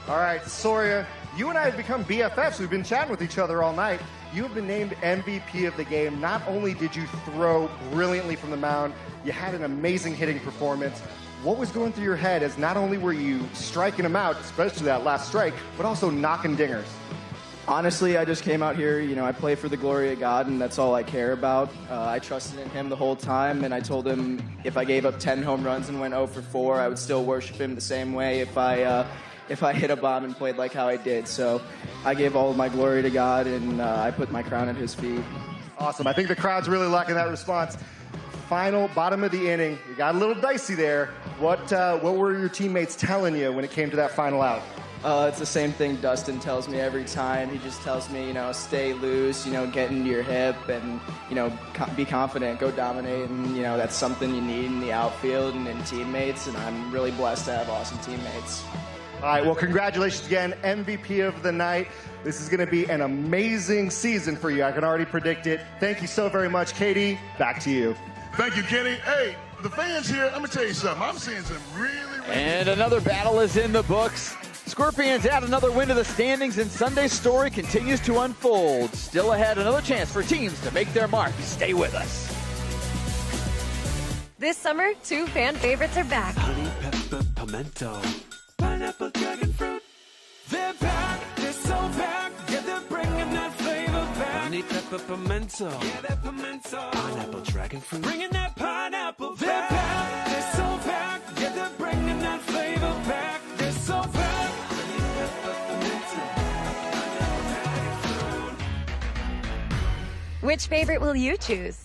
All right, Sawyer, you and I have become BFFs. We've been chatting with each other all night. You have been named MVP of the game. Not only did you throw brilliantly from the mound, you had an amazing hitting performance. What was going through your head as not only were you striking them out, especially that last strike, but also knocking dingers? Honestly, I just came out here, I play for the glory of God, and that's all I care about. I trusted in him the whole time, and I told him if I gave up 10 home runs and went 0 for 4, I would still worship him the same way if I hit a bomb and played like how I did. So I gave all of my glory to God, and I put my crown at his feet. Awesome. I think the crowd's really liking that response. Final, bottom of the inning. You got a little dicey there. What were your teammates telling you when it came to that final out? It's the same thing Dustin tells me every time. He just tells me, stay loose, get into your hip and, be confident, go dominate. And, that's something you need in the outfield and in teammates. And I'm really blessed to have awesome teammates. All right, well, congratulations again, MVP of the night. This is going to be an amazing season for you. I can already predict it. Thank you so very much, Katie. Back to you. Thank you, Kenny. Hey, the fans here, let me tell you something. I'm seeing some really And another battle is in the books. Scorpions add another win to the standings, and Sunday's story continues to unfold. Still ahead, another chance for teams to make their mark. Stay with us. This summer, 2 fan favorites are back. Honey, pepper, pimento, pineapple, dragon fruit. They're back, they're so back. Yeah, they're bringing that flavor back. Honey, pepper, pimento, yeah, that pimento. Pineapple, dragon fruit, bringing that pineapple back. They're back, they're so back. Yeah, they're bringing that flavor back. They're so back. Honey, pepper, pimento, pineapple, dragon fruit. Which favorite will you choose?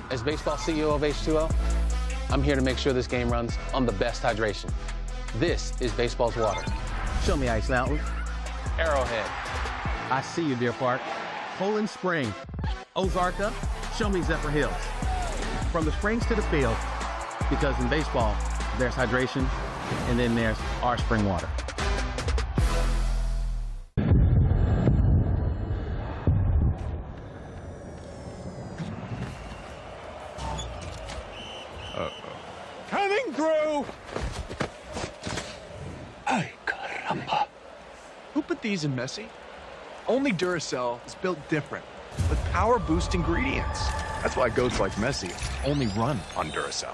As baseball CEO of H2O, I'm here to make sure this game runs on the best hydration. This is baseball's water. Show me Ice Mountain. Arrowhead. I see you, Deer Park. Poland Spring. Ozarka, show me Zephyr Hills. From the springs to the field, because in baseball, there's hydration, and then there's our spring water. Coming through! Ay, caramba. Who put these in Messi? Only Duracell is built different, with power boost ingredients. That's why ghosts like Messi only run on Duracell.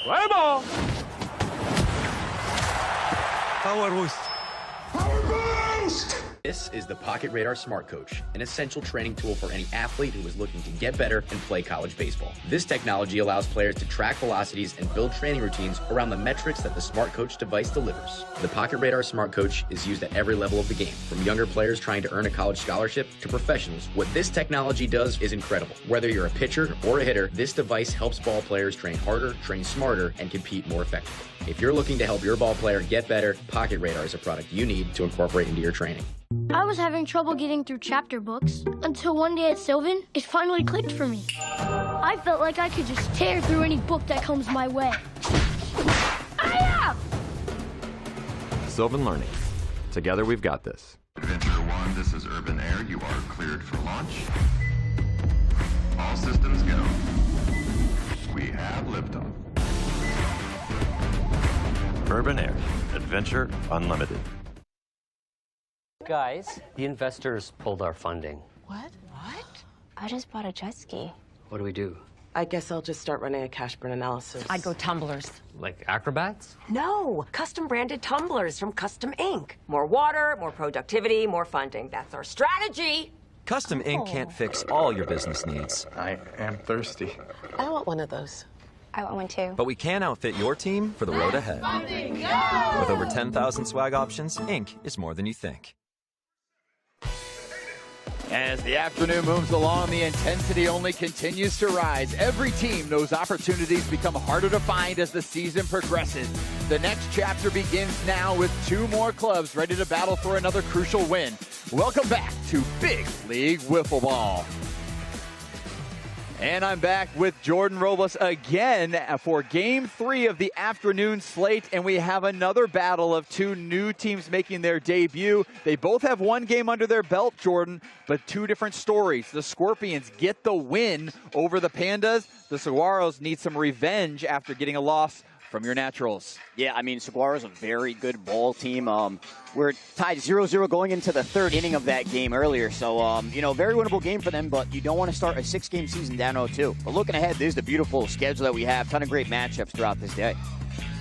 Play ball! Power boost. Power boost! This is the Pocket Radar Smart Coach, an essential training tool for any athlete who is looking to get better and play college baseball. This technology allows players to track velocities and build training routines around the metrics that the Smart Coach device delivers. The Pocket Radar Smart Coach is used at every level of the game, from younger players trying to earn a college scholarship to professionals. What this technology does is incredible. Whether you're a pitcher or a hitter, this device helps ball players train harder, train smarter, and compete more effectively. If you're looking to help your ball player get better, Pocket Radar is a product you need to incorporate into your training. I was having trouble getting through chapter books until one day at Sylvan, it finally clicked for me. I felt like I could just tear through any book that comes my way. Sylvan Learning. Together we've got this. Enter 1. 1, this is Urban Air. You are cleared for launch. All systems go. We have liftoff. Urban Air, adventure unlimited. Guys, the investors pulled our funding. What? I just bought a jet ski. What do we do? I guess I'll just start running a cash burn analysis. I'd go tumblers. Like acrobats? No, custom branded tumblers from Custom Inc. More water, more productivity, more funding. That's our strategy. Custom Inc. can't fix all your business needs. I am thirsty. I want one of those. I want one too. But we can outfit your team for the road ahead. With over 10,000 swag options, Inc. is more than you think. As the afternoon moves along, the intensity only continues to rise. Every team knows opportunities become harder to find as the season progresses. The next chapter begins now with 2 more clubs ready to battle for another crucial win. Welcome back to Big League Wiffle Ball. And I'm back with Jordan Robles again for Game 3 of the afternoon slate, and we have another battle of 2 new teams making their debut. They both have 1 game under their belt, Jordan, but 2 different stories. The Scorpions get the win over the Pandas. The Saguaros need some revenge after getting a loss from your Naturals. Yeah, I mean, Saguaros a very good ball team. We're tied 0-0 going into the 3rd inning of that game earlier. So, you know, very winnable game for them, but you don't want to start a 6-game season down 0-2. But looking ahead, this is the beautiful schedule that we have. Ton of great matchups throughout this day.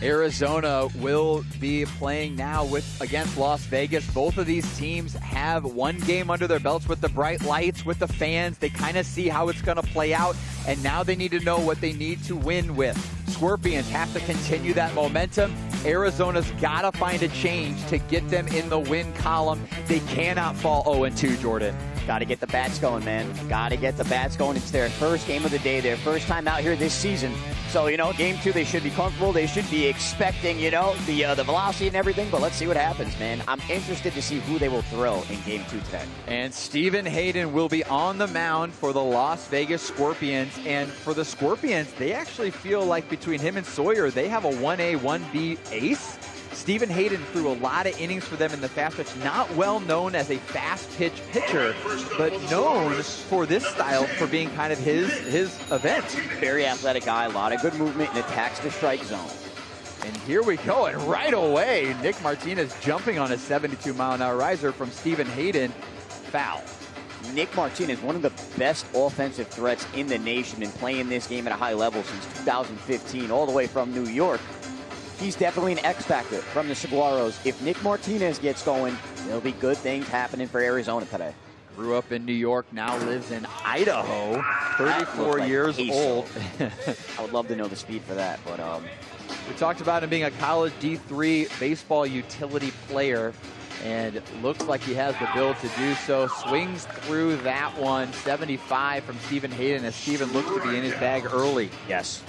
Arizona will be playing now against Las Vegas. Both of these teams have 1 game under their belts with the bright lights, with the fans. They kind of see how it's going to play out, and now they need to know what they need to win with. Scorpions have to continue that momentum. Arizona's got to find a change to get them in the win column. They cannot fall 0-2, Jordan. Got to get the bats going, man. Got to get the bats going. It's their first game of the day, their first time out here this season. So, you know, game 2, they should be comfortable. They should be expecting, you know, the velocity and everything. But let's see what happens, man. I'm interested to see who they will throw in game 2 today. And Stephen Hayden will be on the mound for the Las Vegas Scorpions. And for the Scorpions, they actually feel like between him and Sawyer, they have a 1A, 1B ace. Stephen Hayden threw a lot of innings for them in the fast pitch. Not well known as a fast pitch pitcher, but known for this style for being kind of his event. Very athletic guy, a lot of good movement and attacks the strike zone. And here we go, and right away, Nick Martinez jumping on a 72-mile-an-hour riser from Stephen Hayden. Foul. Nick Martinez, one of the best offensive threats in the nation, and playing this game at a high level since 2015, all the way from New York. He's definitely an X factor from the Saguaros. If Nick Martinez gets going, there'll be good things happening for Arizona today. Grew up in New York, now lives in Idaho, 34 years old. I would love to know the speed for that, but we talked about him being a college D3 baseball utility player, and looks like he has the build to do so. Swings through that one, 75 from Stephen Hayden, as Stephen looks to be in his bag early. Yes.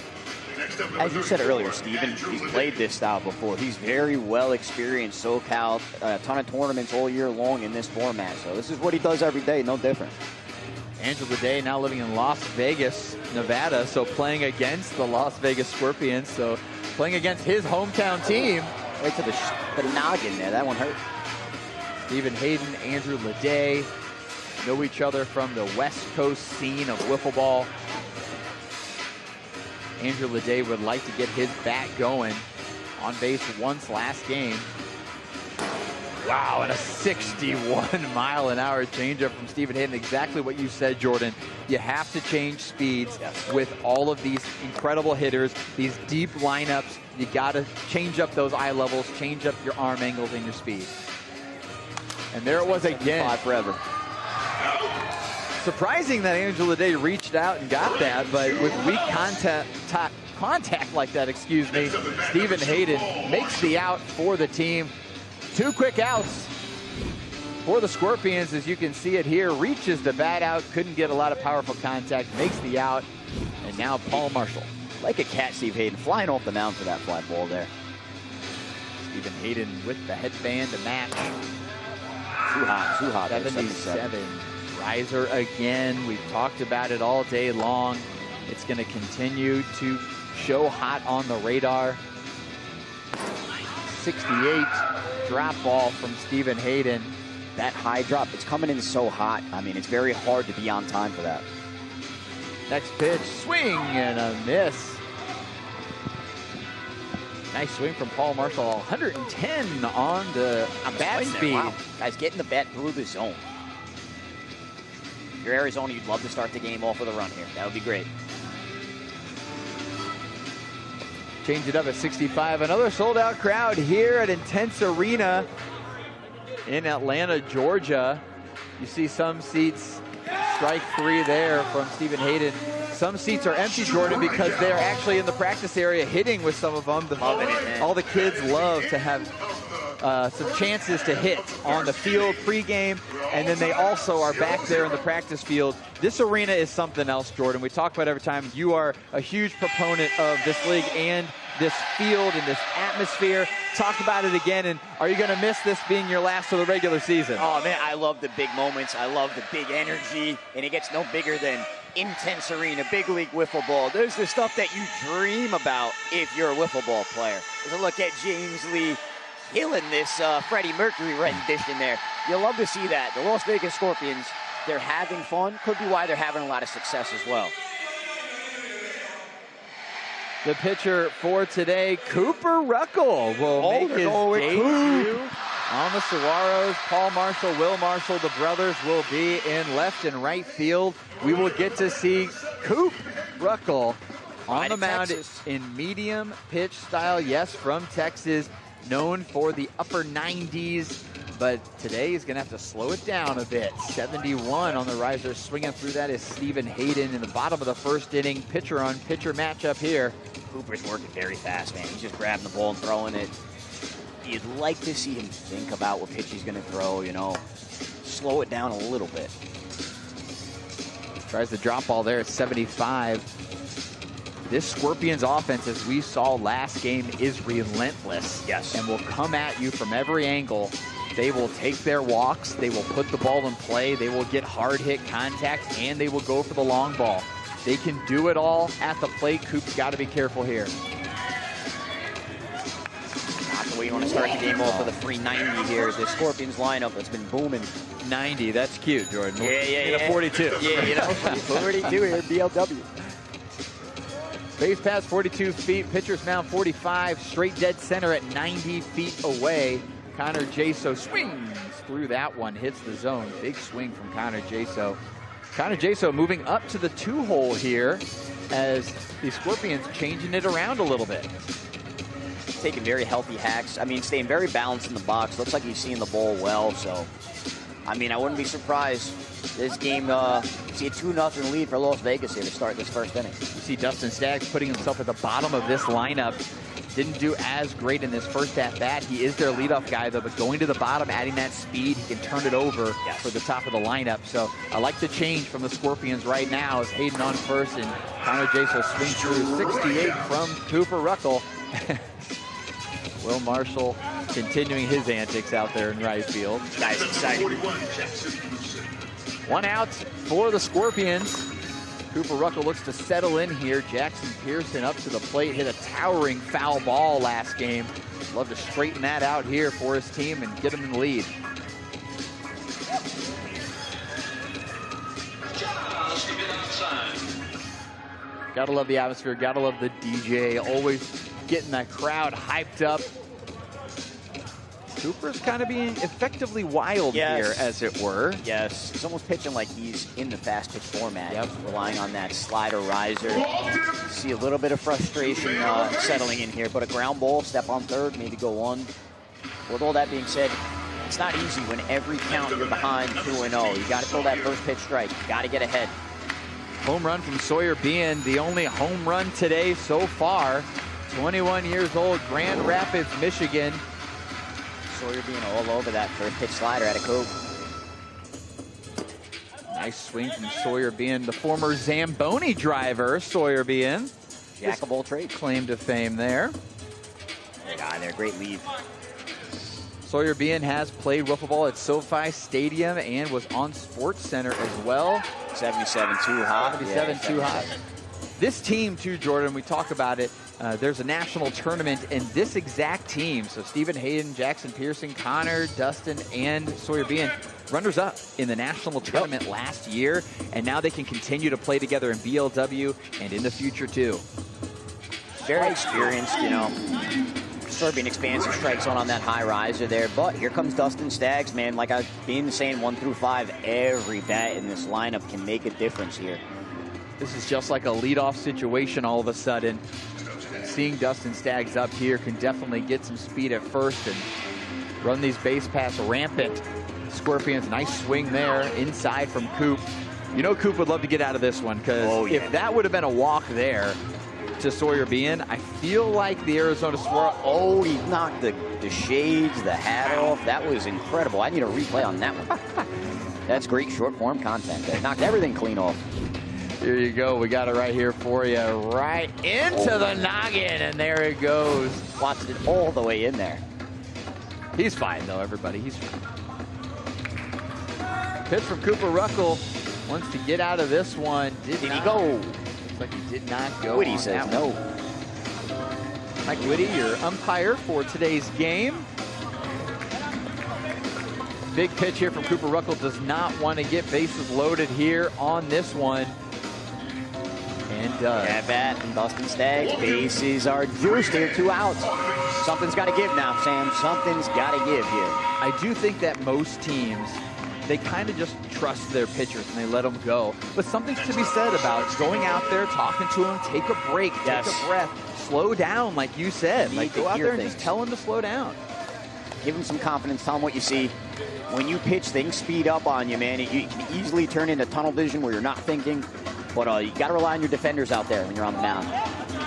As you said earlier, Stephen, he's played this style before. He's very well experienced, SoCal, a ton of tournaments all year long in this format. So this is what he does every day, no different. Andrew Leday now living in Las Vegas, Nevada, so playing against the Las Vegas Scorpions, so playing against his hometown team. Right to the noggin there, that one hurt. Stephen Hayden, Andrew Leday know each other from the West Coast scene of wiffle ball. Andrew Leday would like to get his bat going. On base once last game. Wow, and a 61-mile-an-hour changeup from Stephen Hayden. Exactly what you said, Jordan. You have to change speeds with all of these incredible hitters, these deep lineups. You got to change up those eye levels, change up your arm angles and your speed. And there it was again. Forever. Surprising that Andrew Leday reached out and got that, but with weak contact like that, Stephen Hayden makes the out for the team. 2 quick outs for the Scorpions, as you can see it here. Reaches the bat out, couldn't get a lot of powerful contact, makes the out, and now Paul Marshall. Like a cat, Steve Hayden, flying off the mound for that fly ball there. Stephen Hayden with the headband to match. Too hot. 77. Riser again. We've talked about it all day long. It's going to continue to show hot on the radar. 68 drop ball from Stephen Hayden. that high drop. It's coming in so hot. I mean, it's very hard to be on time for that. Next pitch, swing and a miss. Nice swing from Paul Marshall. 110 on the bat speed. Wow. Guys, getting the bat through the zone. If you're Arizona, you'd love to start the game off with a run here. That would be great. Change it up at 65. Another sold-out crowd here at Intennse Arena in Atlanta, Georgia. You see some seats, strike 3 there from Stephen Hayden. Some seats are empty, Jordan, because they're actually in the practice area hitting with some of them. All the kids love to have some chances to hit on the field pregame, and then they also are back there in the practice field. This arena is something else, Jordan. We talk about it every time. You are a huge proponent of this league and this field and this atmosphere. Talk about it again, and are you going to miss this being your last of the regular season? Oh, man, I love the big moments. I love the big energy, and it gets no bigger than Intennse Arena, big league wiffle ball. There's the stuff that you dream about if you're a wiffle ball player. There's a look at James Lee killing this Freddie Mercury rendition there. You'll love to see that. The Las Vegas Scorpions, they're having fun. Could be why they're having a lot of success as well. The pitcher for today, Cooper Ruckle, will make his debut on the Saguaros. Paul Marshall, Will Marshall, the brothers will be in left and right field. We will get to see Coop Ruckle on the mound in medium pitch style. Yes, from Texas, known for the upper 90s. But today he's going to have to slow it down a bit. 71 on the riser. Swinging through that is Stephen Hayden in the bottom of the first inning. Pitcher on pitcher matchup here. Cooper's working very fast, man. He's just grabbing the ball and throwing it. You'd like to see him think about what pitch he's going to throw, you know. Slow it down a little bit. Tries the drop ball there at 75. This Scorpions offense, as we saw last game, is relentless. Yes. And will come at you from every angle. They will take their walks. They will put the ball in play. They will get hard hit contact, and they will go for the long ball. They can do it all at the plate. Coop's got to be careful here. Not the way you want to start the game off with a 390 here. The Scorpions lineup has been booming. 90, that's cute, Jordan. Yeah. A 42. Yeah, you know, 42 here, BLW. Base pass 42 feet, pitcher's mound 45, straight dead center at 90 feet away. Connor Jaso swings through that one, hits the zone. Big swing from Connor Jaso. Connor Jaso moving up to the 2-hole here as the Scorpions changing it around a little bit. Taking very healthy hacks. I mean, staying very balanced in the box. Looks like he's seeing the ball well, so I mean, I wouldn't be surprised this game, see a 2-0 lead for Las Vegas here to start this first inning. You see Dustin Staggs putting himself at the bottom of this lineup. Didn't do as great in this first at-bat. He is their leadoff guy, though, but going to the bottom, adding that speed, he can turn it over for the top of the lineup. So I like the change from the Scorpions right now as Hayden on first and Connor Jaso swings through 68 from Cooper Ruckle. Will Marshall continuing his antics out there in right field. Guy's excited. 1 out for the Scorpions. Cooper Ruckle looks to settle in here. Jackson Pearson up to the plate, hit a towering foul ball last game. Love to straighten that out here for his team and get him in the lead. Gotta love the atmosphere, gotta love the DJ, always getting that crowd hyped up. Cooper's kind of being effectively wild here, as it were. Yes, he's almost pitching like he's in the fast pitch format. He's relying on that slider riser. See a little bit of frustration settling in here, but a ground ball, step on third, maybe go on. With all that being said, it's not easy when every count you're behind 2-0. You got to throw that first pitch strike. You got to get ahead. Home run from Sawyer Bean, the only home run today so far. 21 years old, Grand Rapids, Michigan. Sawyer being all over that first pitch slider at a Coop. Nice swing from Sawyer Bean, the former Zamboni driver, Sawyer Bean. Jack of all trades. Claim to fame there. Guy there, great lead. Sawyer Bean has played wiffle ball at SoFi Stadium and was on Sports Center as well. 77 too hot. 77 too hot. This team, too, Jordan, we talk about it. There's a national tournament, and this exact team, so Stephen Hayden, Jackson Pearson, Connor, Dustin, and Sawyer Bean, runners-up in the national tournament last year, and now they can continue to play together in BLW and in the future, too. Very experienced, you know. Sawyer Bean expansive strike zone on that high riser there, but here comes Dustin Staggs, man. Like I've been saying, 1 through 5, every bat in this lineup can make a difference here. This is just like a leadoff situation all of a sudden. Seeing Dustin Staggs up here can definitely get some speed at first and run these base paths rampant. Scorpions, nice swing there inside from Coop. You know Coop would love to get out of this one, because if that would have been a walk there to Sawyer Bean, I feel like the Arizona Swirl. Oh, he knocked the shades, the hat off. That was incredible. I need a replay on that one. That's great short form content. They knocked everything clean off. Here you go. We got it right here for you. Right into the noggin, and there it goes. Watched it all the way in there. He's fine, though, everybody. He's fine. Pitch from Cooper Ruckle. Wants to get out of this one. Did he go? Looks like he did not go. Whitty says no. Mike Whitty, your umpire for today's game. Big pitch here from Cooper Ruckle. Does not want to get bases loaded here on this one. And yeah, bat from Dustin Staggs. Bases are juiced here, 2 outs. Something's got to give now, Sam. Something's got to give here. I do think that most teams, they kind of just trust their pitchers and they let them go. But something's to be said about going out there, talking to them, take a break, take a breath, slow down, like you said. Like, go out there and just tell them to slow down. Give them some confidence. Tell them what you see. When you pitch, things speed up on you, man. You can easily turn into tunnel vision where you're not thinking. But you got to rely on your defenders out there when you're on the mound.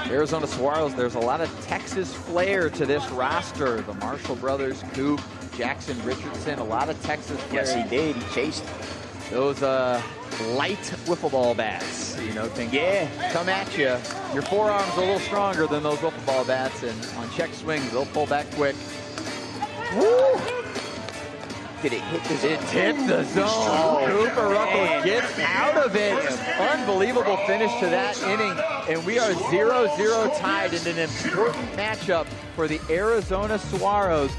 Arizona Saguaros, there's a lot of Texas flair to this roster. The Marshall brothers, Coop, Jackson Richardson, a lot of Texas flair. Yes, he did. He chased those light wiffle ball bats. You know, come at you. Your forearms are a little stronger than those wiffle ball bats, and on check swings, they'll pull back quick. Woo! Did it hit the zone? It hit the zone. Cooper Ruckle gets out of it. Unbelievable finish to that inning. And we are 0-0 tied in an important matchup for the Arizona Saguaros.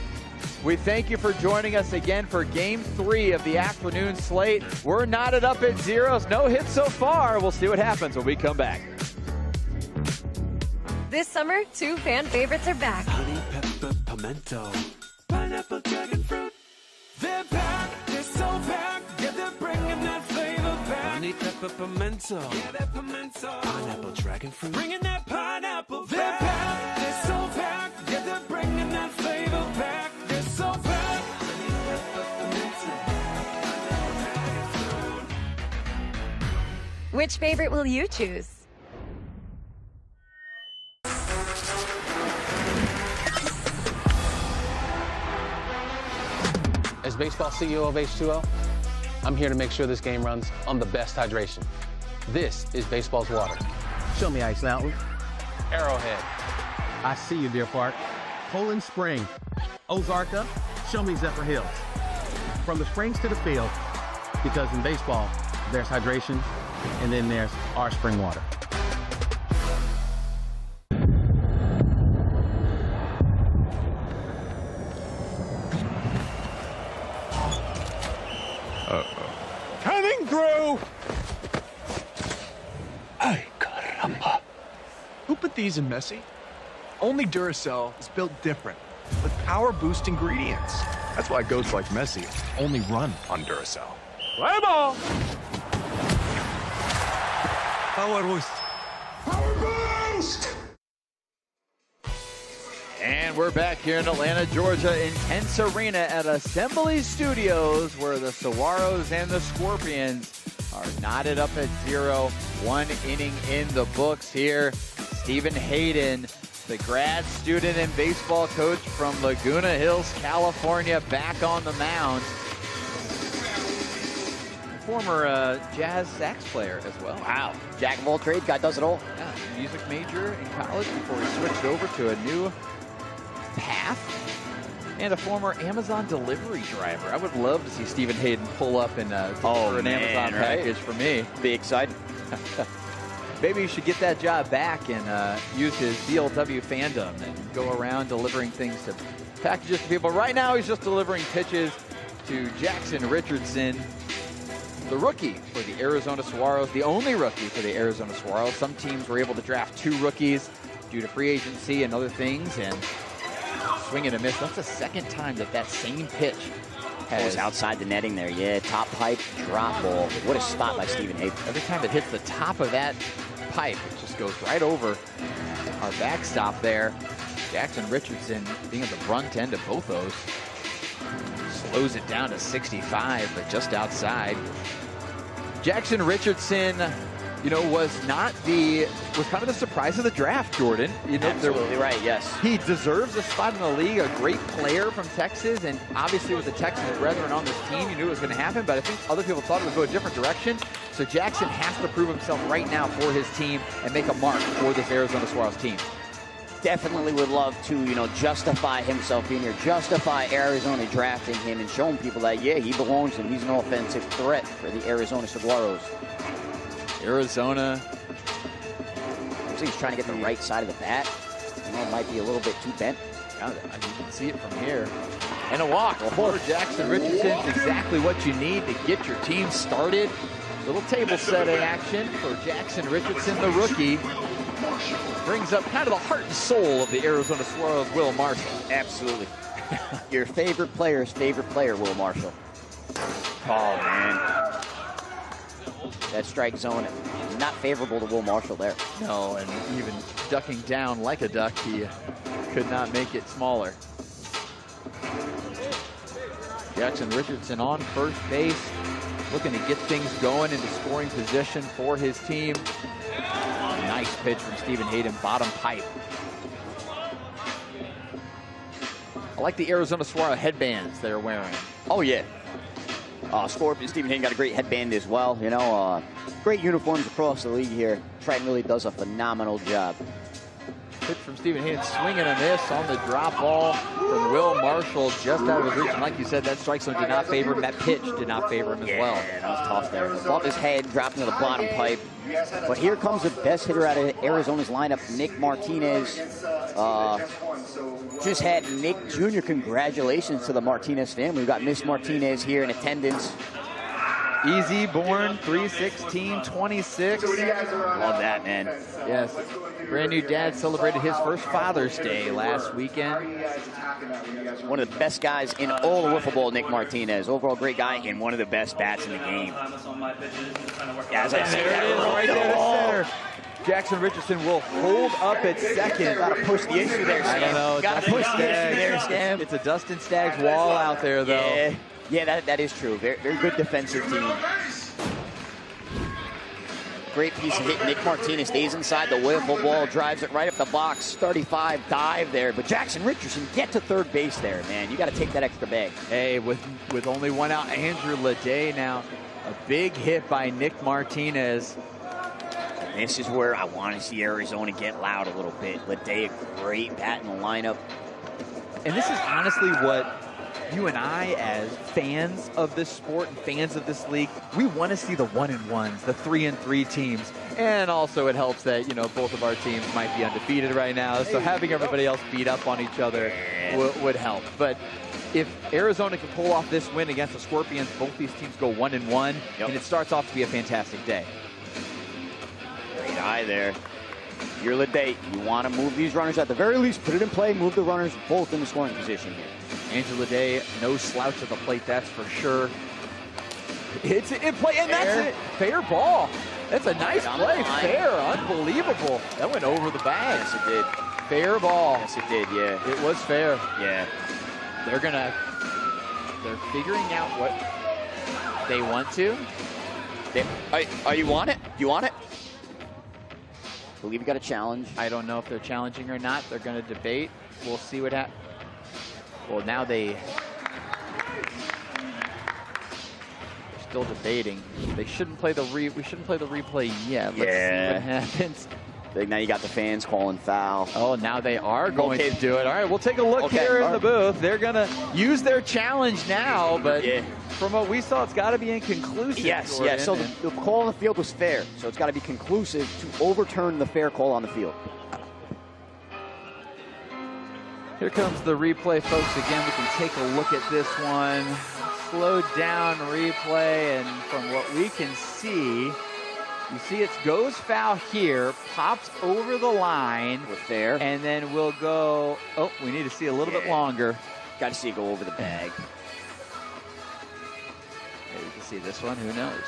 We thank you for joining us again for Game 3 of the afternoon slate. We're knotted up at zeros. No hits so far. We'll see what happens when we come back. This summer, 2 fan favorites are back. Honey, pepper, pimento, pineapple, dragon fruit. They're packed, they're so packed, yeah, they're bringing that flavor back. Honey, pepper, pimento, yeah, that pimento. Pineapple, dragon fruit, bringing that pineapple back. They're packed, they're so packed, yeah, they're bringing that flavor back. They're so packed. Honey, pepper, pimento, dragon fruit. Which favorite will you choose? As baseball CEO of H2O, I'm here to make sure this game runs on the best hydration. This is baseball's water. Show me Ice Mountain. Arrowhead. I see you, Deer Park. Poland Spring. Ozarka, show me Zephyr Hills. From the springs to the field, because in baseball, there's hydration, and then there's our spring water. Coming through! Ay, caramba. Who put these in Messi? Only Duracell is built different, with power boost ingredients. That's why goats like Messi only run on Duracell. Play ball! Power boost. Power boost! And we're back here in Atlanta, Georgia, Intennse Arena at Assembly Studios, where the Saguaros and the Scorpions are knotted up at 0. 1 inning in the books here. Stephen Hayden, the grad student and baseball coach from Laguna Hills, California, back on the mound. Former jazz sax player as well. Wow. Jack of all trades, guy does it all. Yeah, music major in college before he switched over to a new path, and a former Amazon delivery driver. I would love to see Stephen Hayden pull up and for an Amazon package for me. Be excited. maybe he should get that job back and use his BLW fandom and go around delivering things to packages to people. Right now, he's just delivering pitches to Jackson Richardson, the rookie for the Arizona Saguaros, the only rookie for the Arizona Saguaros. Some teams were able to draft 2 rookies due to free agency and other things, and swing and a miss. That's the second time that same pitch was outside the netting there. Yeah, top pipe, drop ball. What a spot by Stephen Hayden. Every time it hits the top of that pipe, it just goes right over our backstop there. Jackson Richardson being at the front end of both those. Slows it down to 65, but just outside. Jackson Richardson, was kind of the surprise of the draft, Jordan. Absolutely right, yes. He deserves a spot in the league, a great player from Texas, and obviously with the Texas brethren on this team, you knew it was going to happen, but I think other people thought it would go a different direction. So Jackson has to prove himself right now for his team and make a mark for this Arizona Saguaros team. Definitely would love to, justify himself being here, justify Arizona drafting him and showing people that, yeah, he belongs and he's an offensive threat for the Arizona Saguaros. Arizona. Looks like he's trying to get the right side of the bat. It might be a little bit too bent. You can see it from here. And a walk for Jackson Richardson. Exactly what you need to get your team started. Little table setting action for Jackson Richardson, the rookie. Brings up kind of the heart and soul of the Arizona Saguaros, Will Marshall. Absolutely. Your favorite player's favorite player, Will Marshall. Oh, man. That strike zone, not favorable to Will Marshall there. No, and even ducking down like a duck, he could not make it smaller. Jackson Richardson on first base, looking to get things going into scoring position for his team. Nice pitch from Stephen Hayden, bottom pipe. I like the Arizona Saguaros headbands they're wearing. Oh, yeah. Scorpion, Stephen Hayden got a great headband as well. Great uniforms across the league here. Triton really does a phenomenal job. Pitch from Stephen Hayden, swing and a miss on the drop ball from Will Marshall, just out of his reach. And like you said, that strike zone did not favor him. That pitch did not favor him as well. Yeah, that was tough there. Above his head, dropping to the bottom pipe. But here comes the best hitter out of Arizona's lineup, Nick Martinez. Just had Nick Jr. Congratulations to the Martinez family. We've got Miss Martinez here in attendance. Easy born, 3/16/26. Love that, man. Yes. Brand new dad celebrated his first Father's Day last weekend. One of the best guys in all of wiffle ball, Nick Martinez. Overall great guy and one of the best bats in the game. Yeah, as I say, there it is, right there to center. Jackson Richardson will hold up at second. Got to push the issue there, Stam. I don't know. Got to push the issue there, Stam. It's a Dustin Staggs wall out there, though. Yeah, that is true. Very, very good defensive team. Great piece of hit. Nick Martinez stays inside the wiffle ball, drives it right up the box. 35 dive there, but Jackson Richardson get to third base there, man. You got to take that extra bag. Hey, with only one out, Andrew Leday now. A big hit by Nick Martinez. This is where I want to see Arizona get loud a little bit. Leday, a great bat in the lineup. And this is honestly what you and I, as fans of this sport and fans of this league, we want to see the 1-1s, the 3-3 teams. And also it helps that, both of our teams might be undefeated right now. So having everybody else beat up on each other would help. But if Arizona can pull off this win against the Scorpions, both these teams go 1-1, and it starts off to be a fantastic day. Great eye there. You're Leday. You want to move these runners at the very least, put it in play, move the runners both in the scoring position here. Andrew Leday, no slouch at the plate, that's for sure. Hits it in play, and that's it. Fair ball. That's a nice play. Fair, unbelievable. That went over the bag. Yes, it did. Fair ball. Yes, it did, yeah. It was fair. Yeah. They're figuring out what they want to. You want it? You want it? I believe we got a challenge. I don't know if they're challenging or not. They're going to debate. We'll see what happens. Well, now they're still debating. They shouldn't play the we shouldn't play the replay yet. Let's see what happens. Now you got the fans calling foul. Oh, now they are going to do it. All right, we'll take a look here in the booth. They're going to use their challenge now, but from what we saw, it's got to be inconclusive. Yes. So the call on the field was fair, so it's got to be conclusive to overturn the fair call on the field. Here comes the replay, folks. Again, we can take a look at this one. Slowed down replay, and from what we can see, you see it goes foul here, pops over the line. We're fair. And then we'll go, oh, we need to see a little bit longer. Got to see it go over the bag. Maybe you can see this one, who knows?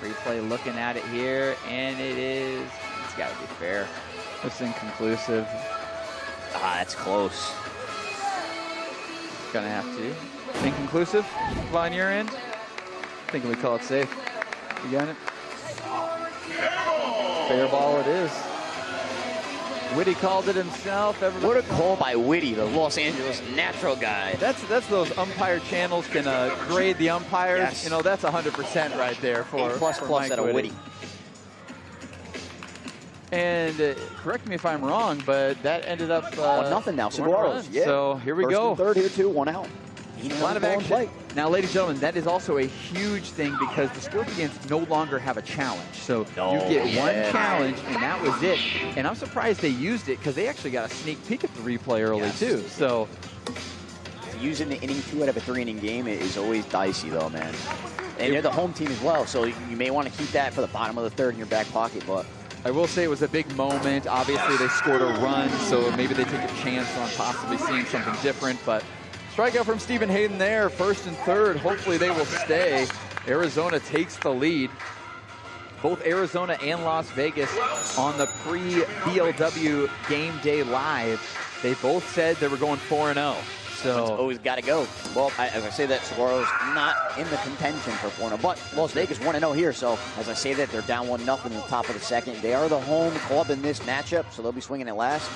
Replay looking at it here, and it's got to be fair. It's inconclusive. That's close. Gonna have to. Inconclusive on your end? I think we call it safe. You got it? Fair ball it is. Whitty called it himself. What a call by Whitty, the Los Angeles natural guy. That's those umpire channels can grade the umpires. Yes. You know, that's 100% right there for plus Mike out of Whitty. And correct me if I'm wrong, but that ended up 1-0 now. Saguaros. Yeah. So here we go. First and third here too. 1 out. A lot of action. Now, ladies and gentlemen, that is also a huge thing because the Scorpions no longer have a challenge. So you get one challenge, and that was it. And I'm surprised they used it because they actually got a sneak peek at the replay early, too. So using the inning 2 out of a 3-inning game is always dicey, though, man. And they're the home team as well, so you may want to keep that for the bottom of the third in your back pocket. But I will say it was a big moment. Obviously, they scored a run, so maybe they took a chance on possibly seeing something different. But strikeout from Stephen Hayden there, first and third. Hopefully they will stay. Arizona takes the lead. Both Arizona and Las Vegas on the pre-BLW Game Day Live, they both said they were going 4-0. So it's always got to go. Well, as I say that, Saguaros not in the contention for 4-0, but Las Vegas 1-0 here. So as I say that, they're down 1-0 in the top of the second. They are the home club in this matchup, so they'll be swinging at last.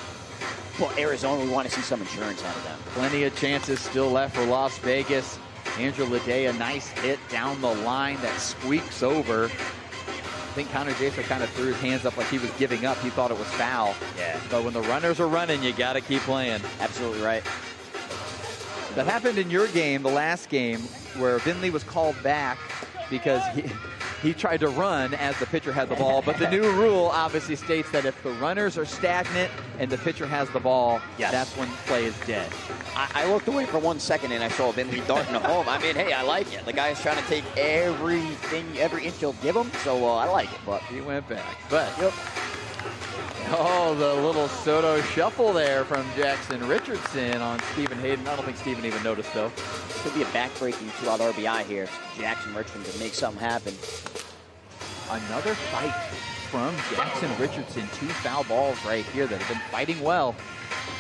Well, Arizona, we want to see some insurance out of them. Plenty of chances still left for Las Vegas. Andrew Lede, a nice hit down the line that squeaks over. I think Connor Jason kind of threw his hands up like he was giving up. He thought it was foul. Yeah. But when the runners are running, you got to keep playing. Absolutely right. That happened in your game, the last game, where Vinley was called back because he tried to run as the pitcher had the ball. But the new rule obviously states that if the runners are stagnant and the pitcher has the ball, that's when play is dead. I looked away for 1 second and I saw Vinley darting home. I mean, hey, I like it. The guy's trying to take everything, every inch he'll give him, so I like it. But he went back. But oh, the little Soto shuffle there from Jackson Richardson on Stephen Hayden. I don't think Stephen even noticed, though. Could be a back-breaking 2-out RBI here. Jackson Richardson to make something happen. Another fight from Jackson Richardson. 2 foul balls right here that have been fighting well.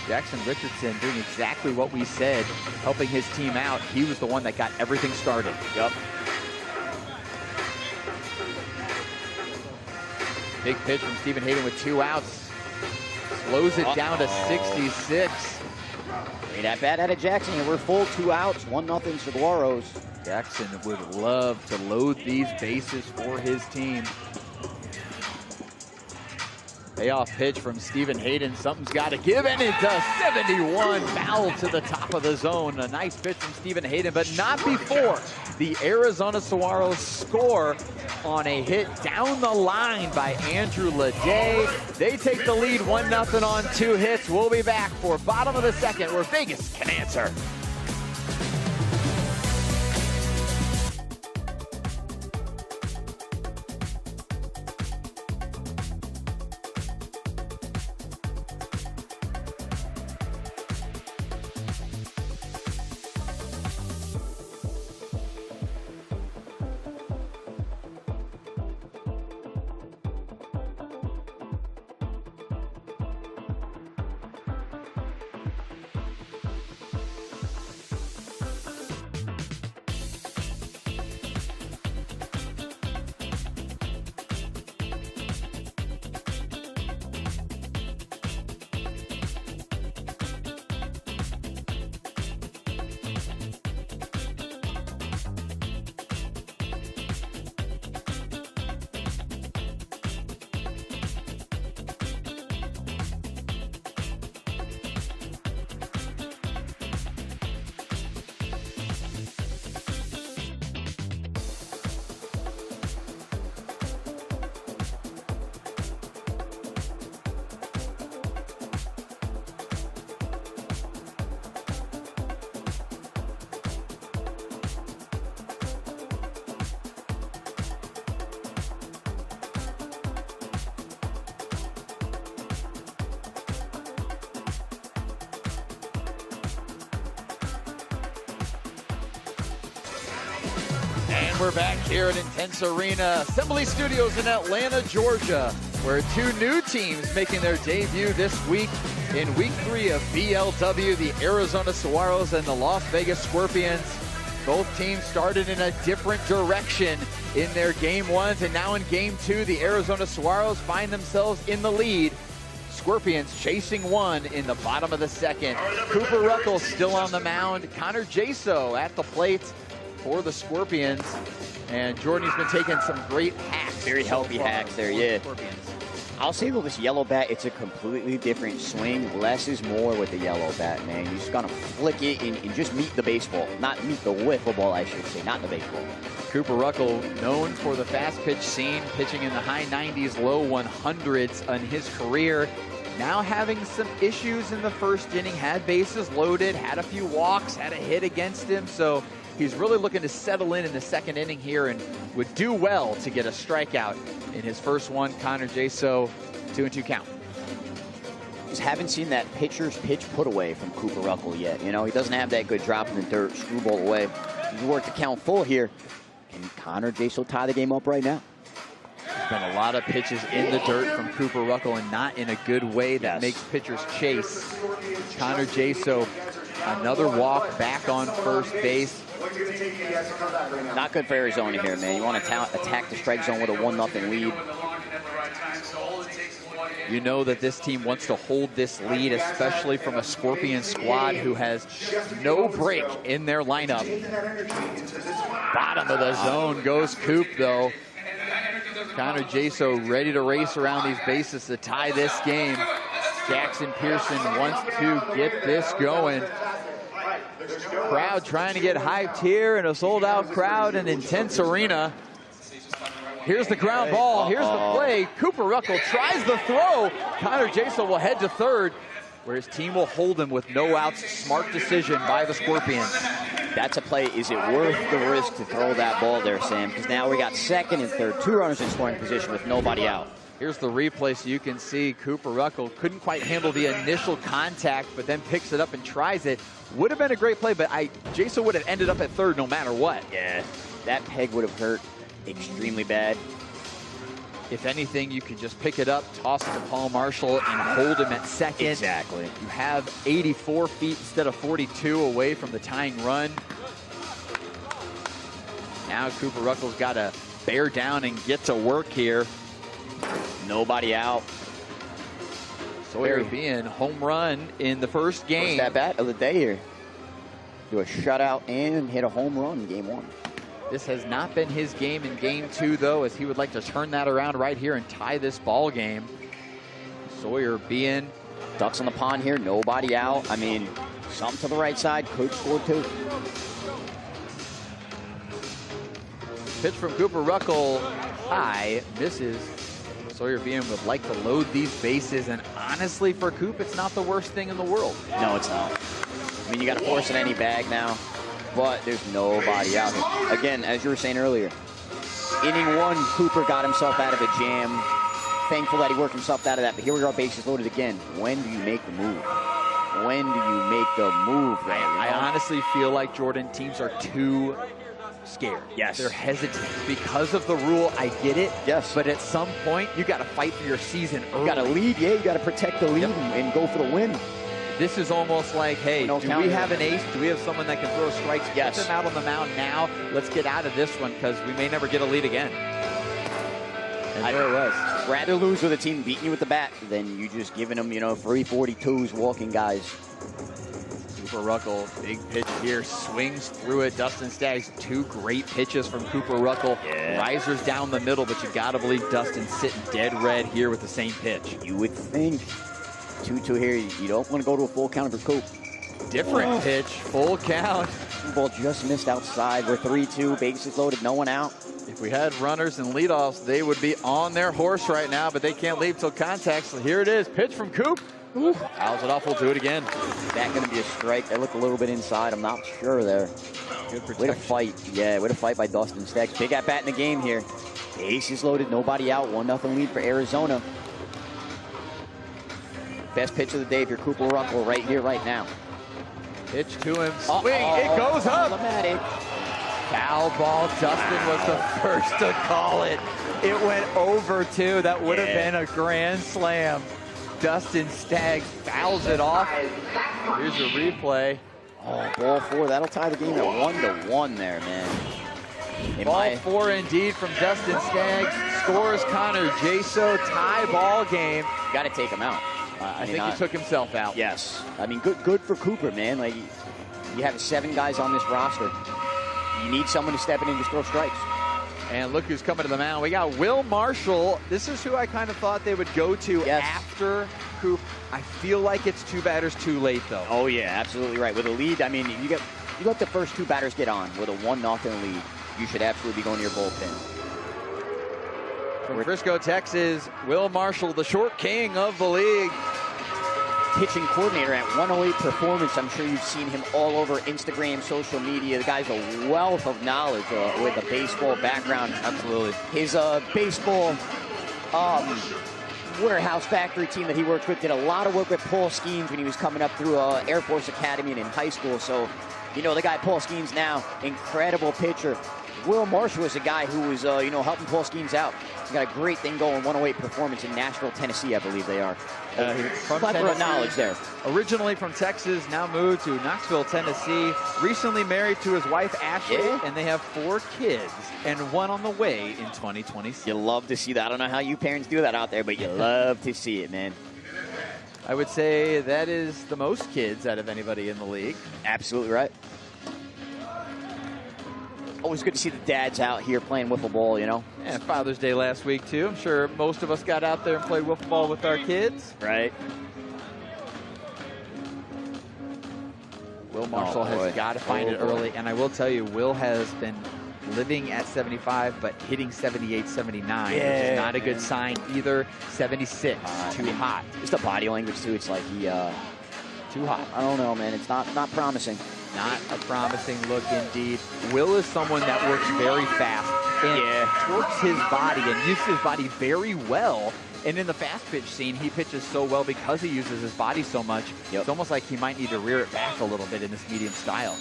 Jackson Richardson doing exactly what we said, helping his team out. He was the one that got everything started. Yep. Big pitch from Stephen Hayden with 2 outs. Slows it down to 66. Great at bat out of Jackson, and we're full 2 outs, 1-0 Saguaros. Jackson would love to load these bases for his team. Payoff pitch from Stephen Hayden. Something's got to give, and it does. 71 foul to the top of the zone. A nice pitch from Stephen Hayden, but not before the Arizona Saguaros score on a hit down the line by Andrew Lede. They take the lead 1-0 on 2 hits. We'll be back for bottom of the second where Vegas can answer. we're back here at Intennse Arena, Assembly Studios in Atlanta, Georgia, where two new teams making their debut this week in Week 3 of BLW, the Arizona Saguaros and the Las Vegas Scorpions. Both teams started in a different direction in their Game 1s, and now in Game 2, the Arizona Saguaros find themselves in the lead. Scorpions chasing one in the bottom of the second. Cooper Ruckle still on the mound. Connor Jaso at the plate for the Scorpions. And Jordan's been taking some great hacks. Very healthy hacks there, yeah. I'll say though, this yellow bat, it's a completely different swing. Less is more with the yellow bat, man. You just gotta flick it and just meet the baseball. Not meet the wiffle ball, I should say, not the baseball. Cooper Ruckle, known for the fast pitch scene, pitching in the high 90s, low 100s in his career. Now having some issues in the first inning, had bases loaded, had a few walks, had a hit against him. So he's really looking to settle in the second inning here and would do well to get a strikeout in his first one. Connor Jaso, 2-2 count. Just haven't seen that pitcher's pitch put away from Cooper Ruckle yet. You know, he doesn't have that good drop in the dirt, screwball away. He's worked the count full here. And Connor Jaso tie the game up right now. There's been a lot of pitches in the dirt from Cooper Ruckle and not in a good way that makes pitchers chase. Connor Jaso, another walk back on first base. Not good for Arizona here, man. You want to attack the strike zone with a 1-0 lead. You know that this team wants to hold this lead, especially from a Scorpion squad who has no break in their lineup. Bottom of the zone goes Coop, though. Connor Jaso ready to race around these bases to tie this game. Jackson Pearson wants to get this going. Crowd trying to get hyped here in a sold-out crowd in Intennse Arena. Here's the ground ball. Here's the play. Cooper Ruckle tries the throw. Connor Jaso will head to third, where his team will hold him with no outs. Smart decision by the Scorpions. That's a play. Is it worth the risk to throw that ball there, Sam? Because now we got second and third, two runners in scoring position with nobody out. Here's the replay so you can see Cooper Ruckle couldn't quite handle the initial contact, but then picks it up and tries it. Would have been a great play, but Jaso would have ended up at third no matter what. Yeah, that peg would have hurt extremely bad. If anything, you could just pick it up, toss it to Paul Marshall, and hold him at second. Exactly. You have 84 feet instead of 42 away from the tying run. Now Cooper Ruckle's got to bear down and get to work here. Nobody out. Sawyer being home run in the first game. First at bat of the day here. Do a shutout and hit a home run in Game 1. This has not been his game in Game 2, though, as he would like to turn that around right here and tie this ball game. Sawyer being ducks on the pond here, nobody out. I mean, something to the right side, could score too. Pitch from Cooper Ruckle, high, misses. Sawyer Bean would like to load these bases, and honestly, for Coop, it's not the worst thing in the world. No, it's not. I mean, you got to force it any bag now, but there's nobody out here. Again, as you were saying earlier, inning 1, Cooper got himself out of a jam. Thankful that he worked himself out of that, but here we are, bases loaded again. When do you make the move? When do you make the move there? I honestly feel like, Jordan, teams are too scared. Yes. They're hesitant because of the rule. I get it. Yes. But at some point, you got to fight for your season early. You got to lead, yeah. You got to protect the lead and go for the win. This is almost like, hey, do we have an ace? Do we have someone that can throw strikes? Yes. Get them out on the mound now. Let's get out of this one because we may never get a lead again. And there it was. Rather lose with a team beating you with the bat than you just giving them, 342s walking guys. Cooper Ruckle, big pitch here, swings through it. Dustin Staggs, 2 great pitches from Cooper Ruckle. Yeah. Risers down the middle, but you got to believe Dustin's sitting dead red here with the same pitch. You would think. 2-2 here. You don't want to go to a full count for Coop. Different pitch, full count. Ball just missed outside. We're 3-2, bases loaded, no one out. If we had runners and leadoffs, they would be on their horse right now, but they can't leave till contact. So here it is, pitch from Coop. Ooh, fouls it off, we'll do it again. Is that going to be a strike? They look a little bit inside. I'm not sure there. Good protection. Way to fight. Yeah, way to fight by Dustin Staggs. Big at bat in the game here. Bases loaded, nobody out. 1-0 lead for Arizona. Best pitch of the day if you're Cooper Ruckle right here, right now. Pitch to him. Swing. It goes up. Problematic. Foul ball. Dustin was the first to call it. It went over, too. That would have been a grand slam. Dustin Staggs fouls it off. Here's a replay. Oh, ball 4. That'll tie the game at 1-1 there, man. Ball 4 indeed from Dustin Staggs. Scores Connor Jaso. Tie ball game. Got to take him out. I think he took himself out. Yes. I mean, good for Cooper, man. Like, you have 7 guys on this roster. You need someone to step in and just throw strikes. And look who's coming to the mound. We got Will Marshall. This is who I kind of thought they would go to after Coop. I feel like it's 2 batters too late, though. Oh, yeah, absolutely right. With a lead, I mean, you let the first 2 batters get on with a 1-0 lead. You should absolutely be going to your bullpen. From Frisco, Texas, Will Marshall, the short king of the league. Pitching coordinator at 108 Performance. I'm sure you've seen him all over Instagram, social media. The guy's a wealth of knowledge with a baseball background. Absolutely. His baseball warehouse factory team that he works with did a lot of work with Paul Skeens when he was coming up through Air Force Academy and in high school. So, you know, the guy Paul Skeens now, incredible pitcher. Will Marshall is a guy who was, helping Paul Skeens out. He's got a great thing going, 108 Performance in Nashville, Tennessee, I believe they are. Plethora of knowledge there. Originally from Texas, now moved to Knoxville, Tennessee. Recently married to his wife, Ashley, and they have 4 kids and 1 on the way in 2026. You love to see that. I don't know how you parents do that out there, but you love to see it, man. I would say that is the most kids out of anybody in the league. Absolutely right. Always good to see the dads out here playing wiffle ball, you know? And Father's Day last week, too. I'm sure most of us got out there and played wiffle ball with our kids. Right. Will Marshall has got to find it early. And I will tell you, Will has been living at 75, but hitting 78, 79, which is not a good sign either. 76, too hot. Just the body language, too. It's like he... too hot. I don't know, man. It's not promising. Not a promising look indeed. Will is someone that works very fast and works his body and uses his body very well. And in the fast pitch scene, he pitches so well because he uses his body so much. It's almost like he might need to rear it back a little bit in this medium style.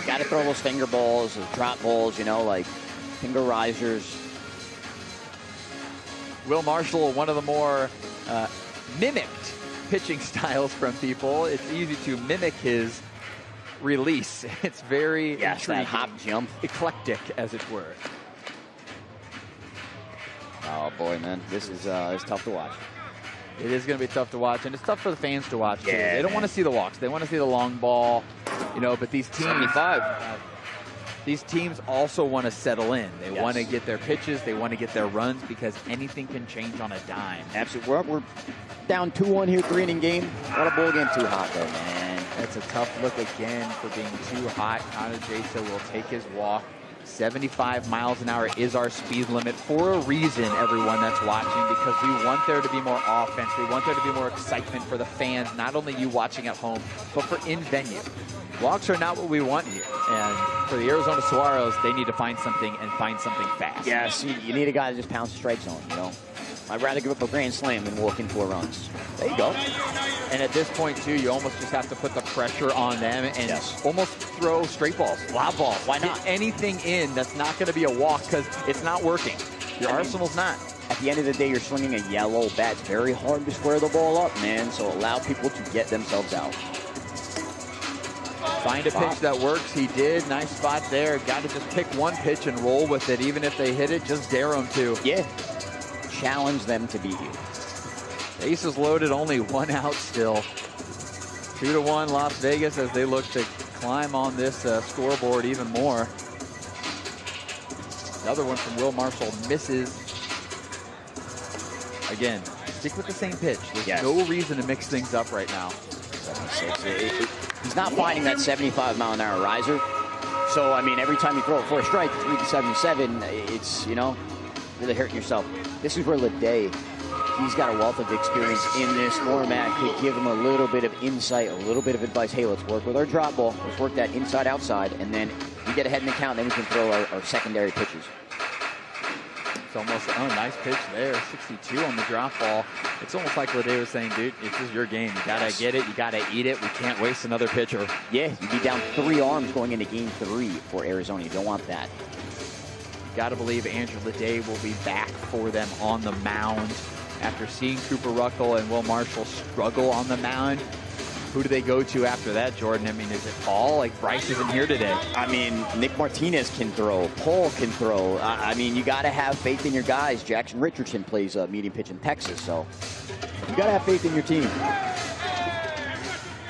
Got to throw those finger balls, those drop balls, like finger risers. Will Marshall, one of the more mimicked pitching styles from people. It's easy to mimic his release. It's very intriguing, that hop jump, eclectic as it were. Oh boy, man, this is it's tough to watch. It is going to be tough to watch, and it's tough for the fans to watch too. They don't want to see the walks. They want to see the long ball, but these teams, 75. These teams also want to settle in. They want to get their pitches. They want to get their runs because anything can change on a dime. Absolutely. We're down 2-1 here, 3-inning game. Not a ball game too hot though, man. That's a tough look again for being too hot. Connor Jaso will take his walk. 75 miles an hour is our speed limit for a reason, everyone that's watching, because we want there to be more offense. We want there to be more excitement for the fans, not only you watching at home, but for in-venue. Walks are not what we want here. And for the Arizona Saguaros, they need to find something and find something fast. Yes, you need a guy to just pounce the strike zone, I'd rather give up a grand slam than walk in 4 runs. There you go. And at this point, too, you almost just have to put the pressure on them and almost throw straight balls, lob balls. Why not? Get anything in that's not going to be a walk because it's not working. Your arsenal's not. At the end of the day, you're swinging a yellow bat. It's very hard to square the ball up, man. So allow people to get themselves out. Find a pitch that works. He did. Nice spot there. Got to just pick one pitch and roll with it. Even if they hit it, just dare them to. Yeah. Challenge them to beat you. Bases loaded, only 1 out still. 2-1 Las Vegas as they look to climb on this scoreboard even more. Another one from Will Marshall misses. Again, stick with the same pitch. There's no reason to mix things up right now. 76. He's not finding that 75-mile-an-hour riser. So, I mean, every time you throw it for a strike, 3-77, it's, really hurting yourself. This is where Leday, he's got a wealth of experience in this format, could give him a little bit of insight, a little bit of advice. Hey, let's work with our drop ball. Let's work that inside-outside, and then we get ahead in the count, then we can throw our secondary pitches. It's almost, nice pitch there. 62 on the drop ball. It's almost like Lede was saying, dude, this is your game. You got to get it. You got to eat it. We can't waste another pitcher. Yeah, you'd be down 3 arms going into game 3 for Arizona. You don't want that. Got to believe Andrew Lede will be back for them on the mound after seeing Cooper Ruckel and Will Marshall struggle on the mound. Who do they go to after that, Jordan? I mean, is it Paul? Like, Bryce isn't here today. I mean, Nick Martinez can throw. Paul can throw. I mean, you got to have faith in your guys. Jackson Richardson plays medium pitch in Texas, so you got to have faith in your team.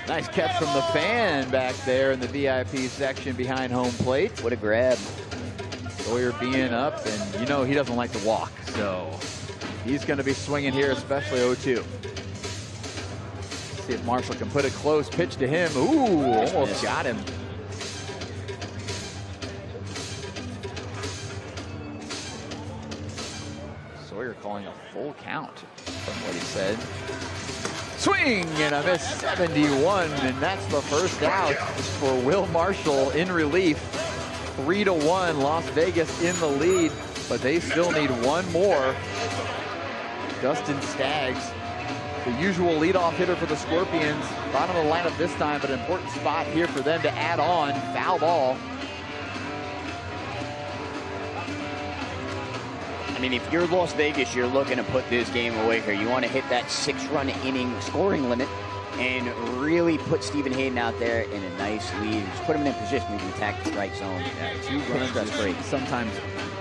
Nice catch from the fan back there in the VIP section behind home plate. What a grab. Sawyer being up, and you know he doesn't like to walk, so he's going to be swinging here, especially 0-2. See if Marshall can put a close pitch to him. Ooh, almost got him. Sawyer calling a full count from what he said. Swing and a miss, 71, and that's the first out for Will Marshall in relief. 3-1, Las Vegas in the lead, but they still need one more. Dustin Staggs, the usual leadoff hitter for the Scorpions. Bottom of the lineup this time, but an important spot here for them to add on. Foul ball. I mean, if you're Las Vegas, you're looking to put this game away here. You want to hit that 6-run inning scoring limit and really put Stephen Hayden out there in a nice lead. Just put him in a position where you can attack the strike zone. Yeah, 2 runs is sometimes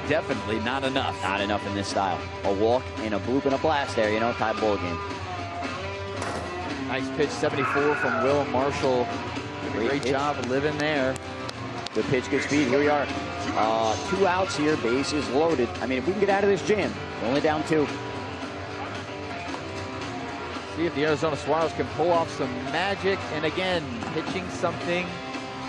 definitely not enough. Not enough in this style. A walk and a bloop and a blast there, you know, tie ball game. Nice pitch, 74 from Will Marshall. Great job of living there. Good pitch, good speed. Here we are. 2 outs here, bases loaded. I mean, if we can get out of this jam, we're only down 2. See if the Arizona Saguaros can pull off some magic. And again, pitching something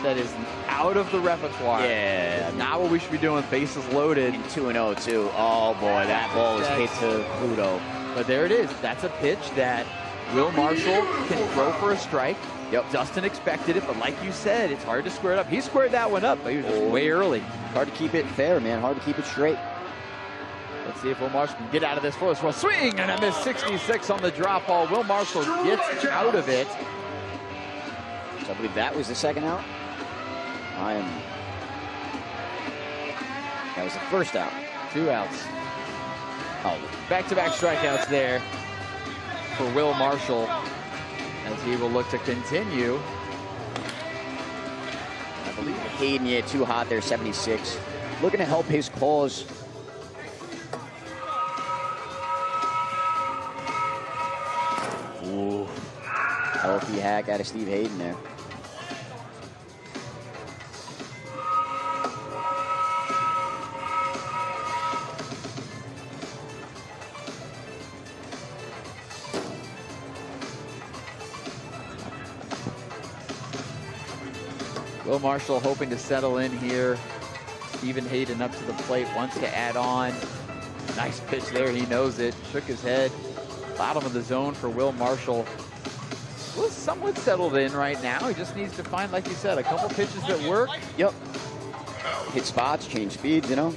that is out of the repertoire. Yeah. Not what we should be doing, bases loaded. And 2-0 too. Oh boy, that ball was hit to Pluto. But there it is. That's a pitch that Will Marshall can throw for a strike. Yep. Dustin expected it, but like you said, it's hard to square it up. He squared that one up, but he was just way early. Hard to keep it fair, man. Hard to keep it straight. Let's see if Will Marshall can get out of this first one. Swing and a miss, 66 on the drop ball. Will Marshall gets out of it. So I believe that was the second out. That was the first out. 2 outs. Oh, back-to-back strikeouts there for Will Marshall as he will look to continue. I believe Hayden, yeah, too hot there, 76. Looking to help his cause. Ooh, healthy hack out of Steve Hayden there. Will Marshall hoping to settle in here. Stephen Hayden up to the plate, wants to add on. Nice pitch there, he knows it. Shook his head. Bottom of the zone for Will Marshall. Well, somewhat settled in right now. He just needs to find, like you said, a couple pitches that work. Yep. Hit spots, change speeds, you know.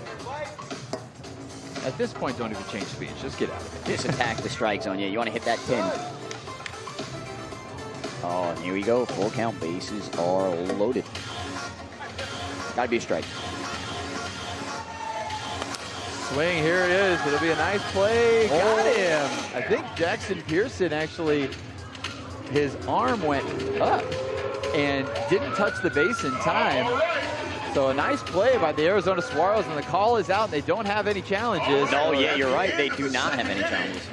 At this point, don't even change speeds. Just get out of it. Just attack the strike zone. Yeah, you want to hit that 10. Oh, and here we go. Full count, bases are loaded. Gotta be a strike. Swing, here it is. It'll be a nice play. Got him. I think Jackson Pearson actually, his arm went up and didn't touch the base in time. So a nice play by the Arizona Saguaros, and the call is out, and they don't have any challenges. No, yeah, you're right. They do not have any challenges.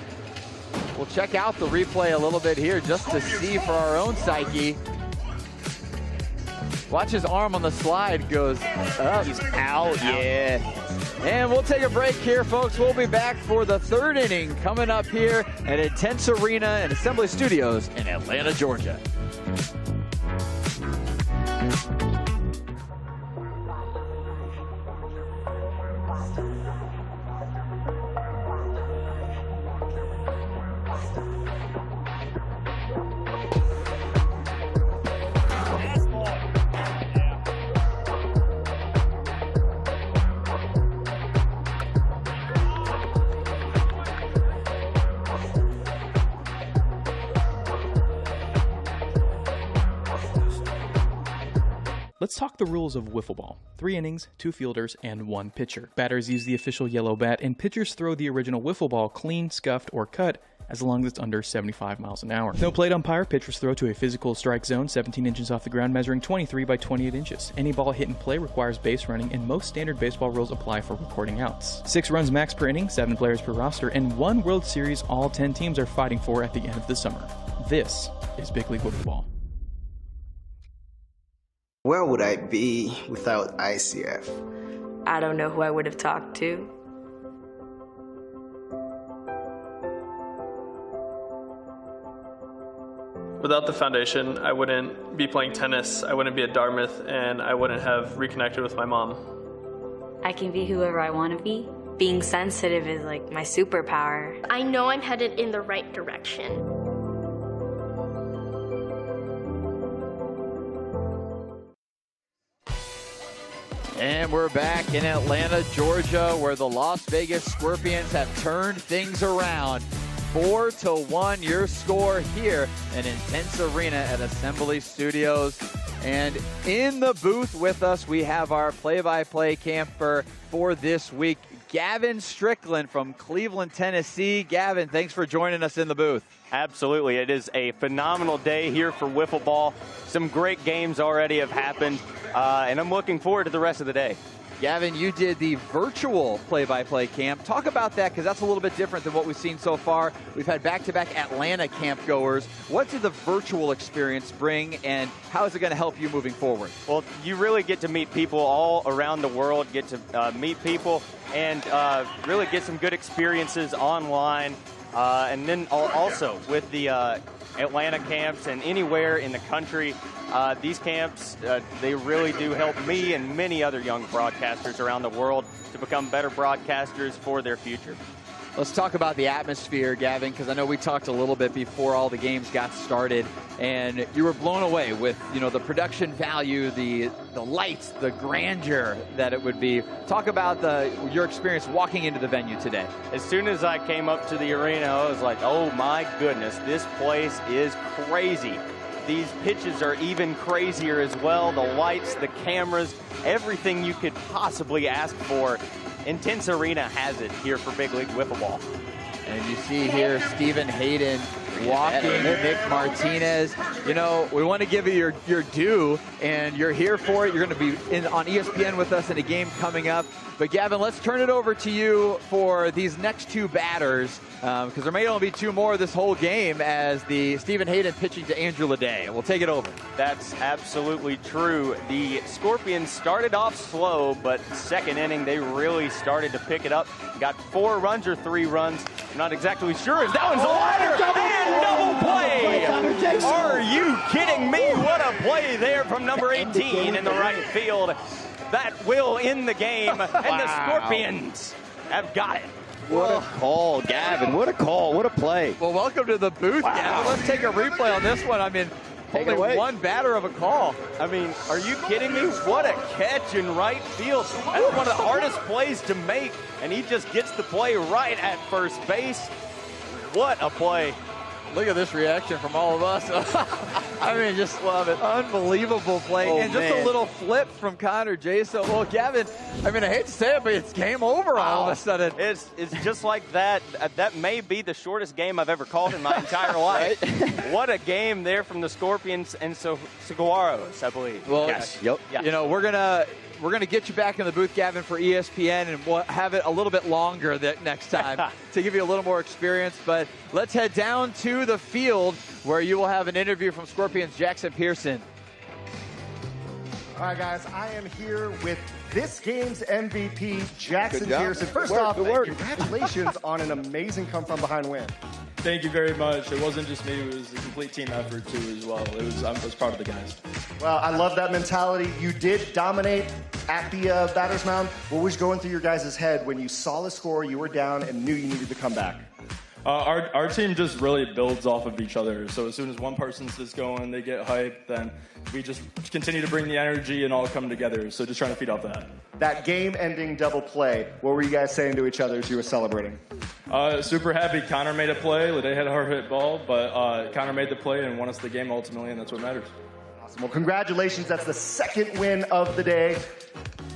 We'll check out the replay a little bit here just to see for our own psyche. Watch his arm on the slide goes up. He's out, yeah. And we'll take a break here, folks. We'll be back for the 3rd inning coming up here at Intennse Arena and Assembly Studios in Atlanta, Georgia. Let's talk the rules of wiffle ball. 3 innings, 2 fielders, and 1 pitcher. Batters use the official yellow bat, and pitchers throw the original wiffle ball clean, scuffed, or cut, as long as it's under 75 miles an hour. No plate umpire, pitchers throw to a physical strike zone 17 inches off the ground, measuring 23 by 28 inches. Any ball hit in play requires base running, and most standard baseball rules apply for recording outs. 6 runs max per inning, 7 players per roster, and 1 World Series all 10 teams are fighting for at the end of the summer. This is Big League Wiffle Ball. Where would I be without ICF? I don't know who I would have talked to. Without the foundation, I wouldn't be playing tennis, I wouldn't be at Dartmouth, and I wouldn't have reconnected with my mom. I can be whoever I want to be. Being sensitive is like my superpower. I know I'm headed in the right direction. And we're back in Atlanta, Georgia, where the Las Vegas Scorpions have turned things around. 4-1 your score here in Intennse Arena at Assembly Studios. And in the booth with us, we have our play-by-play camper for this week, Gavin Strickland from Cleveland, Tennessee. Gavin, thanks for joining us in the booth. Absolutely. It is a phenomenal day here for wiffle ball. Some great games already have happened, and I'm looking forward to the rest of the day. Gavin, you did the virtual play-by-play camp. Talk about that, because that's a little bit different than what we've seen so far. We've had back-to-back Atlanta camp goers. What did the virtual experience bring, and how is it going to help you moving forward? Well, you really get to meet people all around the world, get to meet people, and really get some good experiences online. And then also with the Atlanta camps and anywhere in the country, these camps, they really do help me and many other young broadcasters around the world to become better broadcasters for their future. Let's talk about the atmosphere, Gavin, because I know we talked a little bit before all the games got started, and you were blown away with, the production value, the lights, the grandeur that it would be. Talk about your experience walking into the venue today. As soon as I came up to the arena, I was like, oh my goodness, this place is crazy. These pitches are even crazier as well. The lights, the cameras, everything you could possibly ask for. Intennse Arena has it here for Big League Wiffle Ball. And you see here Stephen Hayden walking Nick Martinez. We want to give you your due, and you're here for it. You're going to be on ESPN with us in a game coming up. But Gavin, let's turn it over to you for these next 2 batters, because there may only be 2 more this whole game, as the Stephen Hayden pitching to Andrew Leday. We'll take it over. That's absolutely true. The Scorpions started off slow, but second inning they really started to pick it up. Got 4 runs or 3 runs. I'm not exactly sure. That one's a liner and double play. Are you kidding me? What a play there from number 18 in the right field. That will end the game, and the Scorpions have got it. What a call, Gavin. What a call. What a play. Well, welcome to the booth, Gavin. Let's take a replay on this one. I mean, only one batter of a call. I mean, are you kidding me? What a catch in right field. That's one of the hardest plays to make, and he just gets the play right at first base. What a play. Look at this reaction from all of us. I mean, just love it. Unbelievable play. Oh, and just a little flip from Connor Jaso. Well, Gavin, I mean, I hate to say it, but it's game over all of a sudden. It's just like that. That may be the shortest game I've ever called in my entire life. What a game there from the Scorpions and Saguaros, I believe. Well, yes. Yep. We're gonna get you back in the booth, Gavin, for ESPN, and we'll have it a little bit longer next time to give you a little more experience. But let's head down to the field, where you will have an interview from Scorpions Jackson Pearson. All right, guys, I am here with this game's MVP, Jackson Pearson. First off, congratulations on an amazing come-from-behind win. Thank you very much. It wasn't just me, it was a complete team effort too as well. I was proud of the guys. Well, I love that mentality. You did dominate at the batter's mound. What was going through your guys' head when you saw the score, you were down, and knew you needed to come back? Our team just really builds off of each other. So as soon as one person's just going, they get hyped, then we just continue to bring the energy and all come together. So just trying to feed off that. That game-ending double play, what were you guys saying to each other as you were celebrating? Super happy. Connor made a play. Leday had a hard hit ball, but Connor made the play and won us the game ultimately, and that's what matters. Awesome. Well, congratulations. That's the second win of the day.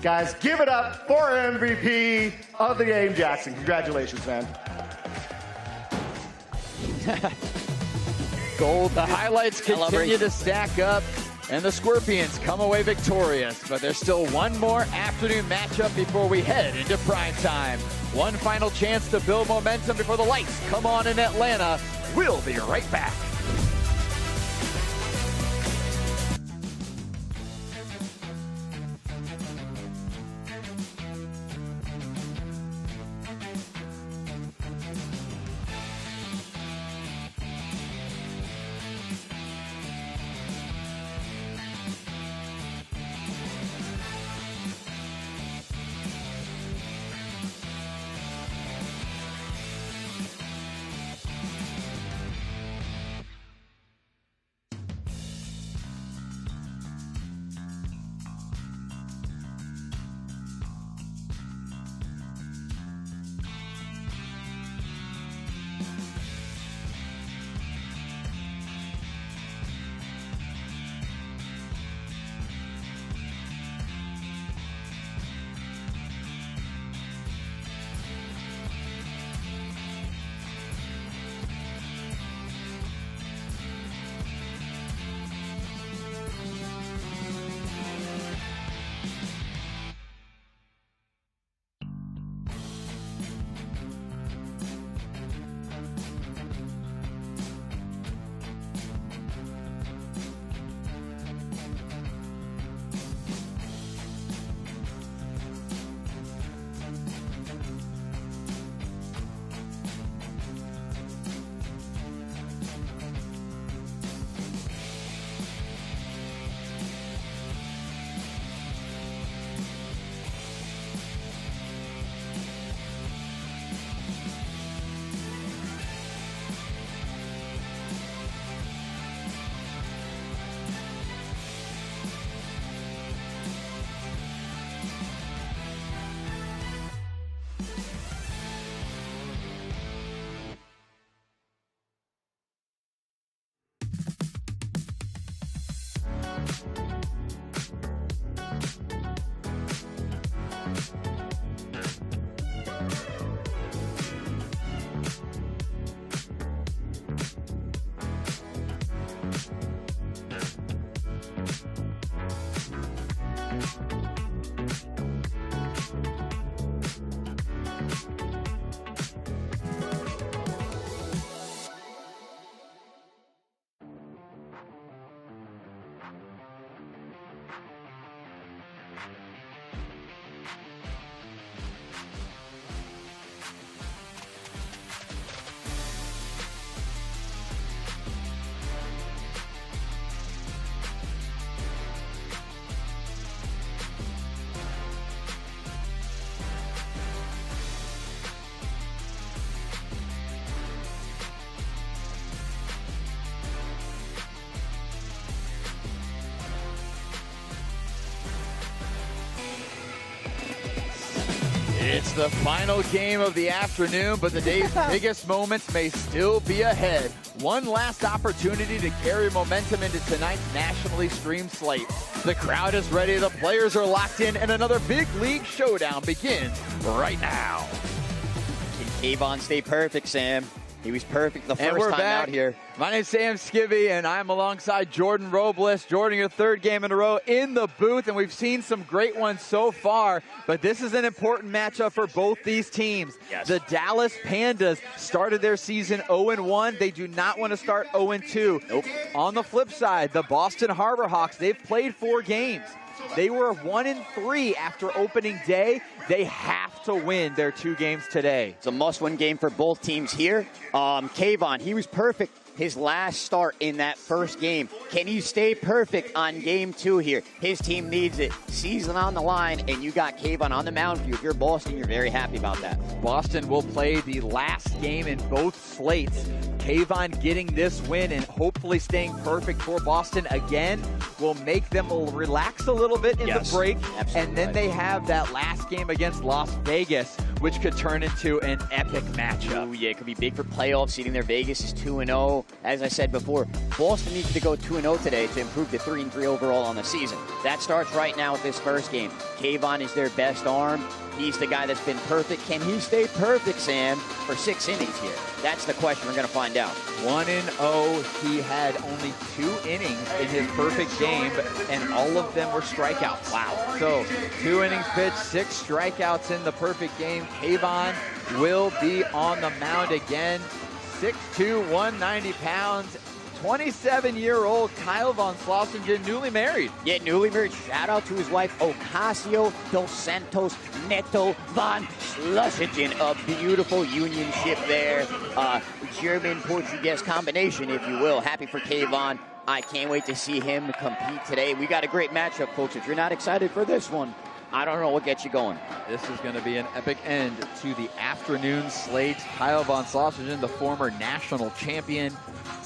Guys, give it up for our MVP of the game, Jackson. Congratulations, man. Gold. The highlights continue to stack up, and the Scorpions come away victorious. But there's still one more afternoon matchup before we head into prime time. One final chance to build momentum before the lights come on in Atlanta. We'll be right back. It's the final game of the afternoon, but the day's biggest moments may still be ahead. One last opportunity to carry momentum into tonight's nationally streamed slate. The crowd is ready, the players are locked in, and another big league showdown begins right now. Can Kayvon stay perfect, Sam? He was perfect the first time out here. My name's Sam Skivvy, and I'm alongside Jordan Robles. Jordan, your third game in a row in the booth, and we've seen some great ones so far, but this is an important matchup for both these teams. Yes. The Dallas Pandas started their season 0-1. They do not want to start 0-2. Nope. On the flip side, the Boston Harbor Hawks, they've played 4 games. They were 1-3 after opening day. They have to win their 2 games today. It's a must-win game for both teams here. Kayvon, he was perfect his last start in that first game. Can he stay perfect on game 2 here? His team needs it. Season on the line, and you got Kayvon on the mound for you. If you're Boston, you're very happy about that. Boston will play the last game in both slates. Kayvon getting this win and hopefully staying perfect for Boston again will make them relax a little bit in the break. Absolutely. And then they have that last game against Las Vegas, which could turn into an epic matchup. Ooh, yeah, it could be big for playoffs. Seeding there, Vegas is 2-0. As I said before, Boston needs to go 2-0 today to improve to 3-3 overall on the season. That starts right now with this first game. Kayvon is their best arm. He's the guy that's been perfect. Can he stay perfect, Sam, for 6 innings here? That's the question we're going to find out. 1-0. He had only 2 innings in his perfect game, and all of them were strikeouts. Wow. So 2 innings pitched, 6 strikeouts in the perfect game. Kayvon will be on the mound again. 6'2", 190 pounds. 27-year-old Kyle Von Slossingen, newly married. Yeah, newly married. Shout out to his wife, Ocasio dos Santos Neto Von Slossingen. A beautiful unionship there. German-Portuguese combination, if you will. Happy for Kayvon. I can't wait to see him compete today. We got a great matchup, folks. If you're not excited for this one, I don't know what gets you going. This is going to be an epic end to the afternoon slate. Kyle Von Slossingen, the former national champion,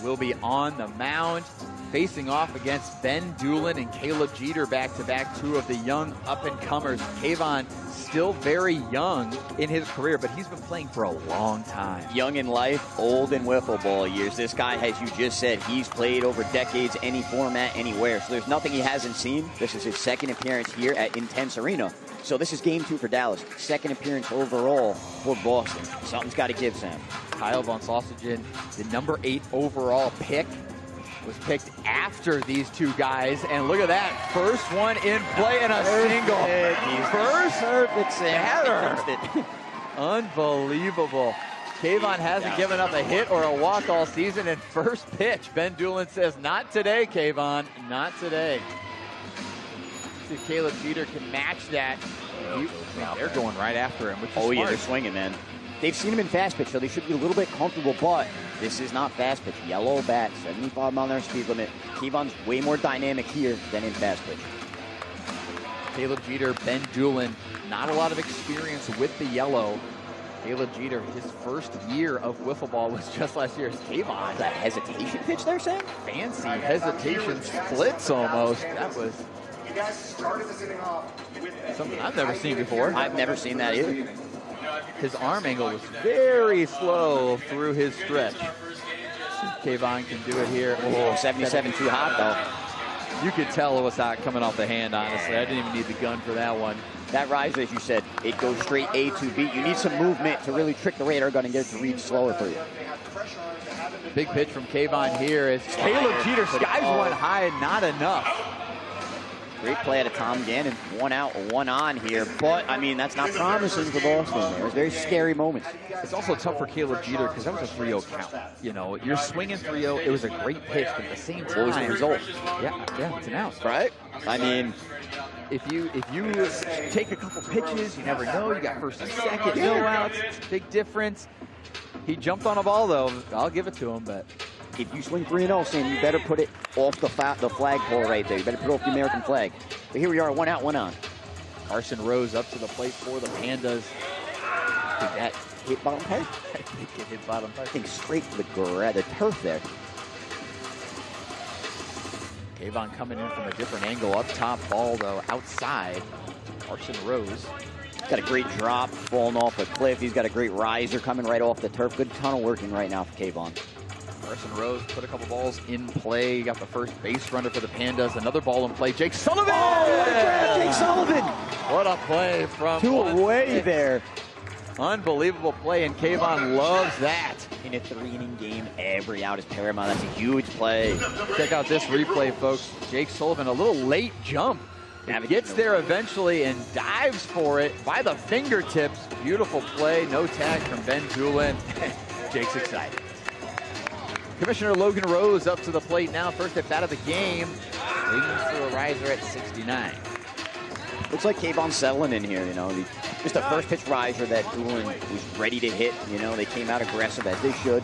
will be on the mound, facing off against Ben Doolin and Caleb Jeter, back-to-back, 2 of the young up-and-comers. Kayvon still very young in his career, but he's been playing for a long time. Young in life, old in wiffle ball years. This guy, as you just said, he's played over decades, any format, anywhere. So there's nothing he hasn't seen. This is his 2nd appearance here at Intennse Arena. So this is game 2 for Dallas. 2nd appearance overall for Boston. Something's got to give, Sam. Kyle Von Slossingen, the number 8 overall pick, was picked after these 2 guys. And look at that. First one in play and a single. First perfect, Sam. Unbelievable. Kayvon hasn't given up a hit or a walk all season. And first pitch, Ben Doolin says, not today, Kayvon. Not today. See if Caleb Jeter can match that. They're going right after him, which is smart. Yeah, they're swinging, man. They've seen him in fast pitch, so they should be a little bit comfortable, but this is not fast pitch. Yellow bat, 75-mile-an-hour speed limit. Kayvon's way more dynamic here than in fast pitch. Caleb Jeter, Ben Doolin, not a lot of experience with the yellow. Caleb Jeter, his first year of wiffle ball was just last year. Kayvon. That hesitation pitch there, Sam? Fancy hesitation splits almost. That was You guys started this inning off with something I've never seen before. I've never seen that either. His arm angle was very slow through his stretch. Kayvon can do it here. Oh, 77 too hot, though. You could tell it was hot coming off the hand, honestly. I didn't even need the gun for that one. That riser, as you said, it goes straight A to B. You need some movement to really trick the radar gun and get it to read slower for you. Big pitch from Kayvon here as Caleb Jeter skies one high, not enough. Great play out of Tom Gannon. 1 out, 1 on here. But, I mean, that's not promising for Boston. There's very scary moments. It's also tough for Caleb Jeter because that was a 3-0 count. You know, you're swinging 3-0. It was a great pitch, but at the same time, what was the result? Yeah, it's an out. Right? I mean, if you take a couple pitches, you never know. You got first and second, no outs. It's a big difference. He jumped on a ball, though. I'll give it to him, but if you swing 3-0, Sam, you better put it off the flagpole right there. You better put it off the American flag. But here we are, 1 out, 1 on. Carson Rose up to the plate for the Pandas. Did that hit bottom pipe? I think it hit bottom pipe. I think straight to the turf there. Kayvon coming in from a different angle. Up top, ball, though, outside. Carson Rose. Got a great drop, falling off a cliff. He's got a great riser coming right off the turf. Good tunnel working right now for Kayvon. Carson Rose put a couple balls in play. Got the first base runner for the Pandas. Another ball in play. Jake Sullivan! Oh, what a grab, Jake Sullivan! What a play from 2 away there. Unbelievable play, and Kayvon loves that. In a 3-inning game, every out is paramount. That's a huge play. Check out this replay, folks. Jake Sullivan, a little late jump. It gets there eventually and dives for it by the fingertips. Beautiful play. No tag from Ben Doolin. Jake's excited. Commissioner Logan Rose up to the plate now. First at bat of the game. Waiting for a riser at 69. Looks like Kayvon's settling in here, you know. Just a first pitch riser that Doolin was ready to hit. You know, they came out aggressive as they should.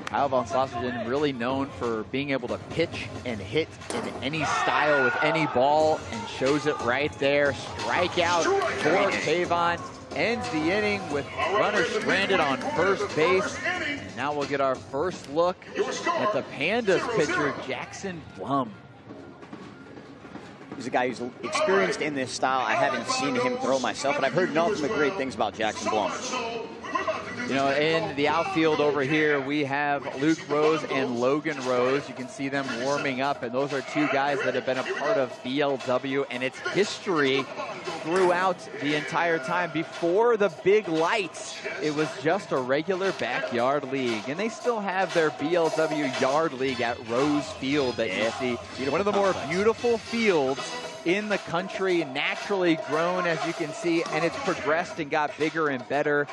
Kyle Von Slossingen really known for being able to pitch and hit in any style with any ball, and shows it right there. Strikeout for Kayvon. Ends the inning with runners stranded on first base. And now we'll get our first look at the Pandas pitcher, Jackson Blum. He's a guy who's experienced in this style. I haven't seen him throw myself, but I've heard nothing but great things about Jackson Blum. You know, in the outfield over here, we have Luke Rose and Logan Rose. You can see them warming up, and those are two guys that have been a part of BLW and its history throughout the entire time. Before the big lights, it was just a regular backyard league, and they still have their BLW yard league at Rose Field that you see. One of the more beautiful fields in the country, naturally grown, as you can see, and it's progressed and got bigger and better.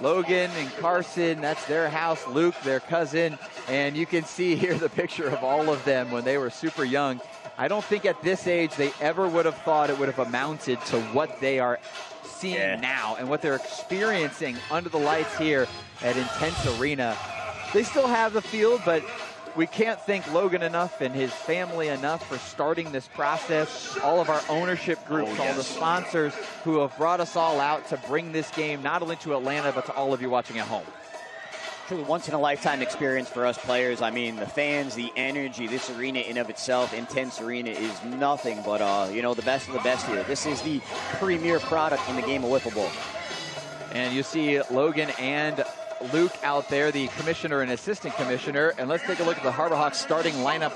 Logan and Carson, that's their house. Luke, their cousin, and you can see here the picture of all of them when they were super young. I don't think at this age they ever would have thought it would have amounted to what they are seeing now and what they're experiencing under the lights here at Intennse Arena. They still have the field, but we can't thank Logan enough and his family enough for starting this process. All of our ownership groups, all the sponsors who have brought us all out to bring this game not only to Atlanta, but to all of you watching at home. Truly once-in-a-lifetime experience for us players. I mean, the fans, the energy, this arena in of itself, Intennse Arena, is nothing but, you know, the best of the best here. This is the premier product in the game of wiffle ball. And you see Logan and Luke out there, the commissioner and assistant commissioner. And let's take a look at the Harbor Hawks starting lineup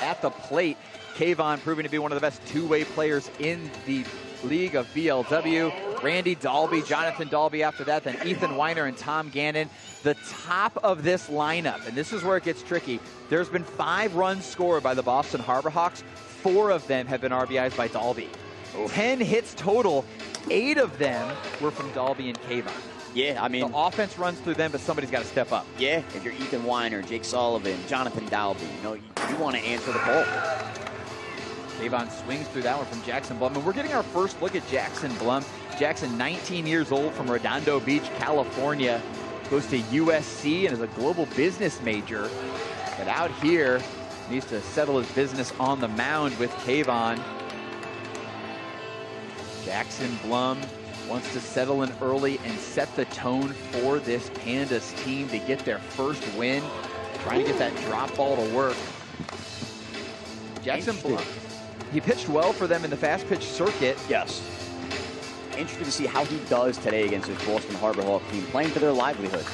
at the plate. Kayvon proving to be one of the best two-way players in the league of BLW. Randy Dalby, Jonathan Dalby after that, then Ethan Weiner and Tom Gannon. The top of this lineup, and this is where it gets tricky. There's been 5 runs scored by the Boston Harbor Hawks. 4 of them have been RBIs by Dalby. 10 hits total. 8 of them were from Dalby and Kayvon. Yeah, I mean, the offense runs through them, but somebody's got to step up. Yeah, if you're Ethan Weiner, Jake Sullivan, Jonathan Dalby, you know, you want to answer the call. Kayvon swings through that one from Jackson Blum, and we're getting our first look at Jackson Blum. Jackson, 19 years old, from Redondo Beach, California, goes to USC and is a global business major, but out here needs to settle his business on the mound with Kayvon. Jackson Blum wants to settle in early and set the tone for this Pandas team to get their first win, trying to get that drop ball to work. Jackson Blum, he pitched well for them in the fast pitch circuit. Yes. Interesting to see how he does today against this Boston Harbor Hawk team, playing for their livelihood.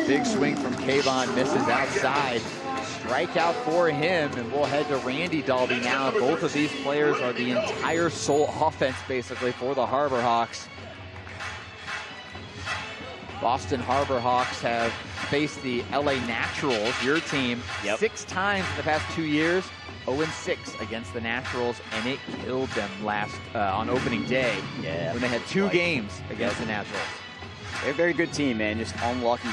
Big swing from Kayvon, misses outside. Strikeout for him, and we'll head to Randy Dalby now. Both of these players are the entire sole offense, basically, for the Harbor Hawks. Boston Harbor Hawks have faced the LA Naturals, your team, 6 times in the past 2 years. 0-6 against the Naturals, and it killed them last on opening day when they had 2 games against the Naturals. They're a very good team, man. Just unlucky.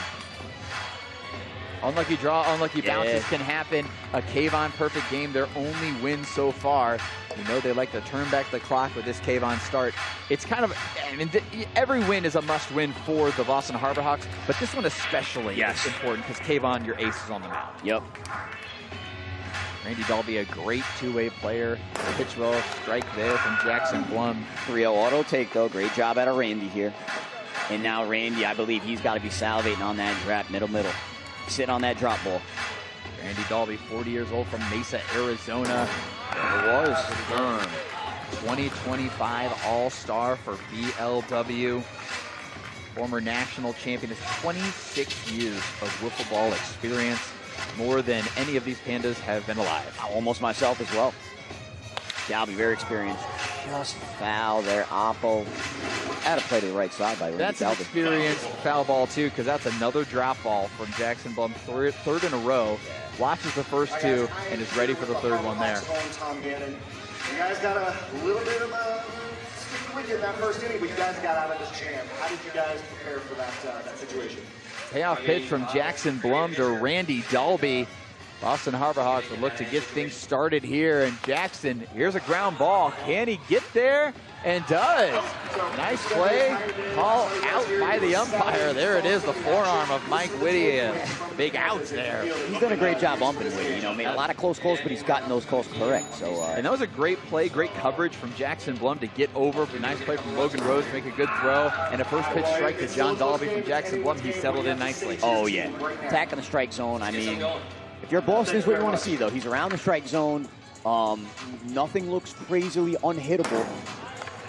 Unlucky draw, unlucky bounces can happen. A Kayvon perfect game, their only win so far. You know they like to turn back the clock with this Kayvon start. It's kind of, I mean, every win is a must-win for the Boston Harbor Hawks, but this one especially is important because Kayvon, your ace, is on the mound. Yep. Randy Dalby, a great two-way player. Pitch well, strike there from Jackson Blum. 3-0 auto take, though. Great job out of Randy here. And now Randy, I believe he's got to be salivating on that drop, middle. Sitting on that drop ball. Randy Dalby, 40 years old, from Mesa, Arizona. It was. 2025 All-Star for BLW. Former national champion, has 26 years of wiffle ball experience. More than any of these Pandas have been alive. Almost myself as well. Dalby, very experienced. Just foul there, Oppo. Had to play to the right side by Randy That's Dalby. an experienced foul ball, too, because that's another drop ball from Jackson Blum. Third in a row. Watches the first 2 and is ready for the third one there. Tom Gannon. You guys got a little bit of a sticky wicket in that first inning, but you guys got out of this jam. How did you guys prepare for that situation? Payoff pitch from Jackson Blum to Randy Dalby. Boston Harbor Hawks would look to get things started here, and Jackson, here's a ground ball. Can he get there? And does. Nice play. Call out by the umpire. There it is, the forearm of Mike Whitty. Big outs there. He's done a great job umping Whitty. You know, made a lot of close calls, but he's gotten those calls correct. So, and that was a great play, great coverage from Jackson Blum to get over. Nice play from Logan Rose to make a good throw. And a first pitch strike to John Dalby from Jackson Blum. He settled in nicely. Oh, yeah. Attacking the strike zone. I mean, If you're Boston, is what you want to see, though. He's around the strike zone. Nothing looks crazily unhittable.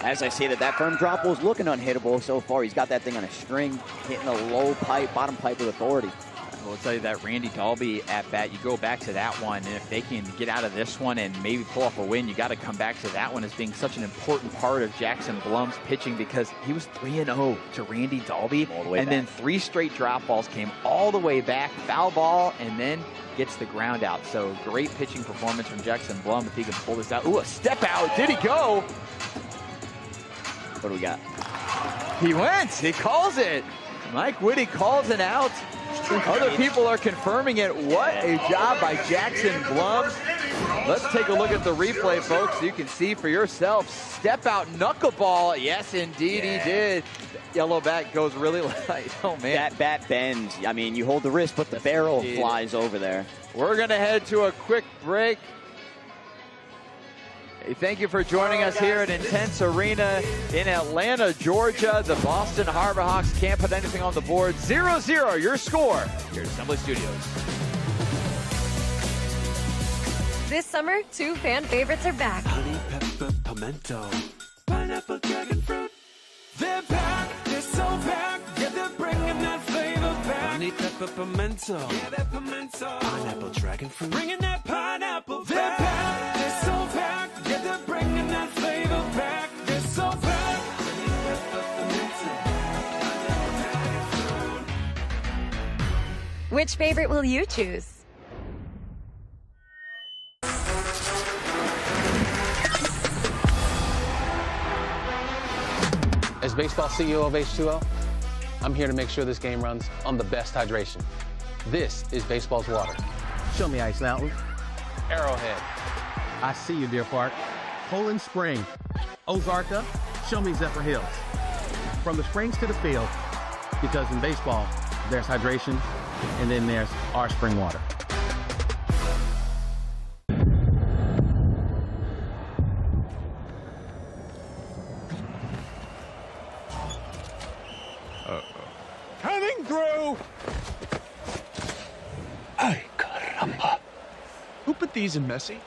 As I say that firm drop ball is looking unhittable so far. He's got that thing on a string, hitting a low pipe, bottom pipe with authority. I'll tell you that Randy Dalby at bat, you go back to that one, and if they can get out of this one and maybe pull off a win, you got to come back to that one as being such an important part of Jackson Blum's pitching, because he was 3-0 to Randy Dalby, and then 3 straight drop balls came all the way back, foul ball, and then gets the ground out. So great pitching performance from Jackson Blum if he can pull this out. Ooh, a step out. Did he go? What do we got? He went. He calls it. Mike Whitty calls it out. Other people are confirming it. What a job by Jackson Blum. Let's take a look at the replay, folks, so you can see for yourself. Step out knuckleball. Yes, indeed, he did. Yellow bat goes really light. Oh, man. That bat bends. I mean, you hold the wrist, but the barrel flies over there. We're going to head to a quick break. Hey, thank you for joining us here at Intennse Arena in Atlanta, Georgia. The Boston Harbor Hawks can't put anything on the board. 0-0, your score here at Assembly Studios. This summer, 2 fan favorites are back. Honey, pepper, pimento, pineapple, dragon fruit. They're back, they're so back. Yeah, they're bringing that flavor back. Honey, pepper, pimento, yeah, that pimento. Pineapple, dragon fruit, bringing that pineapple back. They're back, they're so back. Yeah, they're bringing that flavor back. They're so back. Honey, pepper, pimento, pineapple, dragon fruit. Which favorite will you choose? As baseball CEO of H2O, I'm here to make sure this game runs on the best hydration. This is baseball's water. Show me Ice Mountain. Arrowhead. I see you, Deer Park. Poland Spring. Ozarka, show me Zephyr Hills. From the springs to the field, because in baseball, there's hydration, and then there's our spring water. Coming through! Ay, caramba. Who put these in Messi?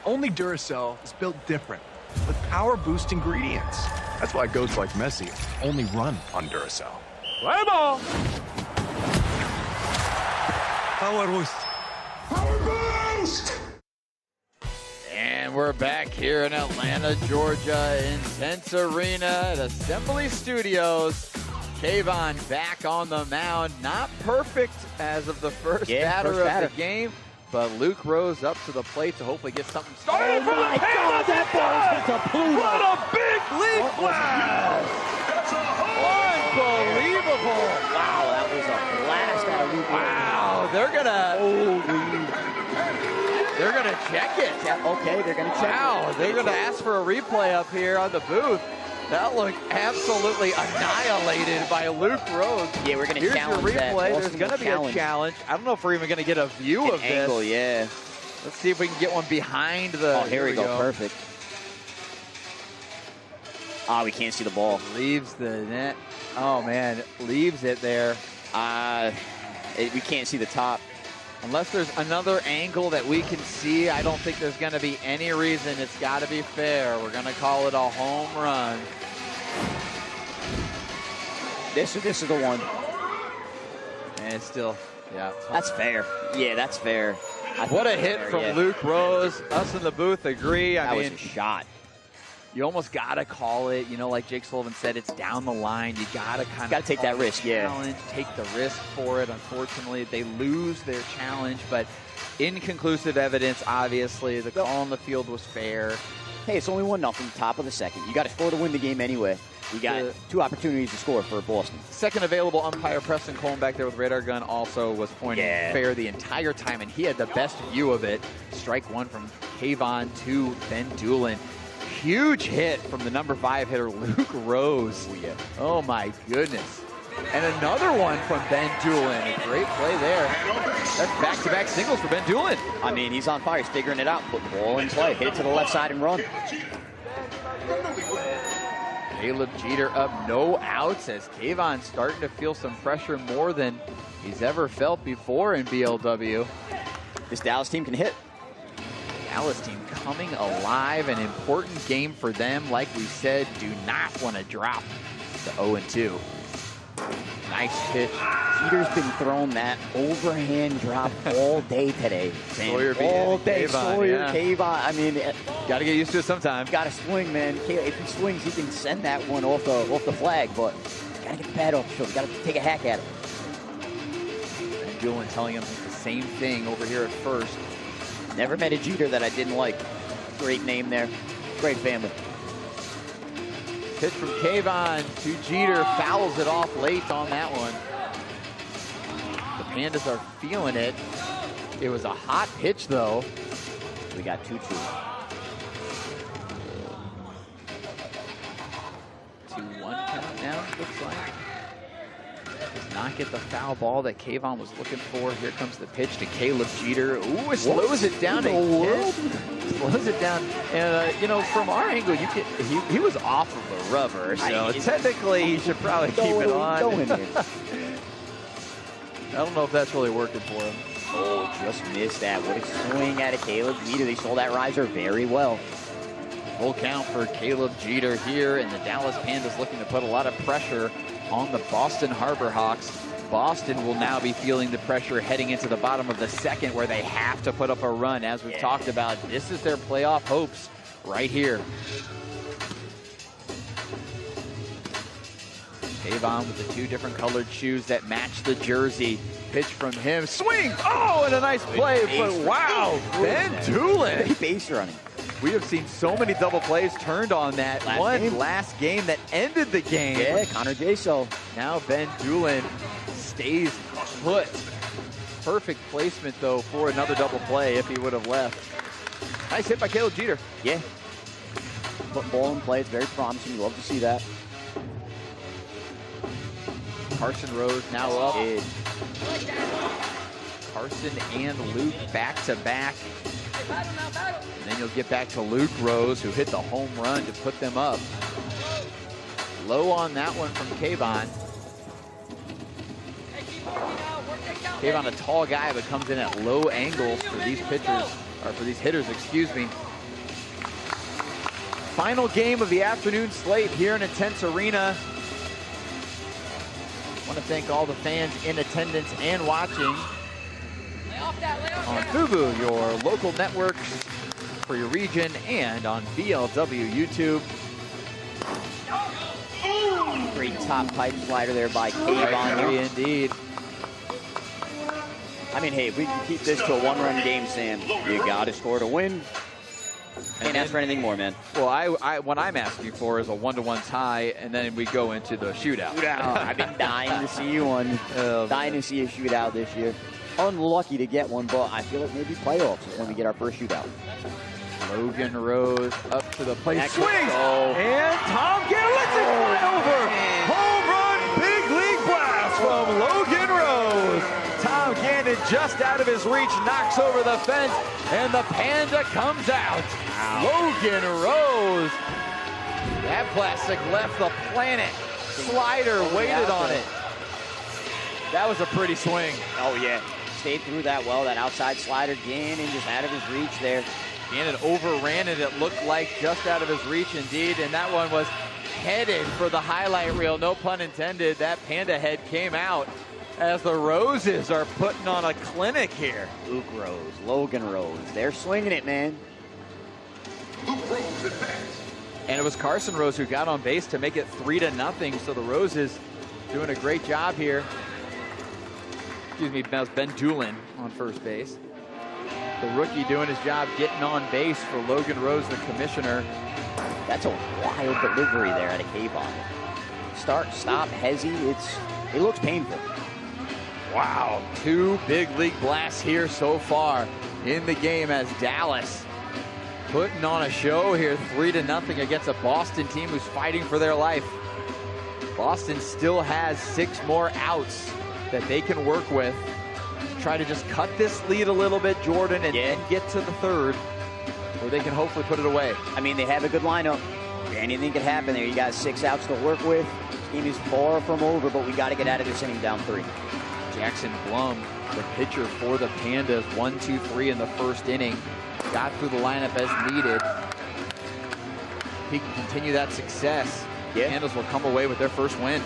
Only Duracell is built different, with power boost ingredients. That's why goats like Messi only run on Duracell. Play ball! Power boost. Power boost! And we're back here in Atlanta, Georgia, Intennse Arena at Assembly Studios. Kayvon back on the mound. Not perfect as of the first batter of the game, but Luke Rose up to the plate to hopefully get something started. Oh my God, that ball hits a Pluto. What a big leap blast! Unbelievable. Wow, that was a blast out of Luke Rose. Wow, they're gonna check it. Yeah, okay, they're gonna check it. Wow, they're gonna ask for a replay up here on the booth. That looked absolutely annihilated by Luke Rose. Yeah, we're going to challenge your replay. that. There's going to be a challenge. I don't know if we're even going to get a view of this. Angle, yeah. Let's see if we can get one behind the... Oh, here we go. Perfect. Ah, we can't see the ball. Leaves the net. Oh, man. Leaves it there. We can't see the top. Unless there's another angle that we can see, I don't think there's going to be any reason. It's got to be fair. We're going to call it a home run. This is the one. And it's still, yeah. That's fair. Yeah, that's fair. What a hit from Luke Rose. Us in the booth agree. That was a shot. You almost got to call it. You know, like Jake Sullivan said, it's down the line. You got to kind of take that risk, challenge, take the risk for it. Unfortunately, they lose their challenge, but inconclusive evidence, obviously. The call on the field was fair. Hey, it's only 1-0, top of the second. You got to score to win the game anyway. We got 2 opportunities to score for Boston. Second available umpire, Preston Coleman, back there with radar gun, also was pointing fair the entire time, and he had the best view of it. Strike 1 from Kayvon to Ben Doolin. Huge hit from the number 5 hitter, Luke Rose. Oh, yeah. Oh, my goodness. And another one from Ben Doolin. A great play there. That's back-to-back singles for Ben Doolin. I mean, he's on fire. He's figuring it out. Put the ball in play. Hit it to the left side and run. Caleb Jeter up, no outs, as Kayvon's starting to feel some pressure more than he's ever felt before in BLW. this Dallas team can hit. Dallas team coming alive, an important game for them. Like we said, do not want to drop to 0-2. Nice pitch. Jeter's been throwing that overhand drop all day today. Sawyer all day. Kayvon, Sawyer, yeah. Kayvon. I mean, got to get used to it sometime. Got to swing, man. If he swings, he can send that one off the flag, but got to get the pad off the shoulder. Got to take a hack at it. And Dylan telling him the same thing over here at first. Never met a Jeter that I didn't like. Great name there. Great family. Pitch from Kayvon to Jeter, fouls it off late on that one. The Pandas are feeling it. It was a hot pitch, though. We got 2-2. 2-1 count now, looks like. Does not get the foul ball that Kayvon was looking for. Here comes the pitch to Caleb Jeter. Ooh, it slows it down again. Slows it down. And, you know, from our angle, you could, he was off of the rubber, so technically he should probably keep it on. I don't know if that's really working for him. Oh, just missed that. What a swing out of Caleb Jeter. They saw that riser very well. Full count for Caleb Jeter here, and the Dallas Pandas looking to put a lot of pressure on the Boston Harbor Hawks. Boston will now be feeling the pressure heading into the bottom of the second, where they have to put up a run. As we've talked about, this is their playoff hopes right here. Kayvon with the 2 different colored shoes that match the jersey. Pitch from him, swing! Oh, and a nice play, but wow, Ben Doolin. Base running. We have seen so many double plays turned on that last game that ended the game. Yeah, Connor Jaso. Now Ben Doolin stays put. Perfect placement, though, for another double play if he would have left. Nice hit by Caleb Jeter. Yeah. Put ball in play. It's very promising. Love to see that. Carson Rose now up. Carson and Luke back-to-back. And then you'll get back to Luke Rose, who hit the home run to put them up. Low on that one from Kayvon. Kayvon, a tall guy, but comes in at low angles for these pitchers, or for these hitters, excuse me. Final game of the afternoon slate here in Intennse Arena. I want to thank all the fans in attendance and watching on Fubu, your local networks for your region, and on VLW YouTube. Great top pipe slider there by Kayvon. Indeed. I mean, hey, if we can keep this to a 1-run game, Sam, you got to score to win. Can't ask for anything more, man. Well, what I'm asking for is a 1-1 tie, and then we go into the shootout. I've been dying to see one. Dying to see a shootout this year. Unlucky to get one, but I feel like maybe playoffs is when we get our first shootout. Logan Rose up to the plate. Swing! And Tom Gannon lets it fly over. Home run, big league blast from Logan Rose. Tom Gannon just out of his reach, knocks over the fence, and the Panda comes out. Logan Rose. That plastic left the planet. Slider waited on it. That was a pretty swing. Oh, yeah. Stayed through that well. That outside slider, Gannon just out of his reach there. Gannon overran it. It looked like just out of his reach indeed, and that one was headed for the highlight reel. No pun intended. That Panda head came out as the Roses are putting on a clinic here. Luke Rose, Logan Rose. They're swinging it, man. Luke Rose at bat. And it was Carson Rose who got on base to make it 3-0. So the Roses doing a great job here. Excuse me, that was Ben Doolin on first base. The rookie doing his job getting on base for Logan Rose, the commissioner. That's a wild delivery there out of Kayvon. Start, stop, hezzy. It looks painful. Wow, 2 big league blasts here so far in the game as Dallas putting on a show here, 3-0 against a Boston team who's fighting for their life. Boston still has 6 more outs that they can work with. Try to just cut this lead a little bit, Jordan, and then get to the 3rd, where they can hopefully put it away. I mean, they have a good lineup. Anything could happen there. You got 6 outs to work with. This game is far from over, but we got to get out of this inning down 3. Jackson Blum, the pitcher for the Pandas, 1, 2, 3 in the first inning. Got through the lineup as needed. If he can continue that success, the Pandas will come away with their first win.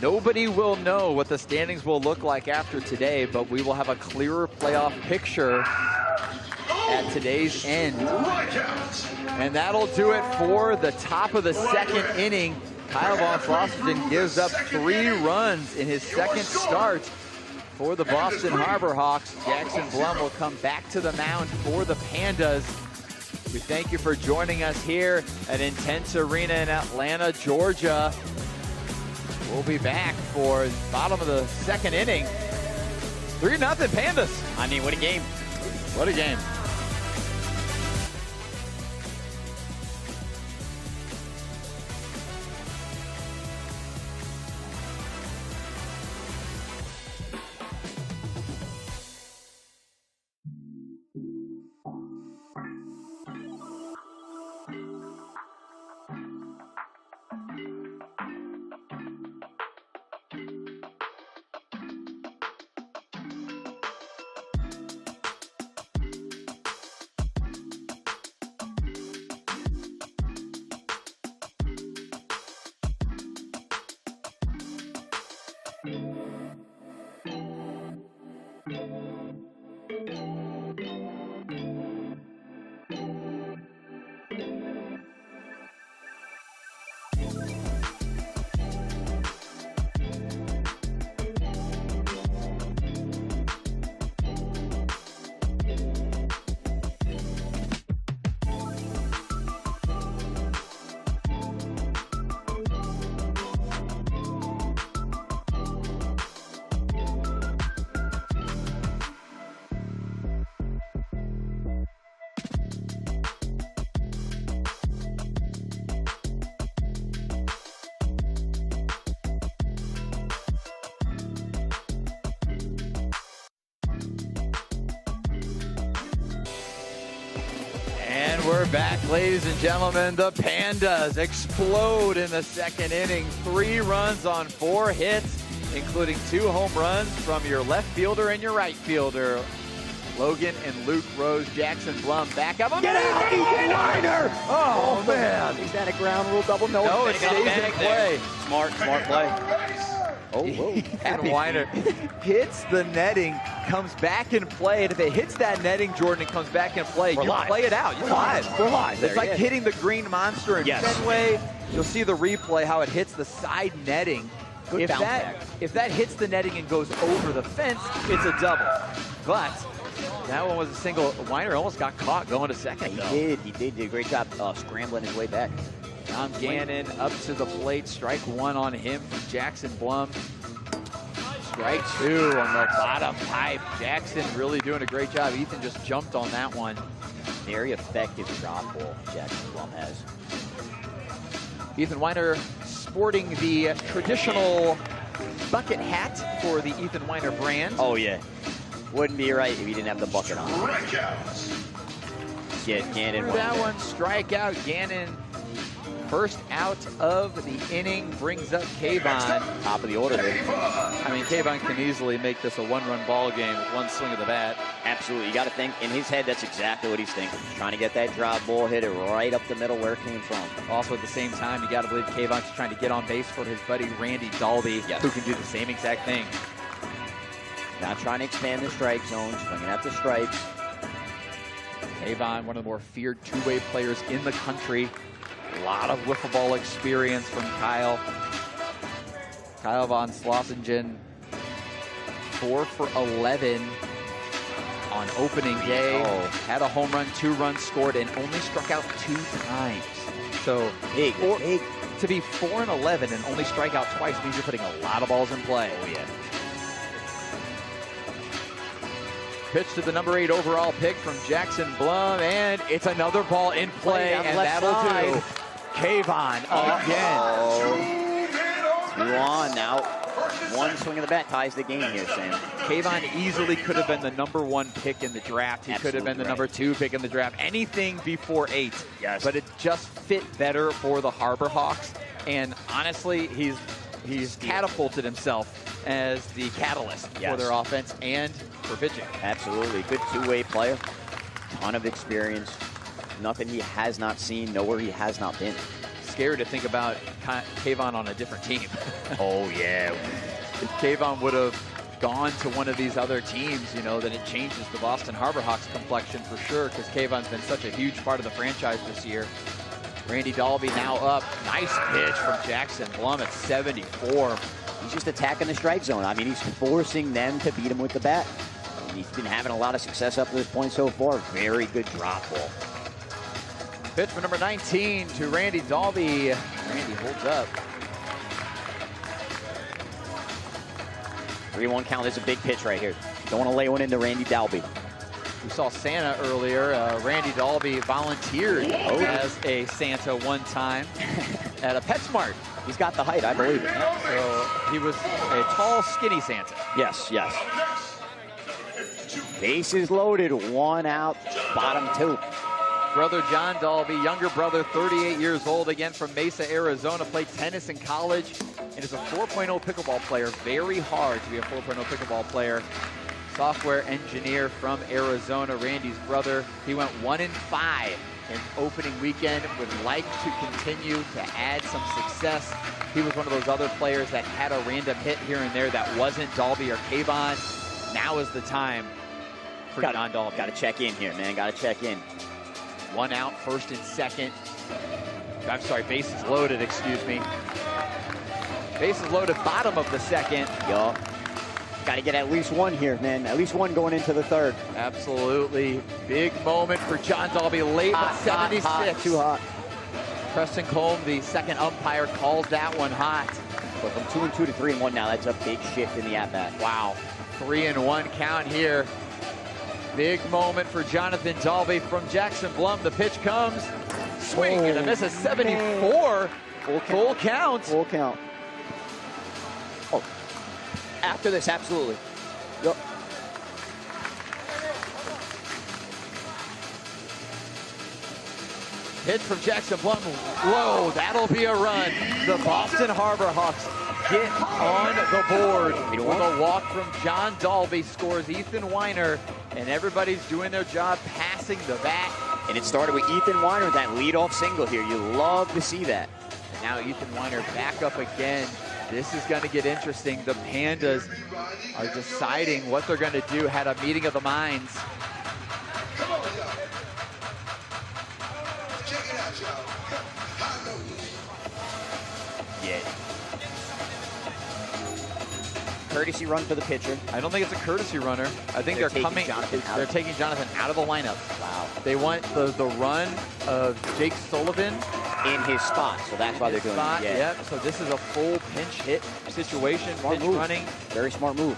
Nobody will know what the standings will look like after today, but we will have a clearer playoff picture at today's end. And that'll do it for the top of the second inning. Kyle von Flossingen gives up 3 runs in his second start for the Boston Harbor Hawks. Jackson Blum will come back to the mound for the Pandas. We thank you for joining us here at Intennse Arena in Atlanta, Georgia. We'll be back for bottom of the second inning. 3-0 Pandas. I mean, what a game. What a game. We're back, ladies and gentlemen. The Pandas explode in the second inning. 3 runs on 4 hits, including 2 home runs from your left fielder and your right fielder. Logan and Luke Rose. Jackson Blum back up. Get out, Ethan Weiner! Oh, man. Is that a ground rule double? No, it stays in play. Smart play. Oh, whoa. Ethan Weiner hits the netting, comes back in play, and if it hits that netting, Jordan, it comes back in play. You play it out. You're live. We're live. It's like hitting the green monster in Fenway. You'll see the replay, how it hits the side netting. If that hits the netting and goes over the fence, it's a double. But that one was a single. Weiner almost got caught going to second. He did a great job scrambling his way back. Tom Gannon up to the plate. Strike 1 on him from Jackson Blum. Strike 2 on the bottom pipe. Jackson really doing a great job. Ethan just jumped on that one. Very effective drop ball Jackson Blum has. Ethan Weiner sporting the traditional bucket hat for the Ethan Weiner brand. Oh, yeah. Wouldn't be right if he didn't have the bucket on. Get Gannon. Through that one, strikeout. Gannon, first out of the inning, brings up Kayvon. Top of the order there. I mean, Kayvon can easily make this a 1-run ball game with 1 swing of the bat. Absolutely. You got to think, in his head, that's exactly what he's thinking. He's trying to get that drop ball, hit it right up the middle where it came from. Also, at the same time, you got to believe Kayvon's trying to get on base for his buddy Randy Dalby, who can do the same exact thing. Not trying to expand the strike zone, swinging at the strikes. Kayvon, one of the more feared two-way players in the country. A lot of wiffle ball experience from Kyle. Kyle von Slossingen, 4 for 11 on opening day. Had a home run, 2 runs scored, and only struck out 2 times. So big. To be 4 and 11 and only strike out twice means you're putting a lot of balls in play. Oh, yeah. Pitch to the number 8 overall pick from Jackson Blum, and it's another ball in play, and that'll do. Kayvon again. 2 on now. 1 swing of the bat ties the game here, Sam. Kayvon easily could have been the number 1 pick in the draft. He could have been the number 2 pick in the draft. Anything before 8. Yes. But it just fit better for the Harbor Hawks. And honestly, he's catapulted himself as the catalyst for their offense and for pitching. Absolutely. Good two-way player. Ton of experience. Nothing he has not seen, nowhere he has not been. Scary to think about Kayvon on a different team. Oh, yeah. If Kayvon would have gone to one of these other teams, you know, then it changes the Boston Harbor Hawks complexion for sure, because Kayvon's been such a huge part of the franchise this year. Randy Dalby now up. Nice pitch from Jackson Blum at 74. He's just attacking the strike zone. I mean, he's forcing them to beat him with the bat. And he's been having a lot of success up to this point so far. Very good drop ball. Pitch for number 19 to Randy Dalby. Randy holds up. 3-1 count is a big pitch right here. Don't want to lay one into Randy Dalby. We saw Santa earlier. Randy Dalby volunteered as a Santa one time at a PetSmart. He's got the height, I believe it. So he was a tall, skinny Santa. Yes, yes. Bases loaded, 1 out, bottom 2. Brother John Dalby, younger brother, 38 years old, again from Mesa, Arizona, played tennis in college and is a 4.0 pickleball player. Very hard to be a 4.0 pickleball player. Software engineer from Arizona, Randy's brother. He went 1-5 in opening weekend, would like to continue to add some success. He was one of those other players that had a random hit here and there that wasn't Dalby or Kayvon. Now is the time for John Dalby. Got to check in here, man. Got to check in. 1 out, first and second. I'm sorry, bases loaded, excuse me. Bases loaded, bottom of the second. Yup. Got to get at least 1 here, man. At least 1 going into the 3rd. Absolutely. Big moment for John Dalby, late at 76. Hot, too hot. Preston Colm, the second umpire, calls that one hot. But from 2-2 to 3-1 now, that's a big shift in the at-bat. Wow. 3-1 count here. Big moment for Jonathan Dalby from Jackson Blum. The pitch comes. Swing and a miss at 74. Full count. Full count. Oh, after this, absolutely. Yep. Pitch from Jackson Blum. Whoa, that'll be a run. The Boston Harbor Hawks get on the board with a walk from John Dalby. Scores Ethan Weiner, and everybody's doing their job passing the bat. And it started with Ethan Weiner, that leadoff single here. You love to see that. And now Ethan Weiner back up again. This is going to get interesting. The Pandas are deciding what they're going to do. Had a meeting of the minds. Yeah. Courtesy run for the pitcher. I don't think it's a courtesy runner. I think they're taking Jonathan out of the lineup. Wow. They want the run of Jake Sullivan in his spot, so that's why they're doing it. Yeah. Yep. So this is a full pinch hit situation. Smart pinch move. Running. Very smart move.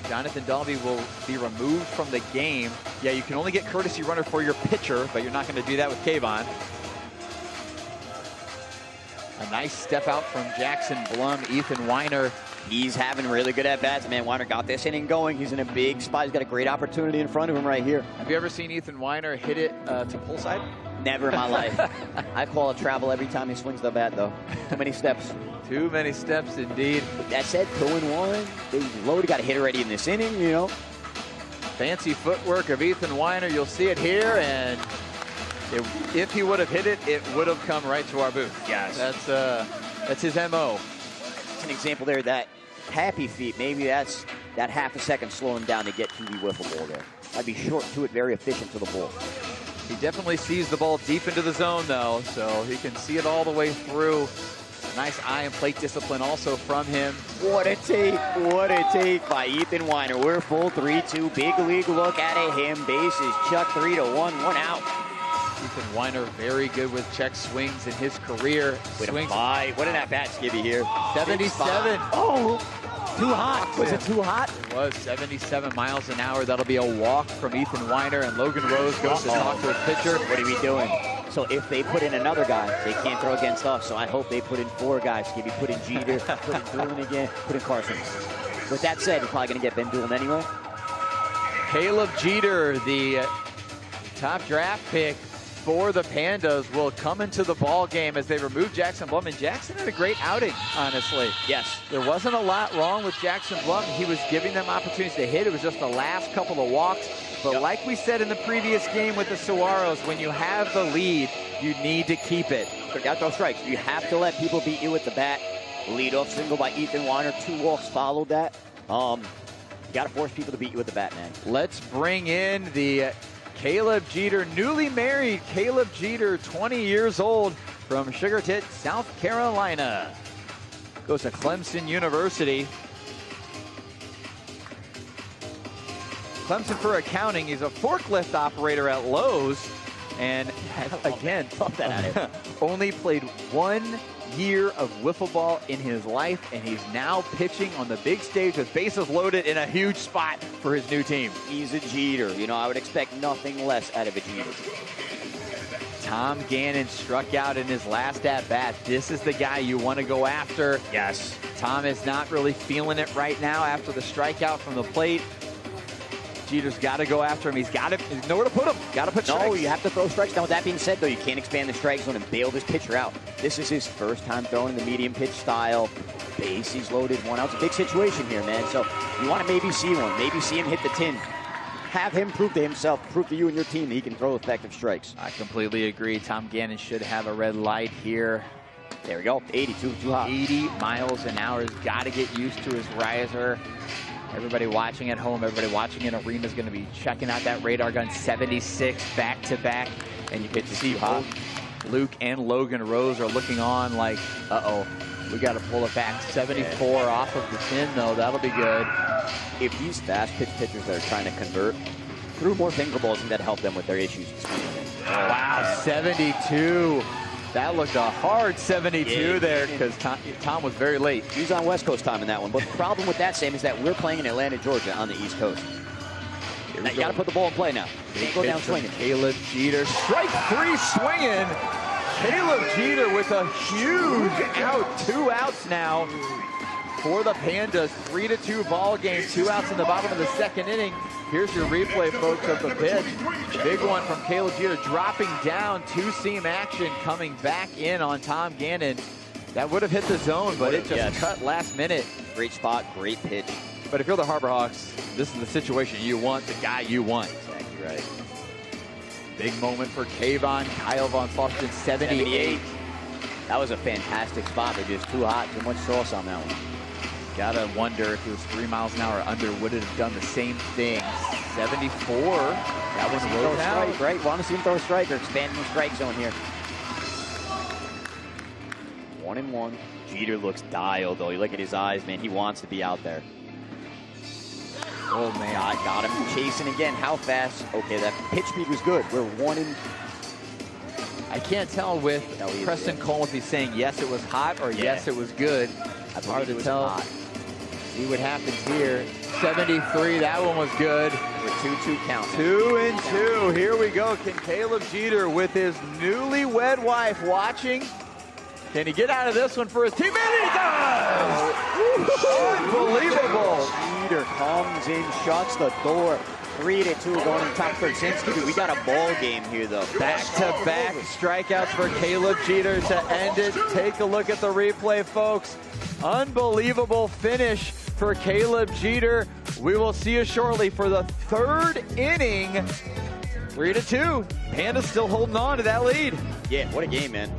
Jonathan Dalby will be removed from the game. Yeah, you can only get courtesy runner for your pitcher, but you're not going to do that with Kayvon. A nice step out from Jackson Blum. Ethan Weiner. He's having really good at-bats, man. Weiner got this inning going. He's in a big spot. He's got a great opportunity in front of him right here. Have you ever seen Ethan Weiner hit it to pull side? Never in my life. I call it travel every time he swings the bat, though. Too many steps. Too many steps, indeed. With that said, 2-1. They loaded, got a hit already in this inning, you know. Fancy footwork of Ethan Weiner. You'll see it here, and if he would have hit it, it would have come right to our booth. Yes. That's his MO. It's an example there, that happy feet, maybe that's that half a second slowing down to get to the wiffle ball there. I'd be short to it, very efficient to the ball. He definitely sees the ball deep into the zone, though, so he can see it all the way through. Nice eye and plate discipline also from him. What a take by Ethan Weiner. We're full 3-2, big league look at him. Bases, Chuck 3-1, 1 out. Ethan Weiner very good with check swings in his career. Swings. What an at-bat, Skibby here. 77. Oh, too hot. Was it too hot? It was 77 miles an hour. That'll be a walk from Ethan Weiner, and Logan Rose goes to talk to his pitcher. What are we doing? So if they put in another guy, they can't throw against us. So I hope they put in 4 guys. Skibby, put in Jeter, put in Doolin again, put in Carson. With that said, we're probably going to get Ben Doolin anyway. Caleb Jeter, the top draft pick for the Pandas will come into the ball game as they remove Jackson Blum. And Jackson had a great outing, honestly. Yes. There wasn't a lot wrong with Jackson Blum. He was giving them opportunities to hit. It was just the last couple of walks. But like we said in the previous game with the Saguaros, when you have the lead, you need to keep it. But got those strikes. You have to let people beat you with the bat. Leadoff single by Ethan Weiner. 2 walks followed that. You got to force people to beat you with the bat, man. Let's bring in the Caleb Jeter, newly married Caleb Jeter, 20 years old, from Sugar Tit, South Carolina. Goes to Clemson University. Clemson for accounting. He's a forklift operator at Lowe's. And again, only played 1 year of wiffle ball in his life, and he's now pitching on the big stage with bases loaded in a huge spot for his new team. He's a Jeter. You know, I would expect nothing less out of a Jeter. Tom Gannon struck out in his last at-bat. This is the guy you want to go after. Yes. Tom is not really feeling it right now after the strikeout from the plate. Jeter's got to go after him. He's nowhere to put him. Got to put strikes. No, you have to throw strikes. Now, with that being said, though, you can't expand the strike zone and bail this pitcher out. This is his first time throwing the medium pitch style. Bases loaded, 1 out. It's a big situation here, man. So you want to maybe see one. Maybe see him hit the tin. Have him prove to himself, prove to you and your team that he can throw effective strikes. I completely agree. Tom Gannon should have a red light here. There we go. 82, too hot. 80 miles an hour. He's got to get used to his riser. Everybody watching at home, everybody watching in arena is going to be checking out that radar gun. 76 back-to-back. And you get to see Luke and Logan Rose are looking on like, uh-oh, we got to pull it back. 74 off of the tin, though. That'll be good. If these fast pitch pitchers that are trying to convert threw more finger balls, and that helped them with their issues. Wow, 72. That looked a hard 72 there because Tom was very late. He was on West Coast time in that one. But the problem with that, Sam, is that we're playing in Atlanta, Georgia on the East Coast. Now, you got to put the ball in play now. Can't go down swinging. Caleb Jeter. Strike 3 swinging. Caleb Jeter with a huge out. 2 outs now for the Pandas. 3-2 ball game. 2 outs in the bottom of the second inning. Here's your replay, folks, of the pitch. Big one from Caleb Jeter, dropping down, 2-seam action, coming back in on Tom Gannon. That would have hit the zone, but it just cut last minute. Great spot, great pitch. But if you're the Harbor Hawks, this is the situation you want, the guy you want. Exactly right. Big moment for Kayvon. Kyle Von Sloshton, 78. That was a fantastic spot, but just too hot, too much sauce on that one. Gotta wonder if it was 3 miles an hour under, would it have done the same thing? 74. That was a road out. Right? Want to see him throw a strike or expand the strike zone here. 1-1. Jeter looks dialed, though. You look at his eyes, man. He wants to be out there. Oh, man. I got him chasing again. How fast? Okay, that pitch speed was good. We're 1-. I can't tell with Preston Cole if he's saying yes, it was hot or yes, it was good. I hard to was tell. Hot. See what happens here. 73, that one was good. We're 2-2 count. 2-2. Here we go. Can Caleb Jeter, with his newlywed wife watching, can he get out of this one for his team? And he does! Unbelievable. Jeter comes in, shuts the door. 3-2 going in top third. We got a ball game here, though. Back-to-back strikeouts for Caleb Jeter to end it. Take a look at the replay, folks. Unbelievable finish for Caleb Jeter. We will see you shortly for the 3rd inning. 3-2. Pandas still holding on to that lead. Yeah, what a game, man.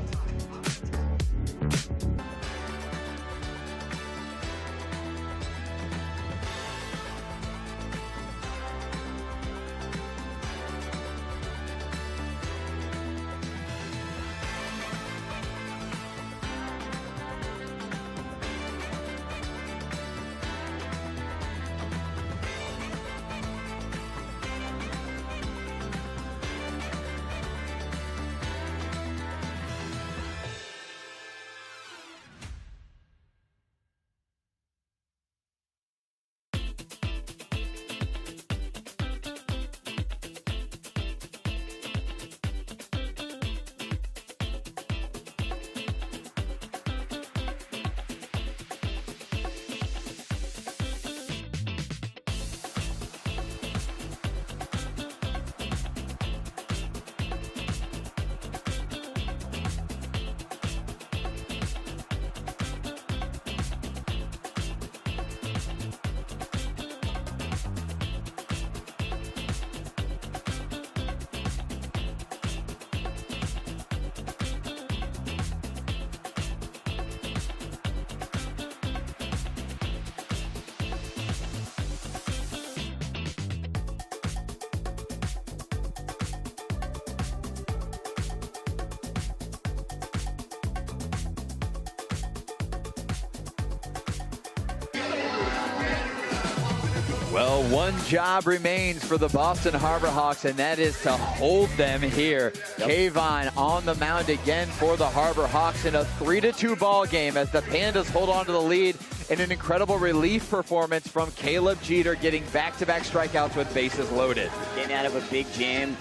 Well, one job remains for the Boston Harbor Hawks, and that is to hold them here. Kayvon on the mound again for the Harbor Hawks in a 3-2 ball game as the Pandas hold on to the lead in an incredible relief performance from Caleb Jeter, getting back-to-back strikeouts with bases loaded. Getting out of a big jam,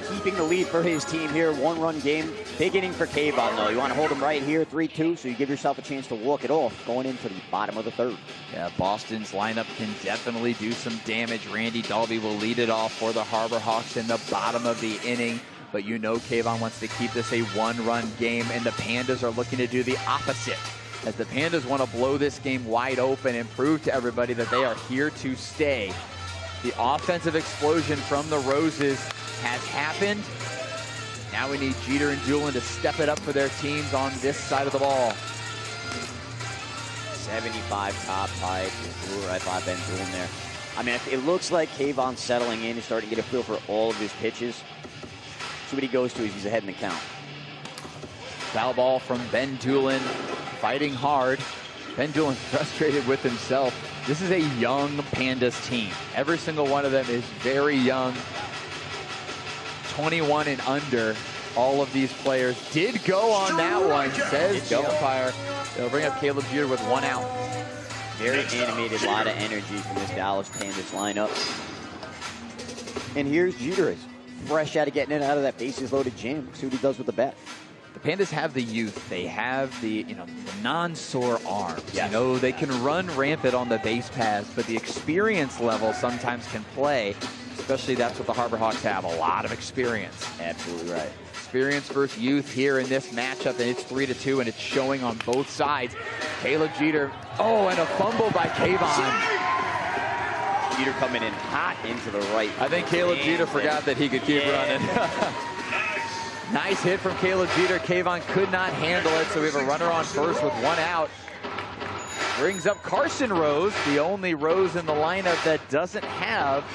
keeping the lead for his team here. One-run game. Big inning for Kayvon, though. You want to hold him right here, 3-2, so you give yourself a chance to walk it off going into the bottom of the third. Yeah, Boston's lineup can definitely do some damage. Randy Dalby will lead it off for the Harbor Hawks in the bottom of the inning. But you know Kayvon wants to keep this a one-run game, and the Pandas are looking to do the opposite, as the Pandas want to blow this game wide open and prove to everybody that they are here to stay. The offensive explosion from the Roses has happened. Now we need Jeter and Doolin to step it up for their teams on this side of the ball. 75 top height. Right by Ben Doolin there. I mean, it looks like Kayvon's settling in. He's starting to get a feel for all of his pitches. See what he goes to as he's ahead in the count. Foul ball from Ben Doolin, fighting hard. Ben Doolin frustrated with himself. This is a young Pandas team. Every single one of them is very young. 21 and under. All of these players did go on that one, says the umpire. They'll bring up Caleb Jeter with 1 out. Very animated, a lot of energy from this Dallas Pandas lineup. And here's Jeter, fresh out of getting it out of that bases loaded jam. See what he does with the bat. The Pandas have the youth. They have the, the non-sore arms. Yes. They can run rampant on the base paths, but the experience level sometimes can play. Especially that's what the Harbor Hawks have, a lot of experience. Absolutely right. Experience versus youth here in this matchup, and it's 3-2, and it's showing on both sides. Caleb Jeter, and a fumble by Kayvon. Jeter coming in hot into the right. I think Caleb Jeter forgot that he could keep running. Nice hit from Caleb Jeter. Kayvon could not handle it, so we have a runner on first with 1 out. Brings up Carson Rose, the only Rose in the lineup that doesn't have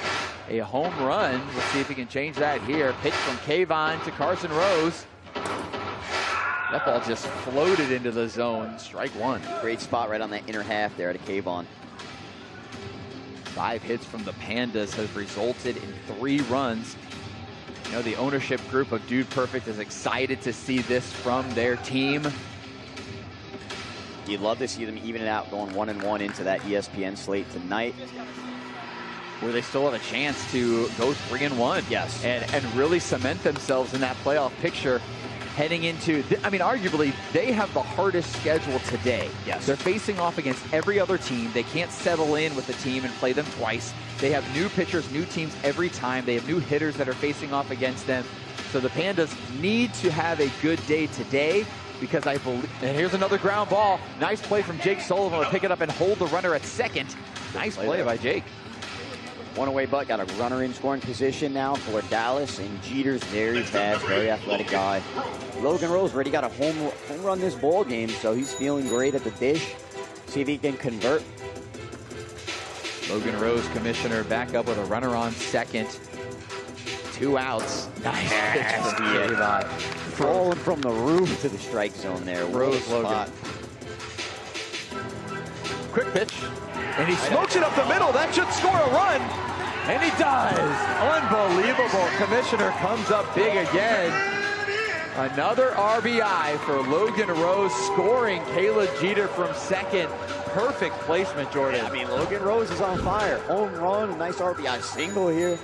a home run. Let's see if he can change that here. Pitch from Kayvon to Carson Rose. That ball just floated into the zone. Strike 1. Great spot right on that inner half there to Kayvon. 5 hits from the Pandas has resulted in 3 runs. The ownership group of Dude Perfect is excited to see this from their team. You'd love to see them even it out, going 1-1 into that ESPN slate tonight, where they still have a chance to go 3-1. Yes. And really cement themselves in that playoff picture heading into, arguably, they have the hardest schedule today. Yes. They're facing off against every other team. They can't settle in with the team and play them twice. They have new pitchers, new teams every time. They have new hitters that are facing off against them. So the Pandas need to have a good day today, because I believe, and here's another ground ball. Nice play from Jake Sullivan to pick it up and hold the runner at second. Nice play by Jake. One away butt, got a runner in scoring position now for Dallas, and Jeter's very fast, very athletic guy. Logan Rose already got a home run this ball game, so he's feeling great at the dish. See if he can convert. Logan Rose, commissioner, back up with a runner on second. 2 outs. Nice pitch from Kayvon. Falling from the roof to the strike zone there. Rose Logan. Quick pitch. And he smokes it up the middle. That should score a run. And he does. Unbelievable. Commissioner comes up big again. Another RBI for Logan Rose, scoring Caleb Jeter from second. Perfect placement, Jordan. Logan Rose is on fire. Home run, a nice RBI single here.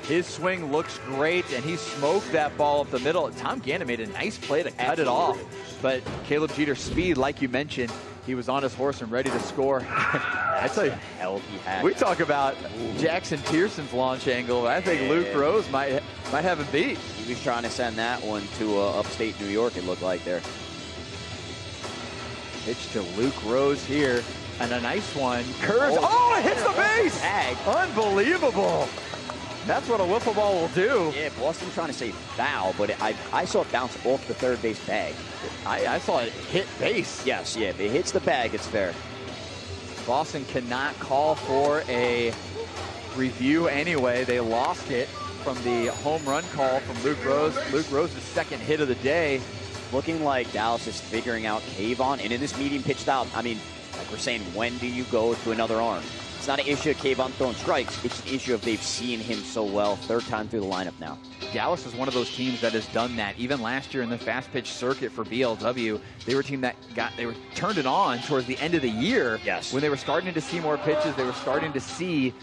His swing looks great, and he smoked that ball up the middle. Tom Gannon made a nice play to cut it off. But Caleb Jeter's speed, like you mentioned, he was on his horse and ready to score. That's a hell he had. We talk about Jackson Pearson's launch angle. I think Luke Rose might have him beat. He was trying to send that one to upstate New York, it looked like there. Pitch to Luke Rose here, and a nice one. Curves. Oh, it hits the base! Tag. Unbelievable. That's what a wiffle ball will do. Yeah, Boston trying to say foul, but I saw it bounce off the third base bag. I saw it hit base. Yes, yeah, if it hits the bag, it's fair. Boston cannot call for a review anyway. They lost it from the home run call from Luke Rose. Luke Rose's second hit of the day. Looking like Dallas is figuring out Kayvon, and in this medium pitch style, like we're saying, when do you go to another arm? It's not an issue of Kayvon throwing strikes. It's an issue of they've seen him so well. Third time through the lineup now. Dallas is one of those teams that has done that. Even last year in the fast pitch circuit for BLW, they were a team that turned it on towards the end of the year. Yes. When they were starting to see more pitches, they were starting to see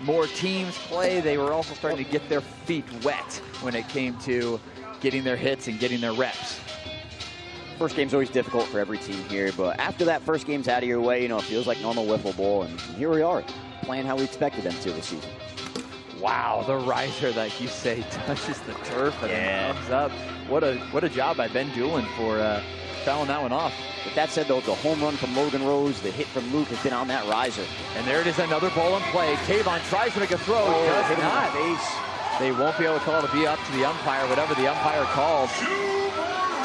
more teams play. They were also starting to get their feet wet when it came to getting their hits and getting their reps. First game's always difficult for every team here, but after that first game's out of your way, it feels like normal wiffle ball, and here we are, playing how we expected them to this season. Wow, the riser, like you say, touches the turf and then comes up. What a job by Ben Doolin for fouling that one off. With that said, though, the home run from Logan Rose, the hit from Luke has been on that riser. And there it is, another ball in play. Kayvon tries to make a throw, does hit him not. in the face. They won't be able to call it to be up to the umpire, whatever the umpire calls.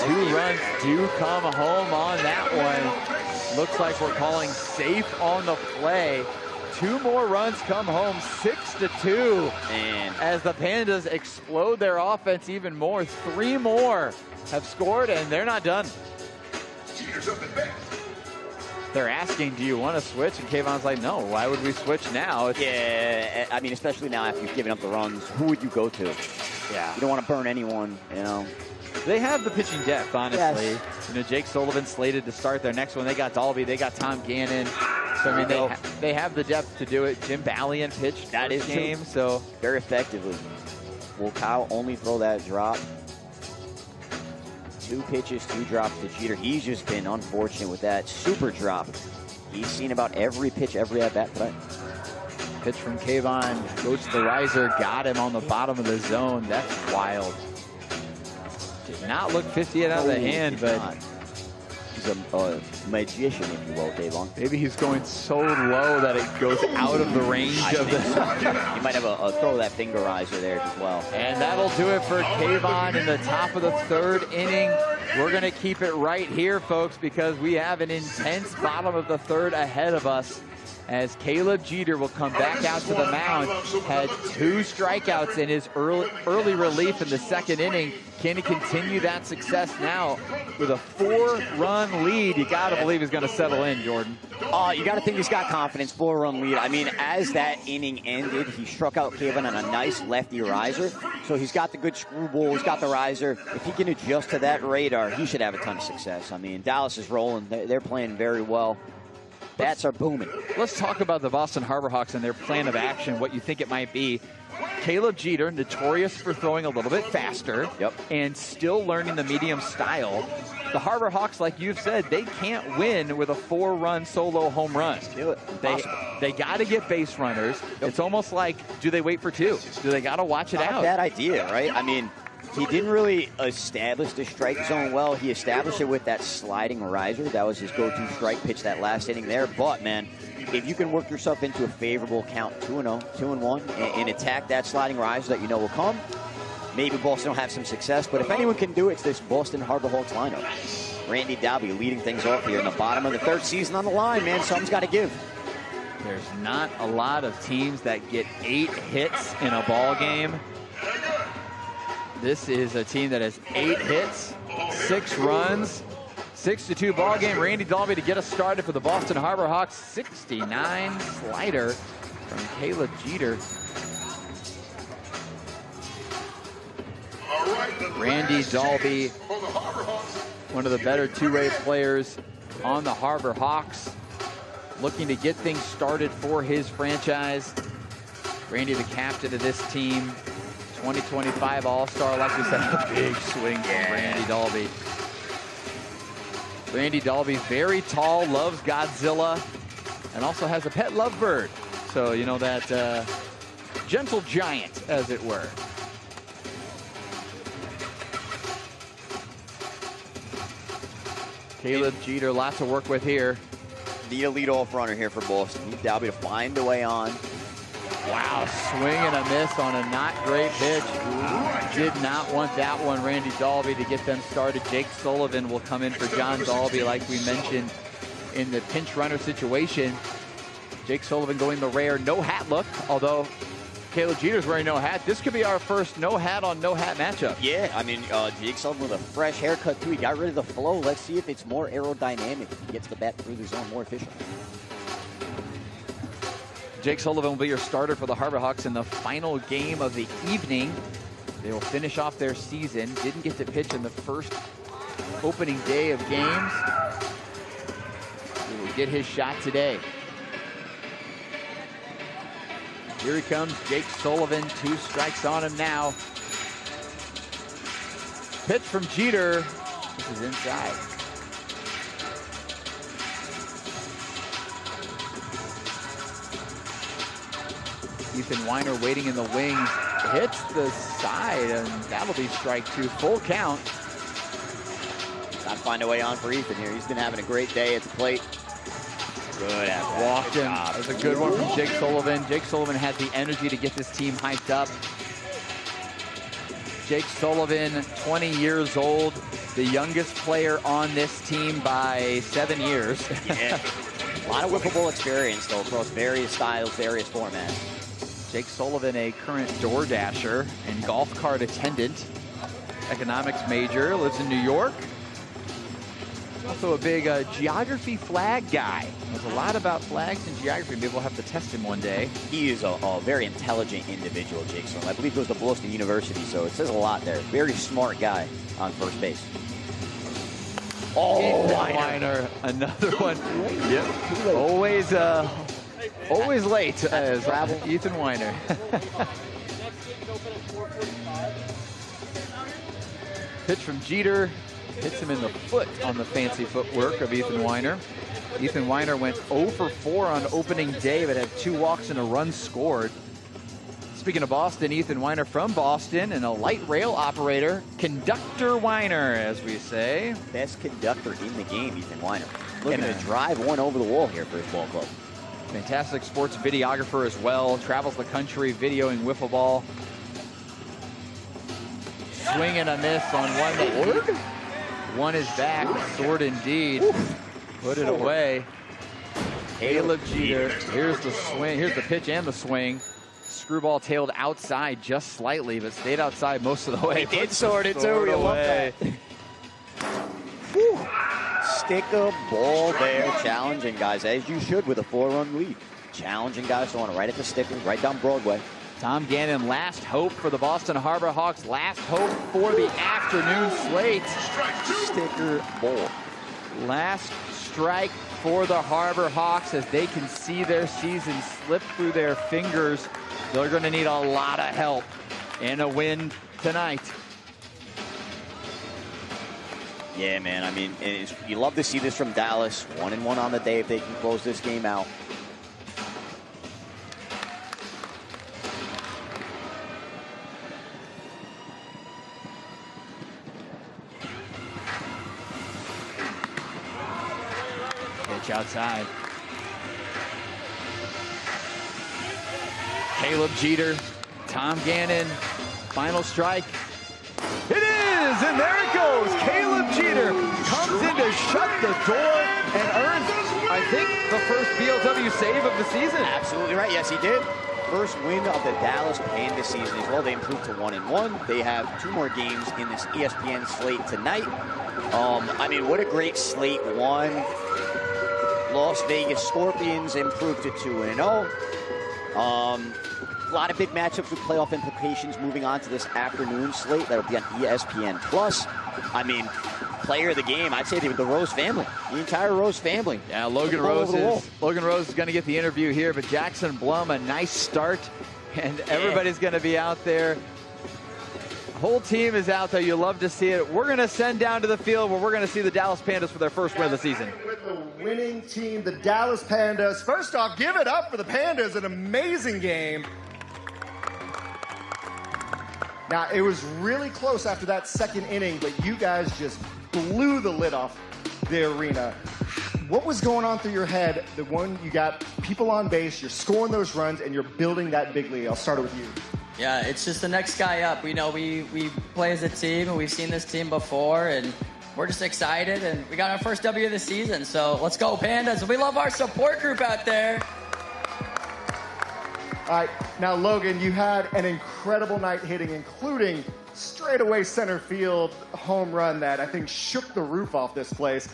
2 runs do come home on that one. Looks like we're calling safe on the play. 2 more runs come home, 6-2. And as the Pandas explode their offense even more, 3 more have scored, and they're not done. They're asking, do you want to switch? And Kayvon's like, no, why would we switch now? Yeah, I mean, especially now after you've given up the runs, who would you go to? Yeah. You don't want to burn anyone, They have the pitching depth, honestly. Yes. Jake Sullivan slated to start their next one. They got Dalby, they got Tom Gannon. So, I mean, they have the depth to do it. Jim Ballian pitched that game, so. Very effectively. Will Kyle only throw that drop? 2 pitches, 2 drops to Jeter. He's just been unfortunate with that super drop. He's seen about every pitch, every at-bat today. Pitch from Kayvon goes to the riser, got him on the bottom of the zone. That's wild. Did not look 50 out of the hand, but he's a magician, if you will, Kayvon. Maybe he's going so low that it goes out of the range of the. You might have a throw that fingerizer there as well. And that'll do it for Kayvon in the top of the 3rd inning. We're going to keep it right here, folks, because we have an intense bottom of the 3rd ahead of us. As Caleb Jeter will come back out to the mound, had 2 strikeouts in his early relief in the 2nd inning. Can he continue that success now with a 4-run lead? You got to believe he's going to settle in, Jordan. You got to think he's got confidence. 4-run lead. I mean, as that inning ended, he struck out Kayvon on a nice lefty riser. So he's got the good screwball. He's got the riser. If he can adjust to that radar, he should have a ton of success. I mean, Dallas is rolling. They're playing very well. Bats are booming. Let's talk about the Boston Harbor Hawks and their plan of action, what you think it might be. Caleb Jeter, notorious for throwing a little bit faster and still learning the medium style. The Harbor Hawks, like you've said, they can't win with a 4-run solo home run. They got to get base runners. It's almost like, do they wait for 2? Do they got to watch it out? Not a bad idea, right? I mean, he didn't really establish the strike zone well. He established it with that sliding riser. That was his go-to strike pitch that last inning there. But, man, if you can work yourself into a favorable count, 2-0, 2-1, and attack that sliding riser that you know will come, maybe Boston will have some success. But if anyone can do it, it's this Boston Harbor Hawks lineup. Randy Dalby leading things off here in the bottom of the 3rd season on the line, man. Something's got to give. There's not a lot of teams that get 8 hits in a ball game. This is a team that has 8 hits, 6 runs, 6-2 ball game. Randy Dalby to get us started for the Boston Harbor Hawks. 69 slider from Caleb Jeter. Randy Dalby, one of the better 2-way players on the Harbor Hawks, looking to get things started for his franchise. Randy, the captain of this team. 2025 All-Star, like we said, a big swing from Randy Dalby. Randy Dalby, very tall, loves Godzilla, and also has a pet lovebird. So, you know, that gentle giant, as it were. Caleb Jeter, lots to work with here. Need a leadoff runner here for Boston. Need Dalby to find a way on. Wow, swing and a miss on a not great pitch. Did not want that one, Randy Dalby, to get them started. Jake Sullivan will come in for John Dalby, like we mentioned in the pinch runner situation. Jake Sullivan going the rare no hat look, although Caleb Jeter's wearing no hat. This could be our first no hat on no hat matchup. Yeah, I mean, Jake Sullivan with a fresh haircut too. He got rid of the flow. Let's see if it's more aerodynamic. If he gets the bat through the zone more efficiently. Jake Sullivan will be your starter for the Harbor Hawks in the final game of the evening. They will finish off their season. Didn't get to pitch in the first opening day of games. He will get his shot today. Here he comes, Jake Sullivan. 2 strikes on him now. Pitch from Jeter. This is inside. Ethan Weiner waiting in the wings. Hits the side, and that'll be strike 2. Full count. Got to find a way on for Ethan here. He's been having a great day at the plate. Good at that. Walked him. That was a good one from Jake Sullivan. Jake Sullivan has the energy to get this team hyped up. Jake Sullivan, 20 years old, the youngest player on this team by 7 years. Yeah. A lot of wiffle ball experience, though, across various styles, various formats. Jake Sullivan, a current door dasher and golf cart attendant, economics major, lives in New York. Also a big geography flag guy. Knows a lot about flags and geography. Maybe we'll have to test him one day. He is a very intelligent individual, Jake Sullivan. I believe goes to Boston University, so it says a lot there. Very smart guy on first base. Oh, Weiner, another one. Yep. Always late as Ethan Weiner. Pitch from Jeter. Hits him in the foot on the fancy footwork of Ethan Weiner. Ethan Weiner went 0 for 4 on opening day, but had 2 walks and a run scored. Speaking of Boston, Ethan Weiner from Boston and a light rail operator. Conductor Weiner, as we say. Best conductor in the game, Ethan Weiner. Looking to drive one over the wall here for his ball club. Fantastic sports videographer as well. Travels the country videoing wiffle ball. Swing and a miss on one that won his back. Sword indeed. Put it away. Caleb Jeter. Here's the swing. Here's the pitch and the swing. Screwball tailed outside just slightly, but stayed outside most of the way. He did sword it too. You love that. Sticker ball there, challenging guys, as you should with a 4-run lead. Challenging guys, throwing it right at the sticker, right down Broadway. Tom Gannon, last hope for the Boston Harbor Hawks. Last hope for the afternoon slate. Sticker ball. Last strike for the Harbor Hawks as they can see their season slip through their fingers. They're going to need a lot of help in a win tonight. Yeah, man. I mean, you love to see this from Dallas. 1-1 on the day if they can close this game out. Pitch outside. Caleb Jeter, Tom Gannon, final strike. It is, and there it goes. Caleb Jeter comes in to shut the door and earns, I think, the first BLW save of the season. Absolutely right. Yes, he did. First win of the Dallas Pandas season as well. They improved to 1-1. They have 2 more games in this ESPN slate tonight. I mean, what a great slate. Las Vegas Scorpions improved to 2-0. A lot of big matchups with playoff implications moving on to this afternoon slate. That'll be on ESPN+. I mean, player of the game, I'd say the Rose family, the entire Rose family. Yeah, Logan Rose is going to get the interview here, but Jackson Blum, a nice start, and everybody's going to be out there. Whole team is out there. You love to see it. We're going to send down to the field where we're going to see the Dallas Pandas for their first win of the season. With the winning team, the Dallas Pandas. First off, give it up for the Pandas. An amazing game. Now, it was really close after that second inning, but you guys just blew the lid off the arena. What was going on through your head the one you got people on base, you're scoring those runs, and you're building that big lead? I'll start with you. Yeah, it's just the next guy up. We know we play as a team, and we've seen this team before, and we're just excited, and we got our first W of the season, so let's go Pandas. We love our support group out there. All right, now Logan, you had an incredible night hitting, including straightaway center field home run that I think shook the roof off this place.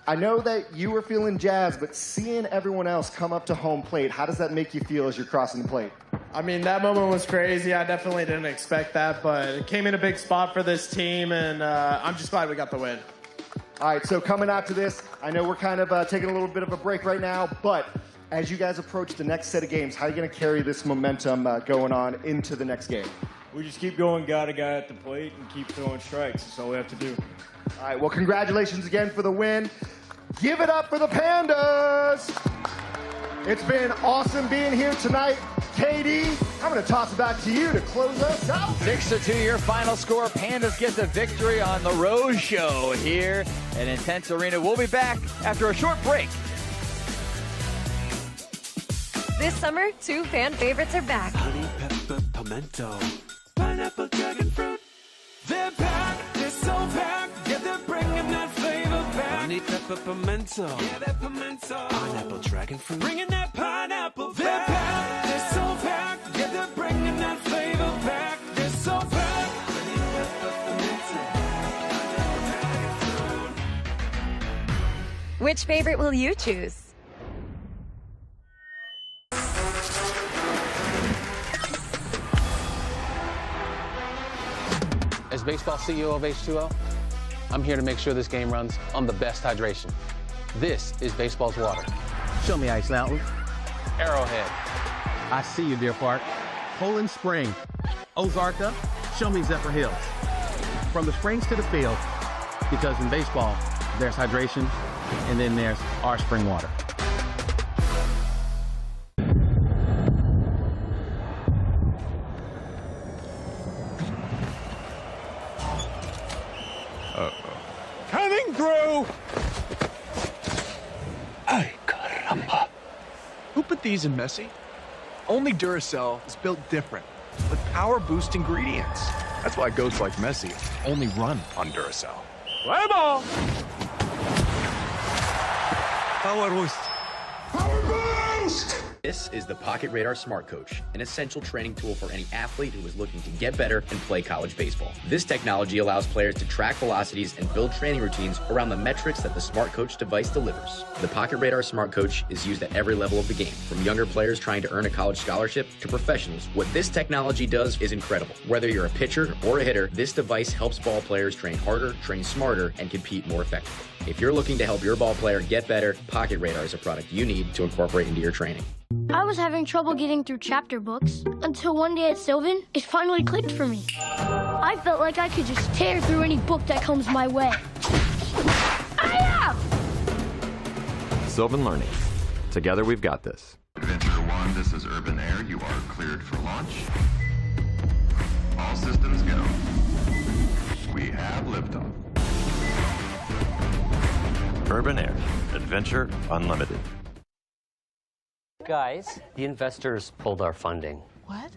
I know that you were feeling jazzed, but seeing everyone else come up to home plate, how does that make you feel as you're crossing the plate? I mean, that moment was crazy. I definitely didn't expect that, but it came in a big spot for this team, and I'm just glad we got the win. All right, so coming out to this, I know we're kind of taking a little bit of a break right now, but as you guys approach the next set of games, how are you going to carry this momentum going on into the next game? We just keep going guy to guy at the plate and keep throwing strikes. That's all we have to do. All right, well, congratulations again for the win. Give it up for the Pandas. It's been awesome being here tonight. KD, I'm going to toss it back to you to close us out. 6-2 your final score. Pandas get the victory on the Rose Show here at Intennse Arena. We'll be back after a short break. This summer, 2 fan favorites are back. Honey, pepper, pimento, pineapple, dragon fruit. They're packed, they're so packed. Yeah, they're bringing that flavor back. Honey, pepper, pimento, yeah, that pimento. Pineapple, dragon fruit, bringing that pineapple back. They're packed, they're so packed. Yeah, they're bringing that flavor back. They're so packed. Honey, pepper, pimento, pineapple, dragon fruit. Which favorite will you choose? As baseball CEO of H2O, I'm here to make sure this game runs on the best hydration. This is baseball's water. Show me Ice Mountain. Arrowhead. I see you, Deer Park. Poland Spring. Ozarka, show me Zephyr Hills. From the springs to the field, because in baseball, there's hydration, and then there's our spring water. Coming through! Ay, caramba. Who put these in Messi? Only Duracell is built different, with power-boost ingredients. That's why ghosts like Messi only run on Duracell. Play ball! Power boost. Power boost! This is the Pocket Radar Smart Coach, an essential training tool for any athlete who is looking to get better and play college baseball. This technology allows players to track velocities and build training routines around the metrics that the Smart Coach device delivers. The Pocket Radar Smart Coach is used at every level of the game, from younger players trying to earn a college scholarship to professionals. What this technology does is incredible. Whether you're a pitcher or a hitter, this device helps ball players train harder, train smarter, and compete more effectively. If you're looking to help your ball player get better, Pocket Radar is a product you need to incorporate into your training. I was having trouble getting through chapter books until one day at Sylvan, it finally clicked for me. I felt like I could just tear through any book that comes my way. Sylvan Learning. Together we've got this. Adventure 1, this is Urban Air. You are cleared for launch. All systems go. We have liftoff. Urban Air. Adventure Unlimited. Guys, the investors pulled our funding. What?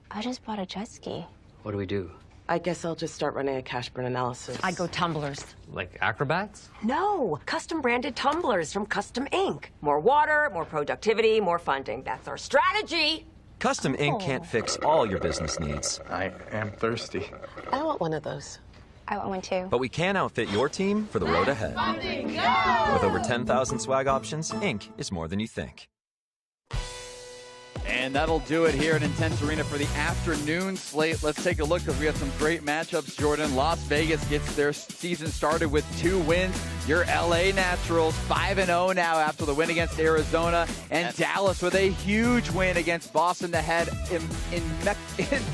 I just bought a jet ski. What do we do? I guess I'll just start running a cash burn analysis. I'd go tumblers. Like acrobats? No, custom branded tumblers from Custom Ink. More water, more productivity, more funding. That's our strategy. Custom Ink can't fix all your business needs. I am thirsty. I want one of those. I want one too. But we can outfit your team for the road ahead. With over 10,000 swag options, Ink is more than you think. And that'll do it here at Intennse Arena for the afternoon slate. Let's take a look because we have some great matchups, Jordan. Las Vegas gets their season started with 2 wins. Your LA Naturals 5-0 now after the win against Arizona. And Dallas with a huge win against Boston that had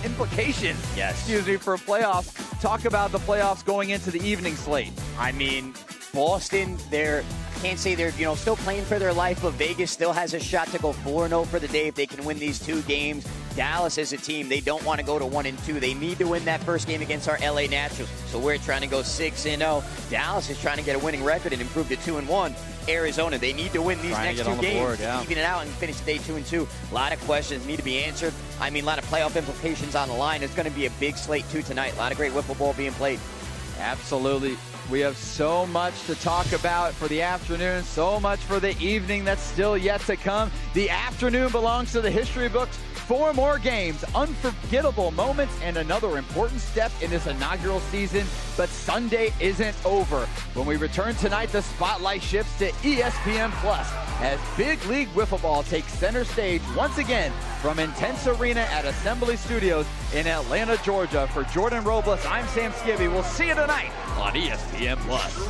implications, for playoffs. Talk about the playoffs going into the evening slate. I mean, Boston, can't say they're still playing for their life, but Vegas still has a shot to go 4-0 for the day if they can win these 2 games. Dallas as a team, they don't want to go to 1-2. They need to win that first game against our LA Naturals. So we're trying to go 6-0. Dallas is trying to get a winning record and improve to 2-1. Arizona, they need to win these next 2 games, even it out and finish the day 2-2. A lot of questions need to be answered. I mean, a lot of playoff implications on the line. It's going to be a big slate too tonight. A lot of great wiffle ball being played. Absolutely. We have so much to talk about for the afternoon, so much for the evening that's still yet to come. The afternoon belongs to the history books. 4 more games, unforgettable moments, and another important step in this inaugural season. But Sunday isn't over. When we return tonight, the spotlight shifts to ESPN Plus as Big League Wiffle Ball takes center stage once again from Intennse Arena at Assembly Studios in Atlanta, Georgia. For Jordan Robles, I'm Sam Skibby. We'll see you tonight on ESPN Plus.